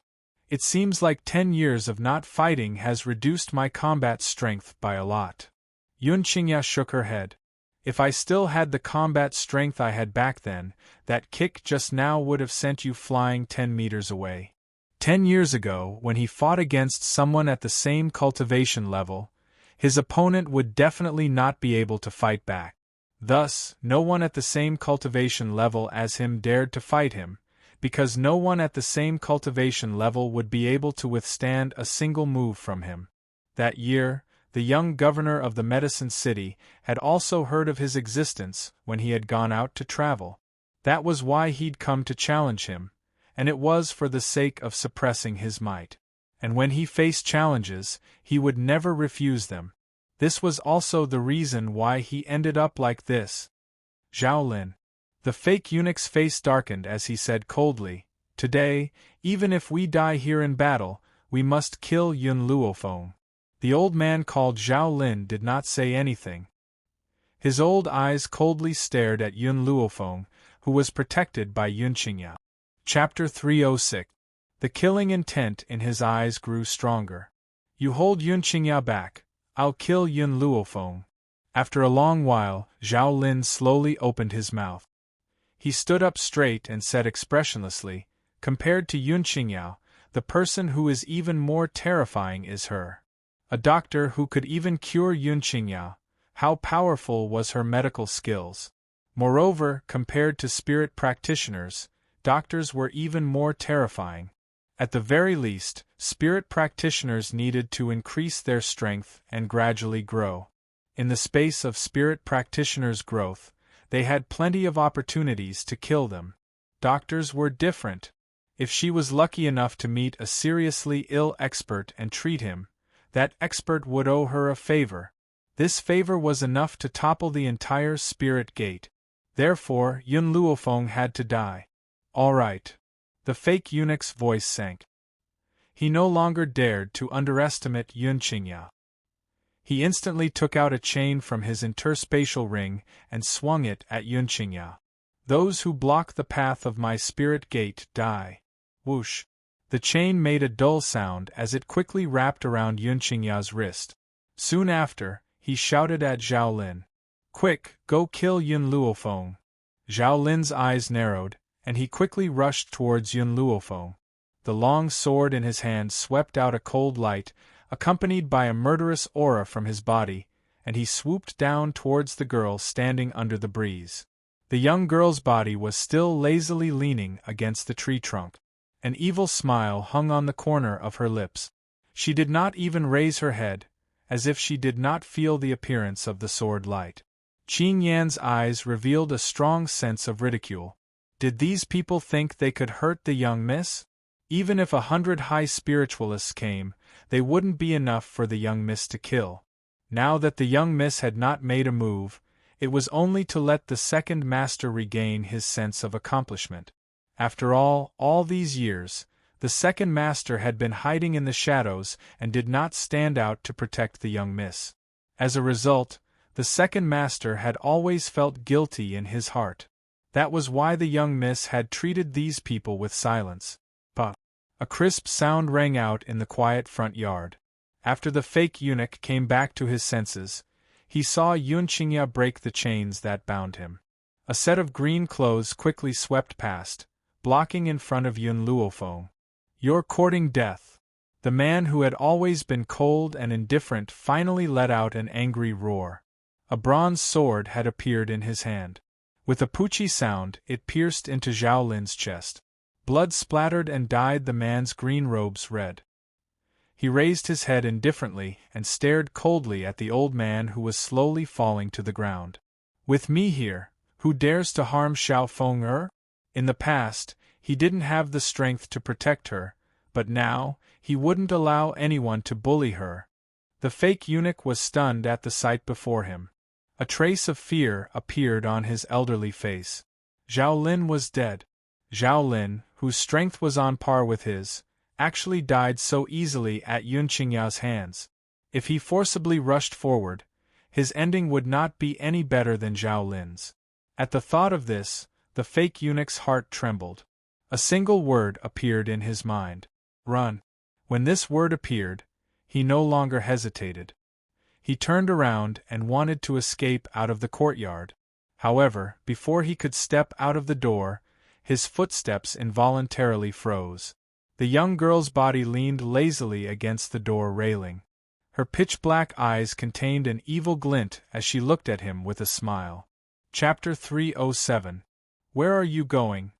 S1: It seems like 10 years of not fighting has reduced my combat strength by a lot. Yun Qingya shook her head. If I still had the combat strength I had back then, that kick just now would have sent you flying 10 meters away. 10 years ago, when he fought against someone at the same cultivation level, his opponent would definitely not be able to fight back. Thus, no one at the same cultivation level as him dared to fight him, because no one at the same cultivation level would be able to withstand a single move from him. That year, the young governor of the Medicine City had also heard of his existence when he had gone out to travel. That was why he'd come to challenge him, and it was for the sake of suppressing his might. And when he faced challenges, he would never refuse them. This was also the reason why he ended up like this. Zhao Lin. The fake eunuch's face darkened as he said coldly, "Today, even if we die here in battle, we must kill Yun Luofeng." The old man called Zhao Lin did not say anything. His old eyes coldly stared at Yun Luofeng, who was protected by Yun Qingya. Chapter 306. The killing intent in his eyes grew stronger. "You hold Yun Qingya back. I'll kill Yun Luofeng." After a long while, Zhao Lin slowly opened his mouth. He stood up straight and said expressionlessly, "Compared to Yun Qingya, the person who is even more terrifying is her. A doctor who could even cure Yun Qingya. How powerful was her medical skills. Moreover, compared to spirit practitioners, doctors were even more terrifying. At the very least, spirit practitioners needed to increase their strength and gradually grow. In the space of spirit practitioners' growth, they had plenty of opportunities to kill them. Doctors were different. If she was lucky enough to meet a seriously ill expert and treat him, that expert would owe her a favor. This favor was enough to topple the entire spirit gate. Therefore, Yun Luofeng had to die. All right. The fake eunuch's voice sank. He no longer dared to underestimate Yun Qingya. He instantly took out a chain from his interspatial ring and swung it at Yun Qingya. "Those who block the path of my spirit gate die." Whoosh! The chain made a dull sound as it quickly wrapped around Yun Qingya's wrist. Soon after, he shouted at Zhao Lin, "Quick, go kill Yun Luofeng." Zhao Lin's eyes narrowed, and he quickly rushed towards Yun Luofeng. The long sword in his hand swept out a cold light, accompanied by a murderous aura from his body, and he swooped down towards the girl standing under the breeze. The young girl's body was still lazily leaning against the tree trunk. An evil smile hung on the corner of her lips. She did not even raise her head, as if she did not feel the appearance of the sword light. Qing Yan's eyes revealed a strong sense of ridicule. Did these people think they could hurt the young miss? Even if 100 high spiritualists came, they wouldn't be enough for the young miss to kill. Now that the young miss had not made a move, it was only to let the second master regain his sense of accomplishment. After all these years, the second master had been hiding in the shadows and did not stand out to protect the young miss. As a result, the second master had always felt guilty in his heart. That was why the young miss had treated these people with silence. Puff! A crisp sound rang out in the quiet front yard. After the fake eunuch came back to his senses, he saw Yun Qingya break the chains that bound him. A set of green clothes quickly swept past, blocking in front of Yun Luofeng. "You're courting death." The man who had always been cold and indifferent finally let out an angry roar. A bronze sword had appeared in his hand. With a poochie sound, it pierced into Zhao Lin's chest. Blood splattered and dyed the man's green robes red. He raised his head indifferently and stared coldly at the old man who was slowly falling to the ground. With me here, who dares to harm Xiao Feng? In the past, he didn't have the strength to protect her, but now, he wouldn't allow anyone to bully her. The fake eunuch was stunned at the sight before him. A trace of fear appeared on his elderly face. Zhao Lin was dead. Zhao Lin, whose strength was on par with his, actually died so easily at Yun Qingyao's hands. If he forcibly rushed forward, his ending would not be any better than Zhao Lin's. At the thought of this, the fake eunuch's heart trembled. A single word appeared in his mind. Run. When this word appeared, he no longer hesitated. He turned around and wanted to escape out of the courtyard. However, before he could step out of the door, his footsteps involuntarily froze. The young girl's body leaned lazily against the door railing. Her pitch-black eyes contained an evil glint as she looked at him with a smile. Chapter 307. Where are you going?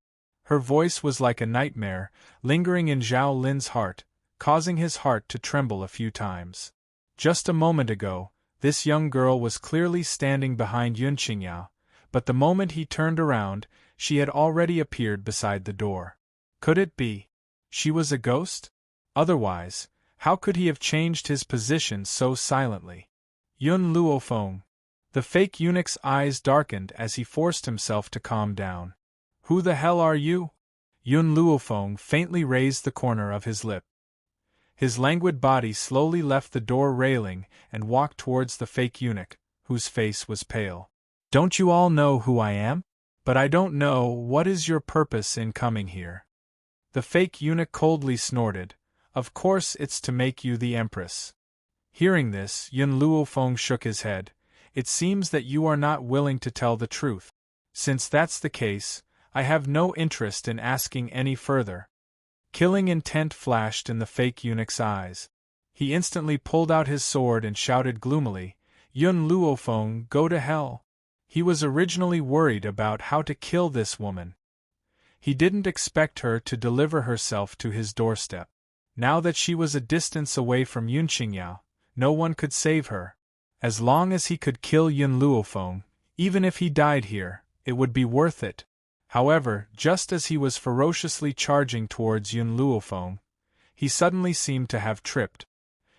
S1: Her voice was like a nightmare, lingering in Zhao Lin's heart, causing his heart to tremble a few times. Just a moment ago, this young girl was clearly standing behind Yun Qingyao, but the moment he turned around, she had already appeared beside the door. Could it be? She was a ghost? Otherwise, how could he have changed his position so silently? Yun Luofeng. The fake eunuch's eyes darkened as he forced himself to calm down. Who the hell are you? Yun Luofeng faintly raised the corner of his lip. His languid body slowly left the door railing and walked towards the fake eunuch, whose face was pale. Don't you all know who I am? But I don't know what is your purpose in coming here. The fake eunuch coldly snorted. Of course it's to make you the empress. Hearing this, Yun Luofeng shook his head. It seems that you are not willing to tell the truth. Since that's the case, I have no interest in asking any further. Killing intent flashed in the fake eunuch's eyes. He instantly pulled out his sword and shouted gloomily, Yun Luofeng, go to hell. He was originally worried about how to kill this woman. He didn't expect her to deliver herself to his doorstep. Now that she was a distance away from Yun Qingyao, no one could save her. As long as he could kill Yun Luofeng, even if he died here, it would be worth it. However, just as he was ferociously charging towards Yun Luofeng, he suddenly seemed to have tripped.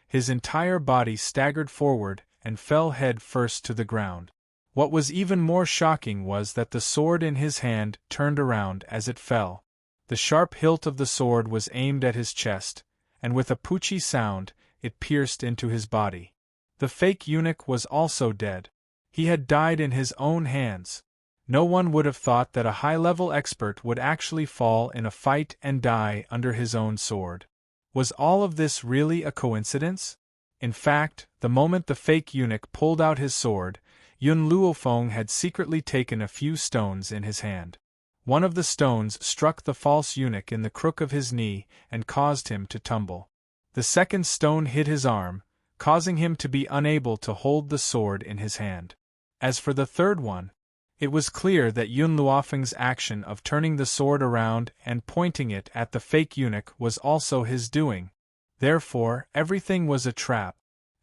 S1: His entire body staggered forward and fell head first to the ground. What was even more shocking was that the sword in his hand turned around as it fell. The sharp hilt of the sword was aimed at his chest, and with a poochie sound, it pierced into his body. The fake eunuch was also dead. He had died in his own hands. No one would have thought that a high-level expert would actually fall in a fight and die under his own sword. Was all of this really a coincidence? In fact, the moment the fake eunuch pulled out his sword, Yun Luofeng had secretly taken a few stones in his hand. One of the stones struck the false eunuch in the crook of his knee and caused him to tumble. The second stone hit his arm, causing him to be unable to hold the sword in his hand. As for the third one, it was clear that Yun Luofeng's action of turning the sword around and pointing it at the fake eunuch was also his doing. Therefore, everything was a trap,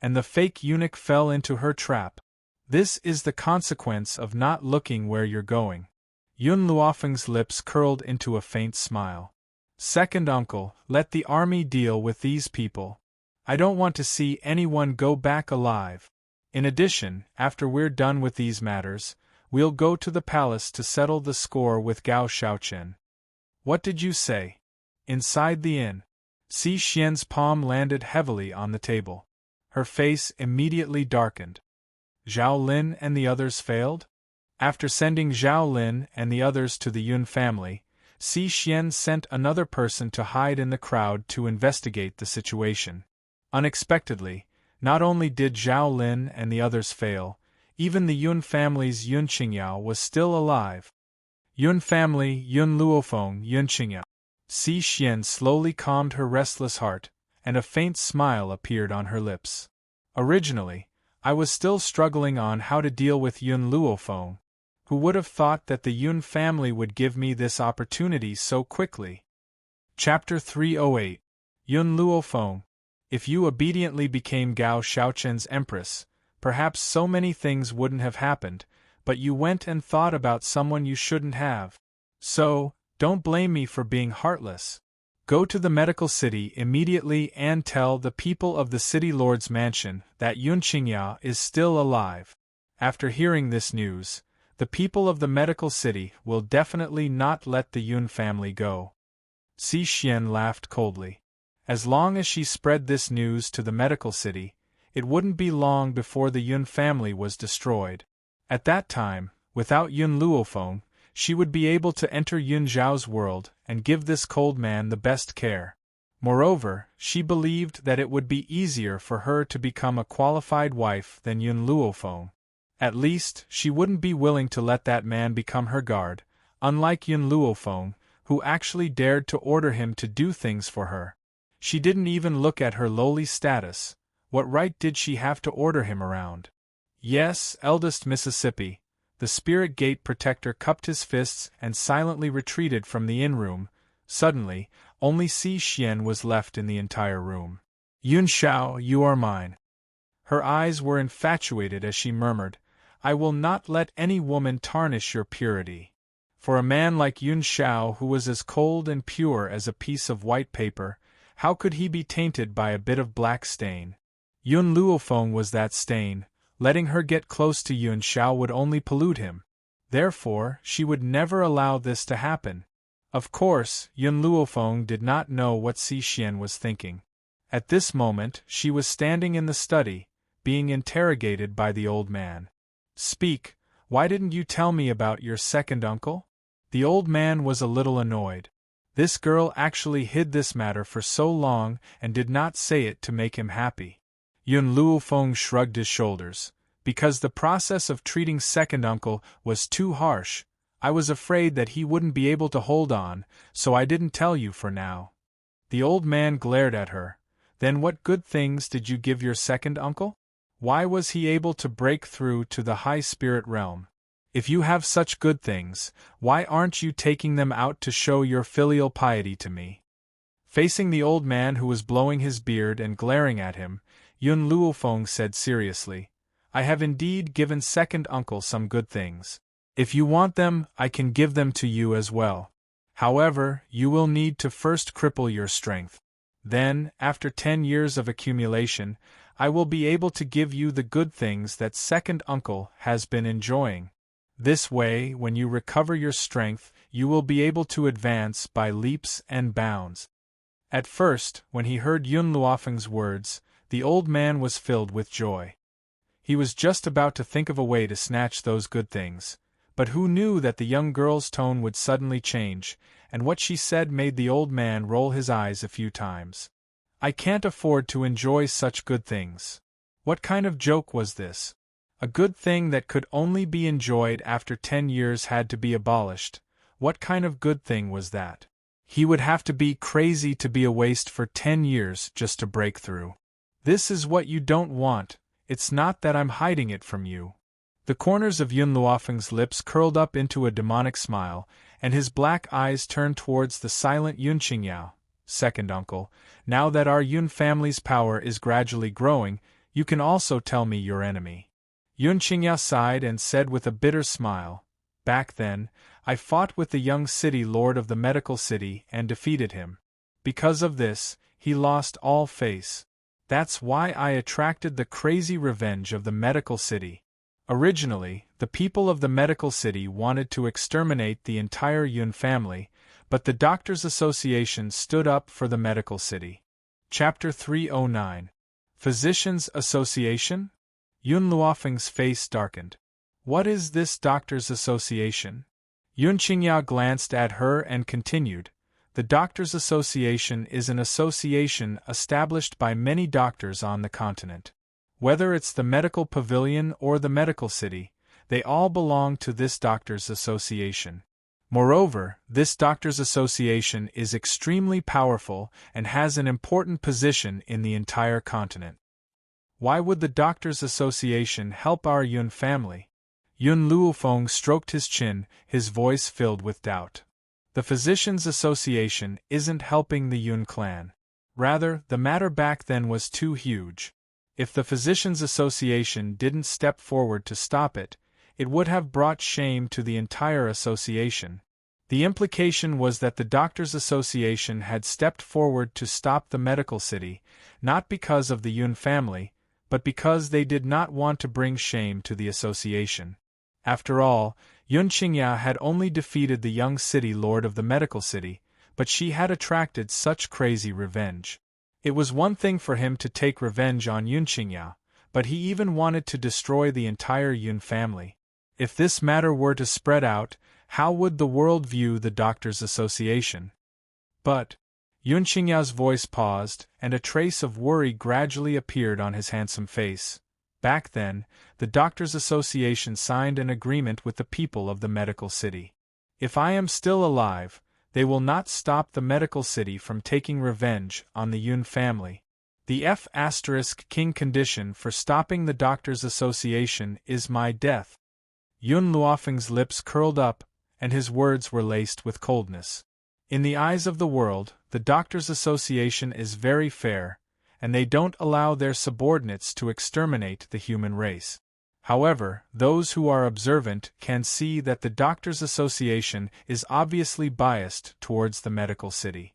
S1: and the fake eunuch fell into her trap. This is the consequence of not looking where you're going. Yun Luofeng's lips curled into a faint smile. Second uncle, let the army deal with these people. I don't want to see anyone go back alive. In addition, after we're done with these matters, we'll go to the palace to settle the score with Gao Shaochen. What did you say? Inside the inn. Si Xian's palm landed heavily on the table. Her face immediately darkened. Zhao Lin and the others failed? After sending Zhao Lin and the others to the Yun family, Si Xian sent another person to hide in the crowd to investigate the situation. Unexpectedly, not only did Zhao Lin and the others fail, even the Yun family's Yun Qingyao was still alive. Yun family, Yun Luofeng, Yun Qingyao. Si Xian slowly calmed her restless heart, and a faint smile appeared on her lips. Originally, I was still struggling on how to deal with Yun Luofeng, Who would have thought that the Yun family would give me this opportunity so quickly? Chapter 308. Yun Luofeng. If you obediently became Gao Shaochen's empress, perhaps so many things wouldn't have happened, but you went and thought about someone you shouldn't have. So, don't blame me for being heartless. Go to the medical city immediately and tell the people of the city lord's mansion that Yun Qingya is still alive. After hearing this news, the people of the medical city will definitely not let the Yun family go. Si Xian laughed coldly. As long as she spread this news to the medical city, it wouldn't be long before the Yun family was destroyed. At that time, without Yun Luofeng, she would be able to enter Yun Zhao's world and give this cold man the best care. Moreover, she believed that it would be easier for her to become a qualified wife than Yun Luofeng. At least, she wouldn't be willing to let that man become her guard, unlike Yun Luofeng, who actually dared to order him to do things for her. She didn't even look at her lowly status. What right did she have to order him around? Yes, eldest Mississippi. The spirit gate protector cupped his fists and silently retreated from the inn-room. Suddenly, only Si Xian was left in the entire room. Yun Xiao, you are mine. Her eyes were infatuated as she murmured, I will not let any woman tarnish your purity. For a man like Yun Xiao, who was as cold and pure as a piece of white paper, how could he be tainted by a bit of black stain? Yun Luofeng was that stain. Letting her get close to Yun Xiao would only pollute him. Therefore, she would never allow this to happen. Of course, Yun Luofeng did not know what Si Xian was thinking. At this moment, she was standing in the study, being interrogated by the old man. Speak, why didn't you tell me about your second uncle? The old man was a little annoyed. This girl actually hid this matter for so long and did not say it to make him happy. Yun Luofeng shrugged his shoulders. Because the process of treating second uncle was too harsh, I was afraid that he wouldn't be able to hold on, so I didn't tell you for now. The old man glared at her. Then what good things did you give your second uncle? Why was he able to break through to the high spirit realm? If you have such good things, why aren't you taking them out to show your filial piety to me? Facing the old man who was blowing his beard and glaring at him, Yun Luofeng said seriously, I have indeed given second uncle some good things. If you want them, I can give them to you as well. However, you will need to first cripple your strength. Then, after 10 years of accumulation, I will be able to give you the good things that second uncle has been enjoying. This way, when you recover your strength, you will be able to advance by leaps and bounds. At first, when he heard Yun Luofeng's words, the old man was filled with joy. He was just about to think of a way to snatch those good things, but who knew that the young girl's tone would suddenly change, and what she said made the old man roll his eyes a few times. I can't afford to enjoy such good things. What kind of joke was this? A good thing that could only be enjoyed after 10 years had to be abolished. What kind of good thing was that? He would have to be crazy to be a waste for 10 years just to break through. This is what you don't want. It's not that I'm hiding it from you. The corners of Yun Luofeng's lips curled up into a demonic smile, and his black eyes turned towards the silent Yun Qingyao. Second uncle, now that our Yun family's power is gradually growing, you can also tell me your enemy. Yun Qingyao sighed and said with a bitter smile, Back then, I fought with the young city lord of the medical city and defeated him. Because of this, he lost all face. That's why I attracted the crazy revenge of the medical city. Originally, the people of the medical city wanted to exterminate the entire Yun family, but the Doctors' Association stood up for the medical city. Chapter 309. Physicians' Association? Yun Luofeng's face darkened. What is this Doctors' Association? Yun Qingyao glanced at her and continued, The Doctors' Association is an association established by many doctors on the continent. Whether it's the medical pavilion or the medical city, they all belong to this Doctors' Association. Moreover, this Doctors' Association is extremely powerful and has an important position in the entire continent. Why would the Doctors' Association help our Yun family? Yun Luofeng stroked his chin, his voice filled with doubt. The Physicians' Association isn't helping the Yun clan. Rather, the matter back then was too huge. If the Physicians' Association didn't step forward to stop it, it would have brought shame to the entire association. The implication was that the Doctors' Association had stepped forward to stop the medical city, not because of the Yun family, but because they did not want to bring shame to the association. After all, Yun Qingya had only defeated the young city lord of the medical city, but she had attracted such crazy revenge. It was one thing for him to take revenge on Yun Qingya, but he even wanted to destroy the entire Yun family. If this matter were to spread out, how would the world view the Doctors' Association? But Yun Qingya's voice paused, and a trace of worry gradually appeared on his handsome face. Back then, the Doctors' Association signed an agreement with the people of the medical city. If I am still alive, they will not stop the medical city from taking revenge on the Yun family. The F***king condition for stopping the Doctors' Association is my death. Yun Luofeng's lips curled up, and his words were laced with coldness. In the eyes of the world, the Doctors' Association is very fair, and they don't allow their subordinates to exterminate the human race. However, those who are observant can see that the Doctors' Association is obviously biased towards the medical city.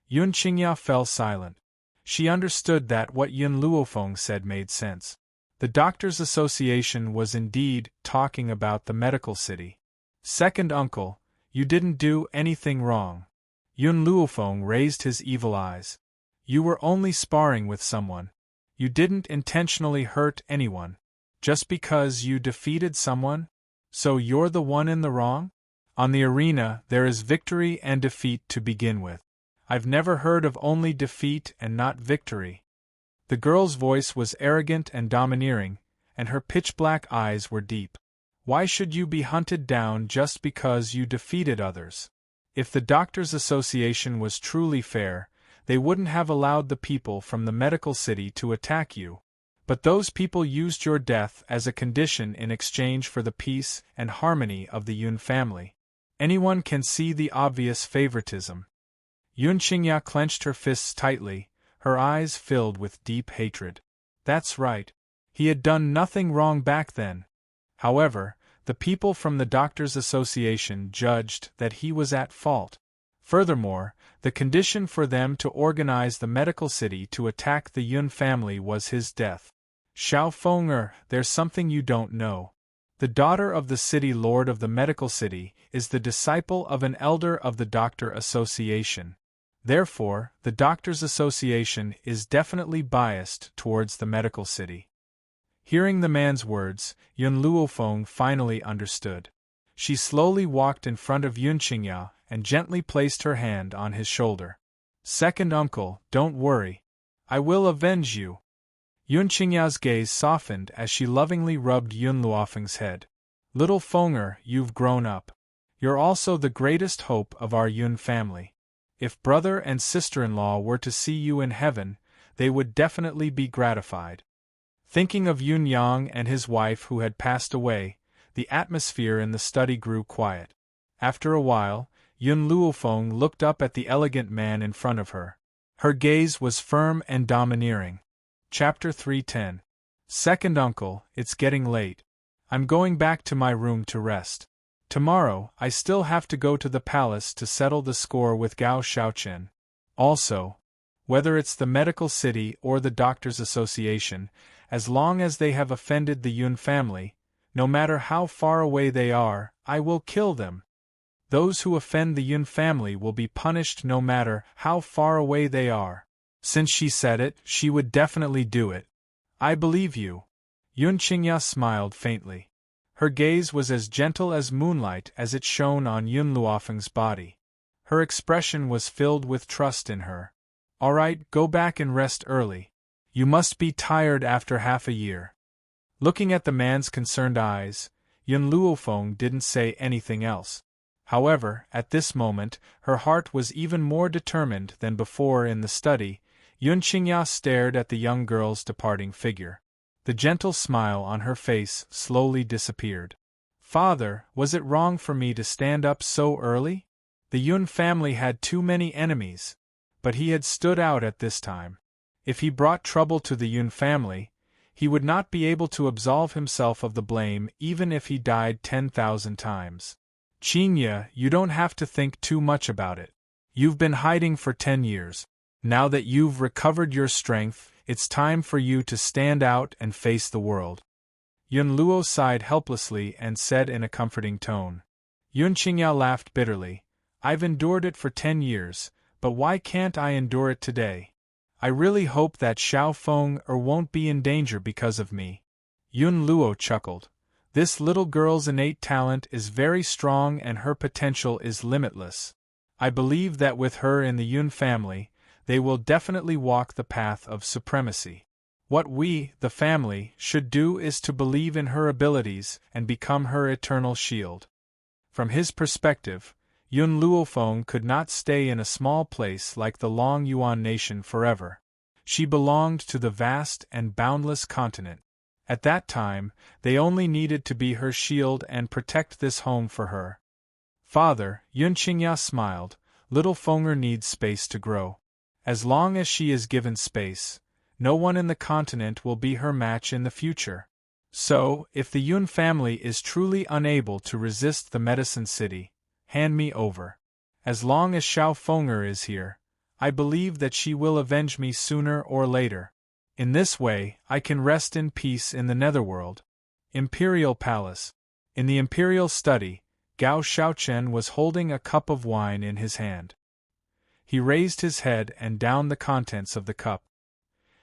S1: Yun Qingya fell silent. She understood that what Yun Luofeng said made sense. The Doctors' Association was indeed talking about the medical city. Second uncle, you didn't do anything wrong. Yun Luofeng raised his evil eyes. You were only sparring with someone. You didn't intentionally hurt anyone. Just because you defeated someone? So you're the one in the wrong? On the arena, there is victory and defeat to begin with. I've never heard of only defeat and not victory. The girl's voice was arrogant and domineering, and her pitch-black eyes were deep. Why should you be hunted down just because you defeated others? If the Doctors' Association was truly fair, they wouldn't have allowed the people from the medical city to attack you. But those people used your death as a condition in exchange for the peace and harmony of the Yun family. Anyone can see the obvious favoritism. Yun Qingya clenched her fists tightly, her eyes filled with deep hatred. That's right. He had done nothing wrong back then. However, the people from the Doctors' Association judged that he was at fault. Furthermore, the condition for them to organize the medical city to attack the Yun family was his death. Xiao Feng'er, there's something you don't know. The daughter of the city lord of the medical city is the disciple of an elder of the Doctor Association. Therefore, the Doctors' Association is definitely biased towards the medical city. Hearing the man's words, Yun Luofeng finally understood. She slowly walked in front of Yun Qingya and gently placed her hand on his shoulder. Second uncle, don't worry. I will avenge you. Yun Qingya's gaze softened as she lovingly rubbed Yun Luofeng's head. Little Feng'er, you've grown up. You're also the greatest hope of our Yun family. If brother and sister-in-law were to see you in heaven, they would definitely be gratified. Thinking of Yun Yang and his wife who had passed away, the atmosphere in the study grew quiet. After a while, Yun Luofeng looked up at the elegant man in front of her. Her gaze was firm and domineering. Chapter 310. Second uncle, it's getting late. I'm going back to my room to rest. Tomorrow, I still have to go to the palace to settle the score with Gao Shaochen. Also, whether it's the medical city or the Doctors' Association, as long as they have offended the Yun family, no matter how far away they are, I will kill them. Those who offend the Yun family will be punished no matter how far away they are. Since she said it, she would definitely do it. I believe you. Yun Qingya smiled faintly. Her gaze was as gentle as moonlight as it shone on Yun Luofeng's body. Her expression was filled with trust in her. All right, go back and rest early. You must be tired after half a year. Looking at the man's concerned eyes, Yun Luofeng didn't say anything else. However, at this moment, her heart was even more determined than before in the study. Yun Qingya stared at the young girl's departing figure. The gentle smile on her face slowly disappeared. Father, was it wrong for me to stand up so early? The Yun family had too many enemies, but he had stood out at this time. If he brought trouble to the Yun family, he would not be able to absolve himself of the blame even if he died 10,000 times. Qingye, you don't have to think too much about it. You've been hiding for 10 years. Now that you've recovered your strength, it's time for you to stand out and face the world. Yun Luo sighed helplessly and said in a comforting tone. Yun Qingye laughed bitterly. I've endured it for 10 years, but why can't I endure it today? I really hope that Xiao Feng won't be in danger because of me. Yun Luo chuckled. This little girl's innate talent is very strong and her potential is limitless. I believe that with her in the Yun family, they will definitely walk the path of supremacy. What we, the family, should do is to believe in her abilities and become her eternal shield. From his perspective, Yun Luofeng could not stay in a small place like the Long Yuan nation forever. She belonged to the vast and boundless continent. At that time, they only needed to be her shield and protect this home for her. Father, Yun Qingye smiled, little Fenger needs space to grow. As long as she is given space, no one in the continent will be her match in the future. So, if the Yun family is truly unable to resist the Medicine City, hand me over. As long as Xiao Fenger is here, I believe that she will avenge me sooner or later. In this way, I can rest in peace in the Netherworld. Imperial Palace. In the Imperial Study, Gao Xiaochen was holding a cup of wine in his hand. He raised his head and downed the contents of the cup.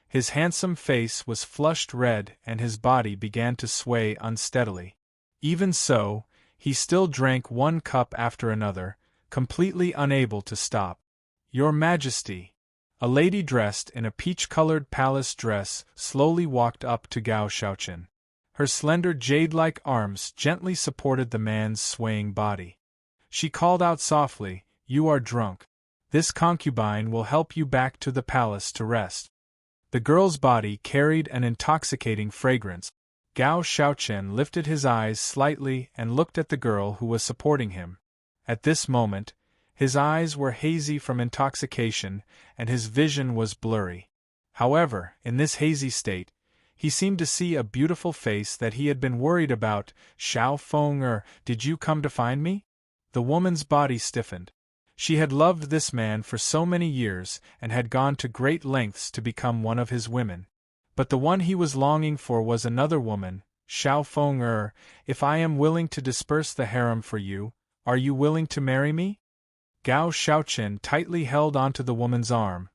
S1: His handsome face was flushed red and his body began to sway unsteadily. Even so, he still drank one cup after another, completely unable to stop. Your Majesty! A lady dressed in a peach-colored palace dress slowly walked up to Gao Xiaochen. Her slender jade-like arms gently supported the man's swaying body. She called out softly, "You are drunk. This concubine will help you back to the palace to rest." The girl's body carried an intoxicating fragrance. Gao Xiaochen lifted his eyes slightly and looked at the girl who was supporting him. At this moment, his eyes were hazy from intoxication and his vision was blurry. However, in this hazy state, he seemed to see a beautiful face that he had been worried about. "Xiao Fenger, did you come to find me?" The woman's body stiffened. She had loved this man for so many years and had gone to great lengths to become one of his women. But the one he was longing for was another woman. "Xiao Fenger, if I am willing to disperse the harem for you, are you willing to marry me?" Gao Xiaochen tightly held onto the woman's arm.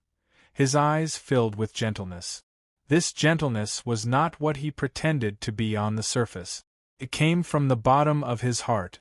S1: His eyes filled with gentleness. This gentleness was not what he pretended to be on the surface. It came from the bottom of his heart.